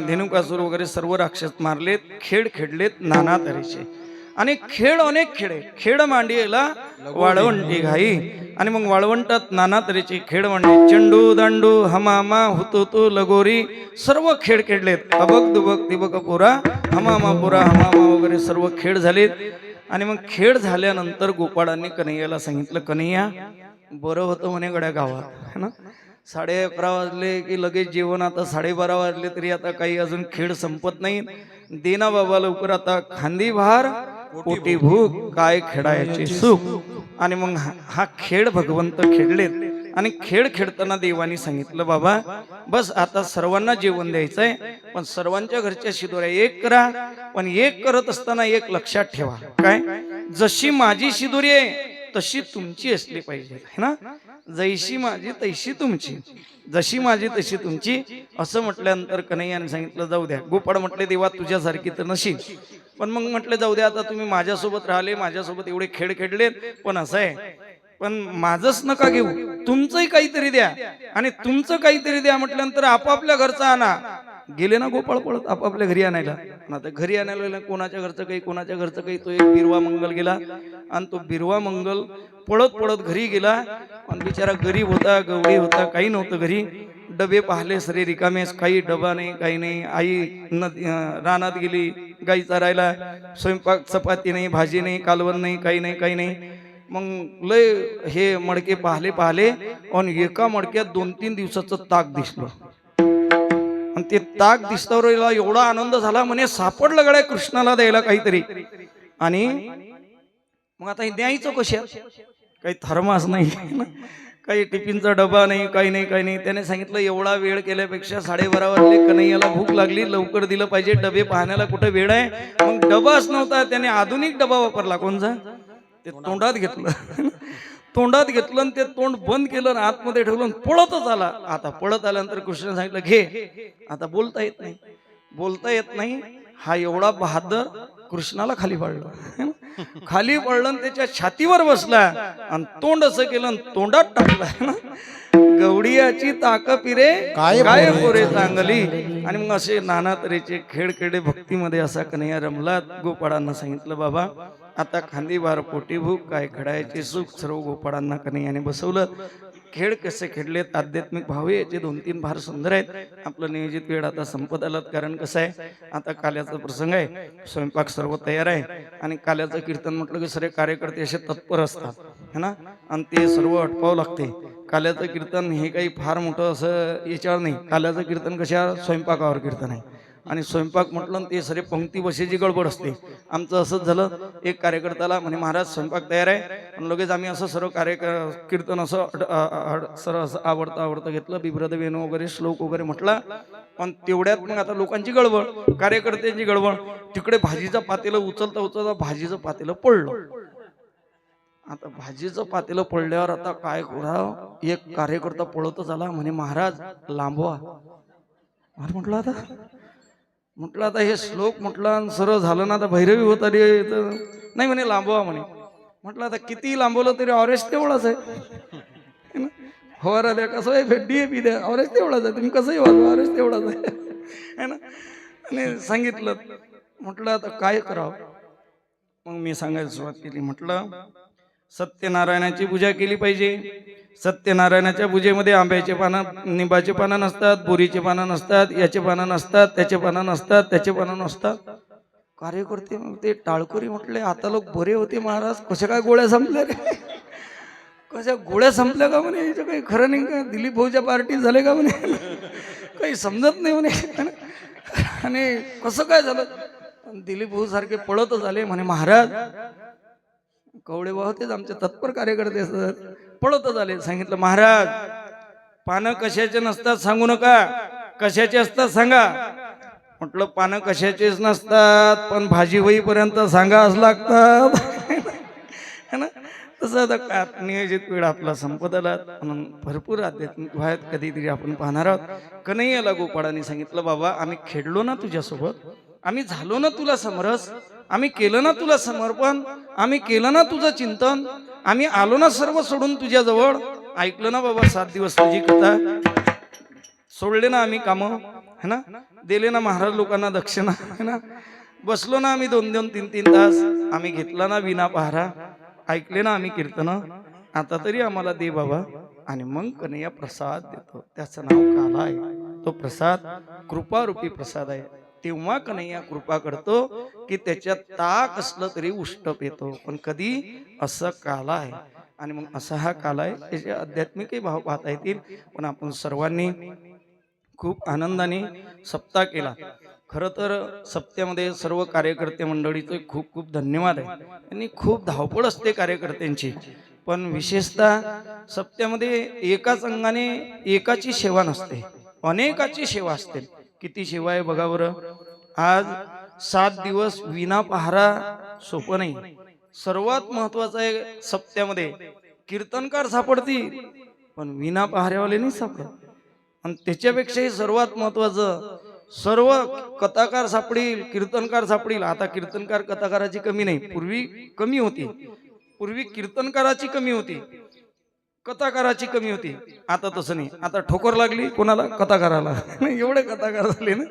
Speaker 3: धेनुकासूर वगैरे सर्व राक्षस मारलेत, खेळ खेळलेत नाना तऱ्हेचे. आणि खेळ अनेक खेळ, खेळ मांडीला वाळवंटी घाई, आणि मग वाळवंटात नाना तऱ्हेचे खेळ मांडले, चेंडू दांडू हमामा हुतुतू लगोरी सर्व खेळ खेळलेत. अबक दुबक तिबक पोरा हमामा पोरा हमामा वगैरे सर्व खेळ झालेत. आणि मग खेळ झाल्यानंतर गोपाळांनी कन्हैयाला सांगितलं, कन्हैया बरं होतं म्हणे गड्या गावात, है ना. 11:30 वाजले की लगेच जेवण, आता 12:30 वाजले तरी आता काही अजून खेळ संपत नाही. देना बाबा लवकर, आता खांदी भार पोटी भूक काय खेळायचे सुख. आणि मग हा खेळ भगवंत खेळलेत. आणि खेळ खेळताना देवानी सांगितलं बाबा बस आता सर्वांना जेवण द्यायचंय, पण सर्वांच्या घरच्या शिदोऱ्या एक करा. पण एक करत असताना एक लक्षात ठेवा, काय जशी माझी शिदोरी आहे तशी तुमची असली पाहिजे है ना. जैशी माझी तैशी तुमची, जशी माझी तशी तुमची. असं म्हटल्यानंतर कन्हैयाने सांगितलं जाऊ द्या. गोपाळ म्हटले देवा तुझ्यासारखी तर नशील, पण मग म्हटलं जाऊ द्या, आता तुम्ही माझ्यासोबत राहिले, माझ्यासोबत एवढे खेळ खेळलेत, पण असं आहे, पण माझंच नका घेऊ, तुमचंही काहीतरी द्या. आणि तुमचं काहीतरी द्या म्हटल्यानंतर आपापल्या घरचा आणा. गेले ना गोपाळ पळत आपापल्या घरी आणायला. आता घरी आणायला कोणाच्या घरचं काही, कोणाच्या घरचं काही. तो एक बिरवा मंगल गेला आणि तो बिरवा मंगल पळत पळत घरी गेला. आणि बिचारा गरीब होता, गवळी होता, काही नव्हतं घरी. डबे पाहिले सरे रिकामेस, काही डबा नाही, काही नाही. आई रानात गेली गाई चरायला, स्वयंपाक चपाती नाही, भाजी नाही, कालवण नाही, काही नाही, काही नाही. मग लय हे मडके पाहिले आणि एका मडक्यात 2-3 दिवसाचं ताक दिसलं. आणि ते ताक दिसल्यावर एवढा आनंद झाला, म्हणे सापडलं गड्या कृष्णाला द्यायला काहीतरी. आणि मग आता द्यायचं कशात, काही थर्मास नाही, काही टिफिनचा डबा नाही, काही नाही, काही नाही. त्याने सांगितलं एवढा वेळ केल्यापेक्षा 12:30 वाजले, कन्हैयाला भूक लागली, लवकर दिलं पाहिजे, डबे पाहण्याला कुठे वेळ आहे. मग डबाच नव्हता, त्याने आधुनिक डबा वापरला. कोणचा, ते तोंडात घेतलं. तोंडात घेतलं आणि ते तोंड बंद केलं आणि आतमध्ये ठेवलं, पळतच आला. आता पळत आल्यानंतर कृष्ण सांगितलं घे. आता बोलता येत नाही, बोलता येत नाही. हा एवढा बहादर कृष्णाला खाली पडलं, खाली पडलं आणि त्याच्या छातीवर बसला आणि तोंड असं केलं आणि तोंडात टाकलं. गवडियाची ताक पिरे काय पोरे चांगली. आणि मग असे नाना तऱ्हेचे खेळ खेळे भक्तीमध्ये असा कन्हैया रमला. गोपाळांना सांगितलं बाबा आता खांदी बार पोटी भूक काय खेळायचे सुख. सर्व गोपाळांना कन्हैयाने बसवलं. खेळ कसे खेळलेत, आध्यात्मिक भाव याचे 2-3 फार सुंदर आहेत. आपलं नियोजित वेळ आता संपत आलात, कारण कसं आहे आता काल्याचा प्रसंग आहे, स्वयंपाक सर्व तयार आहे. आणि काल्याचं कीर्तन म्हटलं की सर्व कार्यकर्ते असे तत्पर असतात है ना, आणि ते सर्व अटपावं लागते. काल्याचं कीर्तन हे काही फार मोठं असं याच्यावर नाही. काल्याचं कीर्तन कशा स्वयंपाकावर कीर्तन आहे. आणि स्वयंपाक म्हटलं ते सरे पंक्ती बसायची गडबड असते. आमचं असंच झालं, एक कार्यकर्त्याला म्हणे महाराज स्वयंपाक तयार आहे. आणि लगेच आम्ही असं सर्व कीर्तन असं सर्व असं आवडतं घेतलं, बिभ्रद वेणू वगैरे श्लोक वगैरे म्हटला. पण तेवढ्यात मग आता लोकांची गडबड, कार्यकर्त्यांची गडबड. तिकडे भाजीचं पातेलं उचलता भाजीचं पातेलं पडलं. आता भाजीचं पातेलं पडल्यावर आता काय करावं, एक कार्यकर्ता पळतच आला, म्हणे महाराज लांबवा. म्हटलं आता हे श्लोक म्हटलं सरळ झालं ना, आता भैरवी होत आली नाही, म्हणे लांबवा म्हणे. म्हटलं आता किती लांबवलं तरी ऑरेंज तेवढाच आहे. फवारा द्या कसं आहे, DAP द्या, ऑरेंज तेवढाच आहे, तुम्ही कसंही वाजवा ऑरेंज तेवढाच आहे ना. आणि सांगितलं. म्हटलं आता काय करावं. मग मी सांगायला सुरुवात केली. म्हटलं सत्यनारायणाची पूजा केली पाहिजे. सत्यनारायणाच्या पूजेमध्ये आंब्याचे पानं, निंबाचे पानं नसतात, बोरीचे पानं नसतात, याचे पानं नसतात, त्याचे पानं नसतात, त्याचे पानं नसतात. कार्यकर्ते ते टाळकरी म्हटले आता लोक बरे होते महाराज, कशा काय गोळ्या संपल्या रे, कशा गोळ्या संपल्या का म्हणे, याचं काही खरं नाही का, दिलीप भाऊच्या पार्टी झाले का म्हणे, काही समजत नाही म्हणे. आणि कसं काय झालं, दिलीप भाऊ सारखे पळत झाले म्हणे महाराज. कवडे भाऊ होतेच आमचे तत्पर कार्यकर्ते पळत झाले. सांगितलं महाराज पानं कशाचे नसतात सांगू नका, कशाचे असतात सांगा. म्हटलं पानं कशाचेच नसतात, पण भाजी होईपर्यंत सांगाच लागतात है ना. तसं आता नियोजित वेळ आपला संपत आला. भरपूर आध्यात्मिक व्हायत कधीतरी आपण पाहणार आहोत. कन्हैयाला गोपाळांनी सांगितलं बाबा आम्ही खेळलो ना तुझ्यासोबत, आम्ही झालो ना तुला समरस, आम्ही केलं ना तुला समर्पण, आम्ही केलं ना तुझं चिंतन, आम्ही आलो ना सर्व सोडून तुझ्या जवळ. ऐकलं ना बाबा 7 दिवस तुझी कथा, सोडले ना आम्ही कामं है ना, दिले ना महाराज लोकांना दक्षिणा है ना, बसलो ना आम्ही 2-2, 3-3 तास, आम्ही घेतला ना विना पहारा, ऐकले ना आम्ही कीर्तन, आता तरी आम्हाला दे बाबा. आणि मग कन्हैया प्रसाद देतो, त्याचं नाव काला आहे. तो प्रसाद कृपारूपी प्रसाद आहे. तेव्हा कन्हैया कृपा करतो की त्याच्यात ताक असलं तरी उष्टप येतो, पण कधी असं काला आहे. आणि मग असा हा काला आहे, त्याचे आध्यात्मिकही भाव पाहता येतील. पण आपण सर्वांनी खूप आनंदाने सप्ताह केला. खरं तर सप्त्यामध्ये सर्व कार्यकर्ते मंडळीचे खूप खूप धन्यवाद आहे. त्यांनी खूप धावपळ असते कार्यकर्त्यांची, पण विशेषतः सप्त्यामध्ये एकाच अंगाने एकाची सेवा नसते, अनेकाची सेवा असते. किती सेवा आहे बघा बरं. आज 7 दिवस विना पहारा सोपं नाही. सर्वात महत्वाचं आहे सप्त्यामध्ये कीर्तनकार सापडतील, पण विना पहाऱ्यावाले नाही सापडत. आणि त्याच्यापेक्षाही सर्वात महत्वाचं सर्व कथाकार सापडील, कीर्तनकार सापडील. आता कीर्तनकार कथाकाराची कमी नाही, पूर्वी कमी होती. पूर्वी कीर्तनकाराची कमी होती, कथाकाराची कमी होती. आता तसं नाही. आता ठोकर लागली कोणाला? कथाकाराला. एवढे कथाकार झाले ना,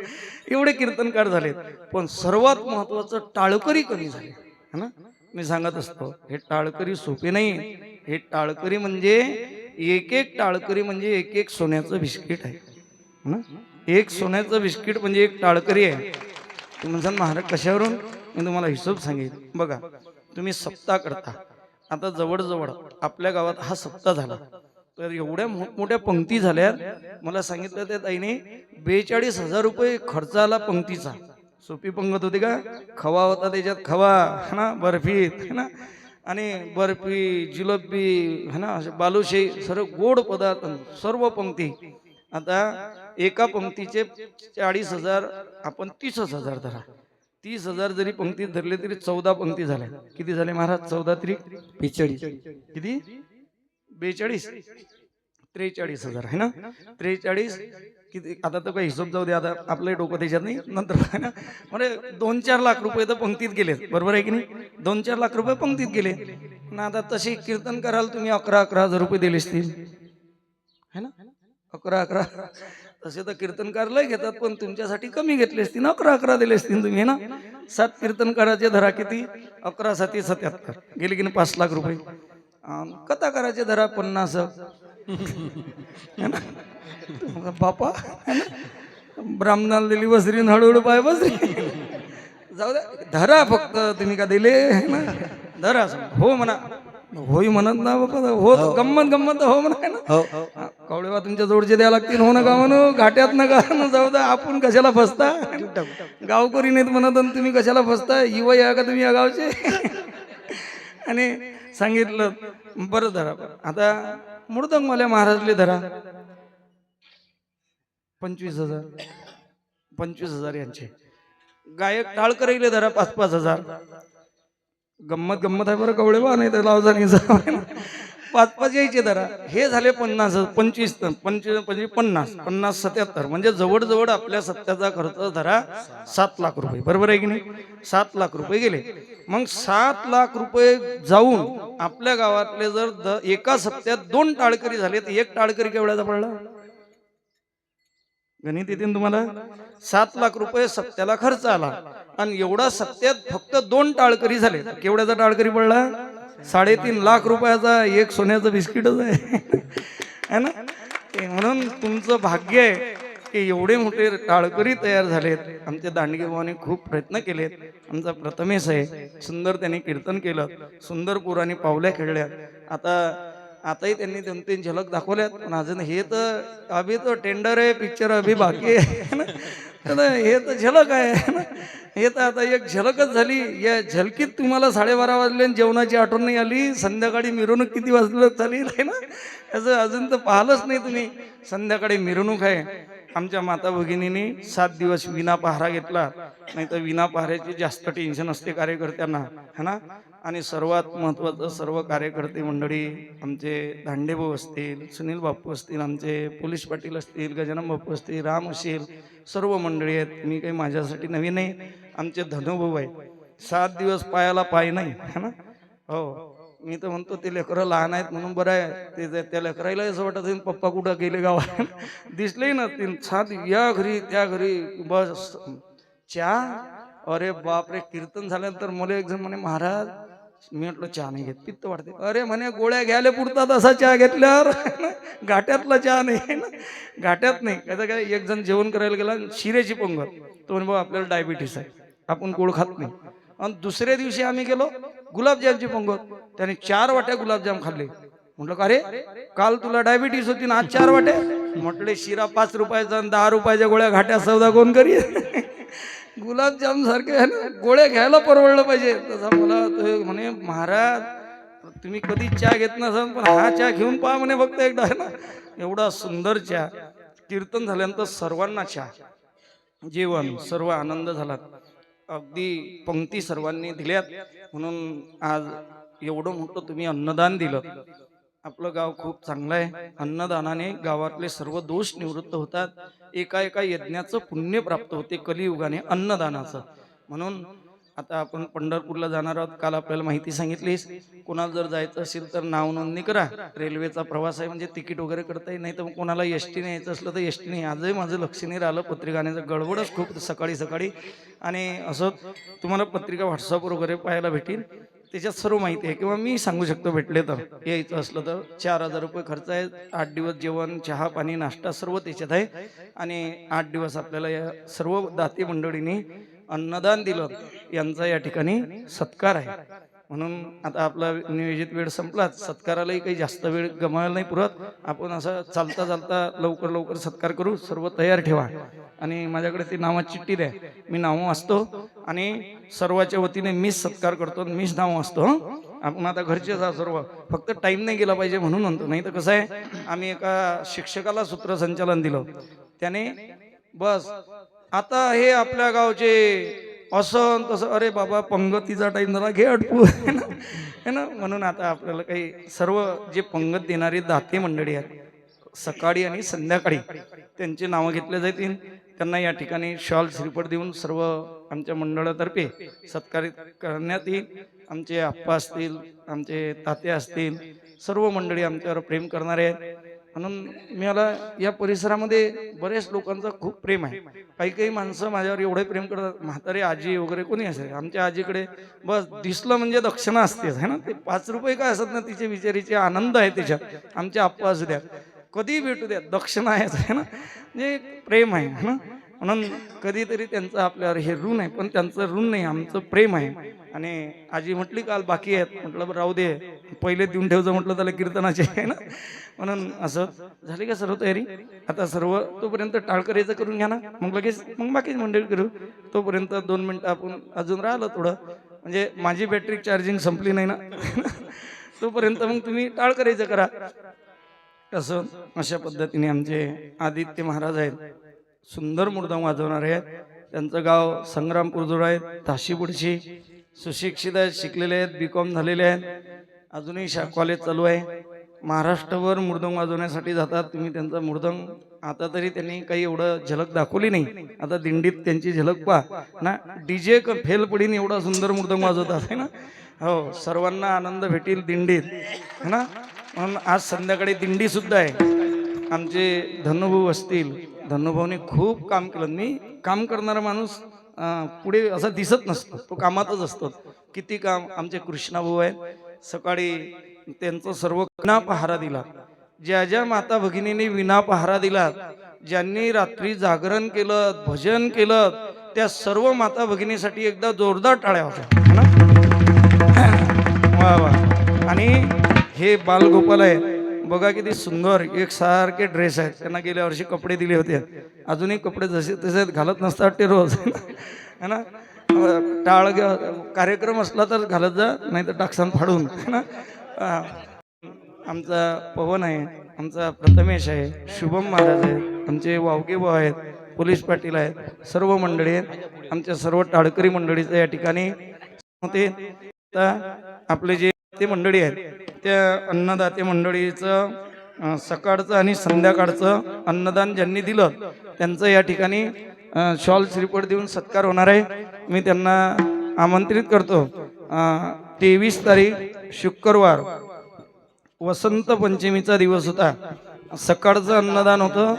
Speaker 3: एवढे कीर्तनकार झालेत. पण सर्वात महत्वाचं टाळकरी कमी झाले है ना. मी सांगत असतो हे टाळकरी सोपे नाही. हे टाळकरी म्हणजे एक एक टाळकरी म्हणजे एक एक सोन्याचं बिस्किट आहे ना. एक सोन्याचं बिस्किट म्हणजे एक टाळकरी आहे. तुम्ही म्हणसाल महाराज कशावरून? मी तुम्हाला हिशोब सांगेन. बघा, तुम्ही सप्ताह करता. आता जवळजवळ आपल्या गावात हा सप्ताह झाला, तर एवढ्या मोठमोठ्या पंक्ती झाल्या. मला सांगितलं त्या ताईने 42,000 रुपये खर्च आला पंक्तीचा. सोपी पंगत होती का? खवा होता, त्याच्यात खवा है ना, बर्फी है ना, आणि बर्फी, जिलेबी है ना, बालुशाही, सर्व गोड पदार्थ, सर्व पंक्ती. आता एका पंक्तीचे 40,000, आपण 30,000 धरा. 30,000 जरी पंक्तीत धरले तरी 14 पंक्ती झाल्या. किती झाले महाराज? 14 त्रिक 42. किती? 42, 43,000 है ना. 43 किती? आता तर काही हिशोब जाऊ दे, आता आपलं डोकं त्याच्यात नाही. नंतर है ना, म्हणजे 2-4 लाख रुपये तर पंक्तीत गेले, बरोबर आहे की नाही? 2-4 लाख रुपये पंक्तीत गेले ना. आता तसे कीर्तन कराल तुम्ही 11,000 रुपये दिले असतील है ना. 11,000 तसे तर कीर्तनकार लय घेतात, पण तुमच्यासाठी कमी घेतले असतील. 11,000 दिले असतील तुम्ही है ना. 7 कीर्तनकाराचे धरा, किती? 11 7 77 गेले की नाही 5 लाख रुपये. कथाकाराचे धरा 50 है ना. बापा ब्राह्मणाला दिली बसरी, हळूहळू पाय बसरी. जाऊ द्या, धरा फक्त. तुम्ही का दिले है ना, धरा. हो म्हणा, होई म्हणत ना बाबा. हो गंमत गंमत हो म्हणा ना. कवळेवा तुमच्या जोडचे द्यावं लागतील. हो नका म्हणू, घाट्यात नका जाऊ द्या. आपण कशाला फसता? गावकरी नाहीत म्हणत तुम्ही कशाला फसता? युवा या का तुम्ही या गावचे? आणि सांगितलं बरं धरा. आता मृदंगवाल्या महाराजले धरा 25,000, 25,000 यांचे. गायक टाळकरीले धरा 5-5 गंमत गंमत आहे बरं कवळेबा, नाही तर लावजा नाही. 5-5 यायचे धरा. हे झाले 50, 25, 50, 77 म्हणजे जवळजवळ आपल्या सप्त्याचा खर्च धरा 7 लाख रुपये, बरोबर आहे की नाही. 7 लाख रुपये गेले. मग 7 लाख रुपये जाऊन आपल्या गावातले जर एका सप्त्यात 2 टाळकरी झाले तर एक टाळकरी केवढ्याचा पडला? गणित येते तुम्हाला. 7 लाख रुपये सप्त्याला खर्च आला आणि एवढा सप्त्यात फक्त 2 टाळकरी झाले. केवढ्याचा टाळकरी पडला? 3.5 लाख रुपयाचा एक सोन्याचं बिस्किटच आहे है ना. म्हणून तुमचं भाग्य आहे की एवढे मोठे टाळकरी तयार झालेत. आमच्या दांडगे भावाने खूप प्रयत्न केलेत. आमचा प्रथमेश आहे, सुंदर त्यांनी कीर्तन केलं, सुंदर पुराणी पावल्या खेळल्या. आताही त्यांनी 2-3 झलक दाखवल्यात, पण अजून हे तर अभि तो टेंडर आहे, पिक्चर अभि बाकी आहे ना. हे तर झलक आहे ना. हे तर आता एक झलकच झाली. या झलकीत तुम्हाला 12:30 वाजले आणि जेवणाची आठवण नाही आली. संध्याकाळी मिरवणूक किती वाजलं चालेल आहे ना. असं अजून तर पाहिलंच नाही तुम्ही. संध्याकाळी मिरवणूक आहे. आमच्या माता भगिनींनी 7 दिवस विना पहारा घेतला. नाही तर विना पहाऱ्याची जास्त टेन्शन असते कार्यकर्त्यांना है ना. आणि सर्वात महत्त्वाचं सर्व कार्यकर्ते मंडळी, आमचे धांडेभाऊ असतील, सुनील बापू असतील, आमचे पोलीस पाटील असतील, गजानन बापू असतील, राम असेल, सर्व मंडळी आहेत. मी काही माझ्यासाठी नवीन नाही. आमचे धनुभाऊ आहे. 7 दिवस पायाला पाय नाही है ना. हो, मी तर म्हणतो ते लेकरं लहान आहेत म्हणून बरं आहे. ते त्या लेकरायला असं वाटत पप्पा कुठं गेले गावात, दिसले ना. 7 या घरी त्या घरी बस चहा. अरे बापरे, कीर्तन झाल्यानंतर मला एक जण म्हणे महाराज, मी म्हटलं चहा नाही घेत, पित्त वाढते. अरे म्हणे गोळ्या घ्यायला पुरतात असा चहा घेतल्यावर, घाट्यातला चहा नाही ना, घाट्यात नाही. त्याचं काय, एक जण जेवण करायला गेला, शिऱ्याची पंगत, तो म्हणे बाबा आपल्याला डायबिटीस आहे, आपण गोड खात नाही. आणि दुसऱ्या दिवशी आम्ही गेलो, गुलाबजामची पंगत, त्याने 4 वाट्या गुलाबजाम खाल्ले. म्हटलं अरे काल तुला डायबिटीस होती ना, आज 4 वाट्या? म्हटले शिरा 5 रुपयाचा आणि 10 रुपयाच्या गोळ्या घाट्या सौदा कोण करी. गुलाबजाम सारखे आहे ना, गोळ्या घ्यायला परवडलं पाहिजे. तसा मला तो म्हणे, महाराज तुम्ही कधी चहा घेत नसाल, पण हा चहा घेऊन पहा म्हणे फक्त एकदा, आहे ना. एवढा सुंदर चहा. कीर्तन झाल्यानंतर सर्वांना चहा, जेवण, सर्व आनंद झाला. अगदी पंक्ती सर्वांनी दिल्यात. म्हणून आज एवढं मोठं तुम्ही अन्नदान दिलं. आपलं गाव खूप चांगलं आहे. अन्नदानाने गावातले सर्व दोष निवृत्त होतात. एका एका यज्ञाचं पुण्य प्राप्त होते कलियुगाने अन्नदानाचं. म्हणून आता आपण पंढरपूरला जाणार आहोत. काल आपल्याला माहिती सांगितलीस. कोणाला जर जायचं असेल तर नाव नोंदणी करा. रेल्वेचा प्रवास आहे म्हणजे तिकीट वगैरे करता येईल. नाही तर कोणाला एसटीने यायचं असलं तर एसटीने. आजही माझं लक्ष नाही राहिलं पत्रिकाण्याचं, गडबडच खूप सकाळी सकाळी. आणि असं तुम्हाला पत्रिका व्हॉट्सअपवर वगैरे पाहायला भेटेल. त्याच्यात सर्व माहिती आहे, किंवा मी सांगू शकतो भेटले तर. यायचं असलं तर 4,000 रुपये खर्च आहे. 8 दिवस जेवण, चहा, पाणी, नाश्ता सर्व त्याच्यात आहे. आणि 8 दिवस आपल्याला या सर्व दाती मंडळींनी अन्नदान दिलं. यांचा या ठिकाणी सत्कार आहे. म्हणून आता आपला नियोजित वेळ संपलाच. सत्कारालाही काही जास्त वेळ गमावायला नाही पुरत. आपण असं चालता चालता लवकर लवकर सत्कार करू. सर्व तयार ठेवा. आणि माझ्याकडे ती नावाची चिठ्ठी द्या. मी नावं वाचतो आणि सर्वाच्या वतीने मीच सत्कार करतो, मीच नाव वाचतो. आपण आता घरचेच आहोत सर्व. फक्त टाइम नाही गेला पाहिजे म्हणून म्हणतो. नाही तर कसं आहे, आम्ही एका शिक्षकाला सूत्रसंचालन दिलं. त्याने बस आता हे आपल्या गावचे असं तसं, अरे बाबा पंगतीचा टाइम झाला, घे अडकू, है ना. म्हणून आता आपल्याला काही सर्व जे पंगत देणारी दाते मंडळी आहेत, सकाळी आणि संध्याकाळी त्यांची नावं घेतले जातील. त्यांना या ठिकाणी शॉल श्रीफळ देऊन सर्व आमच्या मंडळातर्फे सत्कारित करण्यात येईल. आमचे आप्पा असतील, आमचे तात्या असतील, सर्व मंडळी आमच्यावर प्रेम करणारे आहेत. म्हणून मला या परिसरामध्ये बरेच लोकांचं खूप प्रेम आहे. काही काही माणसं माझ्यावर एवढे प्रेम करतात. म्हातारे आजी वगैरे कोणी असेल, आमच्या आजीकडे बस दिसलं म्हणजे दक्षिणा असतेच, है ना. ते 5 रुपये काय असत ना, तिचे विचारीचे आनंद आहे त्याच्यात. आमचे आप्पा असू द्या, कधी भेटू द्या, दक्षिणा आहे ना. म्हणजे प्रेम आहे ना. म्हणून कधीतरी त्यांचं आपल्यावर हे ऋण आहे, पण त्यांचं ऋण नाही, आमचं प्रेम आहे. आणि आजी म्हटली काल बाकी आहेत, म्हटलं राहू दे, पहिले देऊन ठेवचं म्हटलं त्याला कीर्तनाचे, आहे ना. म्हणून असं झाली का सर्व तयारी. आता सर्व तोपर्यंत टाळकरीचं करून घ्या ना, मग लगेच मग बाकीच मंडळी करू. तोपर्यंत 2 मिनिटं आपण अजून राहिलं थोडं, म्हणजे माझी बॅटरी चार्जिंग संपली नाही ना. तोपर्यंत मग तुम्ही टाळकरीचं करा. असं अशा पद्धतीने आमचे आदित्य महाराज आहेत, सुंदर मुर्दाम वाजवणारे आहेत. त्यांचं गाव संग्रामपूरजवळ आहे, ताशीपुढची. सुशिक्षित आहेत, शिकलेले आहेत, BCom झालेले आहेत. अजूनही कॉलेज चालू आहे. महाराष्ट्रभर मृदंग वाजवण्यासाठी जातात. तुम्ही त्यांचा मृदंग, आता तरी त्यांनी काही एवढं झलक दाखवली नाही. आता दिंडीत त्यांची झलक पहा ना. DJ फेल पडीन एवढा सुंदर मृदंग वाजवतात, है ना. हो, सर्वांना आनंद भेटेल दिंडीत, है ना. म्हणून आज संध्याकाळी दिंडी सुद्धा आहे. आमचे धनुभाऊ असतील, धनुभाऊने खूप काम केलं. मी काम करणारा माणूस पुढे असा दिसत नसतो, तो कामातच असतो. किती काम. आमचे कृष्णाभाऊ आहेत, सकाळी त्यांचं सर्व विना पहारा दिला. ज्या ज्या माता भगिनींनी विना पहारा दिला, ज्यांनी रात्री जागरण केलं, भजन केलं, त्या सर्व माता भगिनीसाठी एकदा जोरदार टाळ्या होत्या, है ना. वा वा. आणि हे बालगोपाल आहे बघा, किती सुंदर एकसारखे ड्रेस आहेत. त्यांना गेल्या वर्षी कपडे दिले होते, अजूनही कपडे जसे तसे घालत नसतात ते रोज, है ना. टाळ कार्यक्रम असला तर घालत जा, नाही तर टाकसान फाडून, है ना. आमचा पवन आहे, आमचा प्रथमेश आहे, शुभम महाराज आहेत, आमचे वावगे भाऊ आहेत, पोलीस पाटील आहेत, सर्व मंडळी आहेत. आमच्या सर्व टाळकरी मंडळीचं या ठिकाणी होते. आपले जे ते मंडळी आहेत, त्या अन्नदाते मंडळीचं सकाळचं आणि संध्याकाळचं अन्नदान ज्यांनी दिलं त्यांचं या ठिकाणी शॉल श्रीफळ देऊन सत्कार होणार आहे. मी त्यांना आमंत्रित करतो. 23 तारीख शुक्रवार वसंत पंचमीचा दिवस होता. सकाळचं अन्नदान होतं.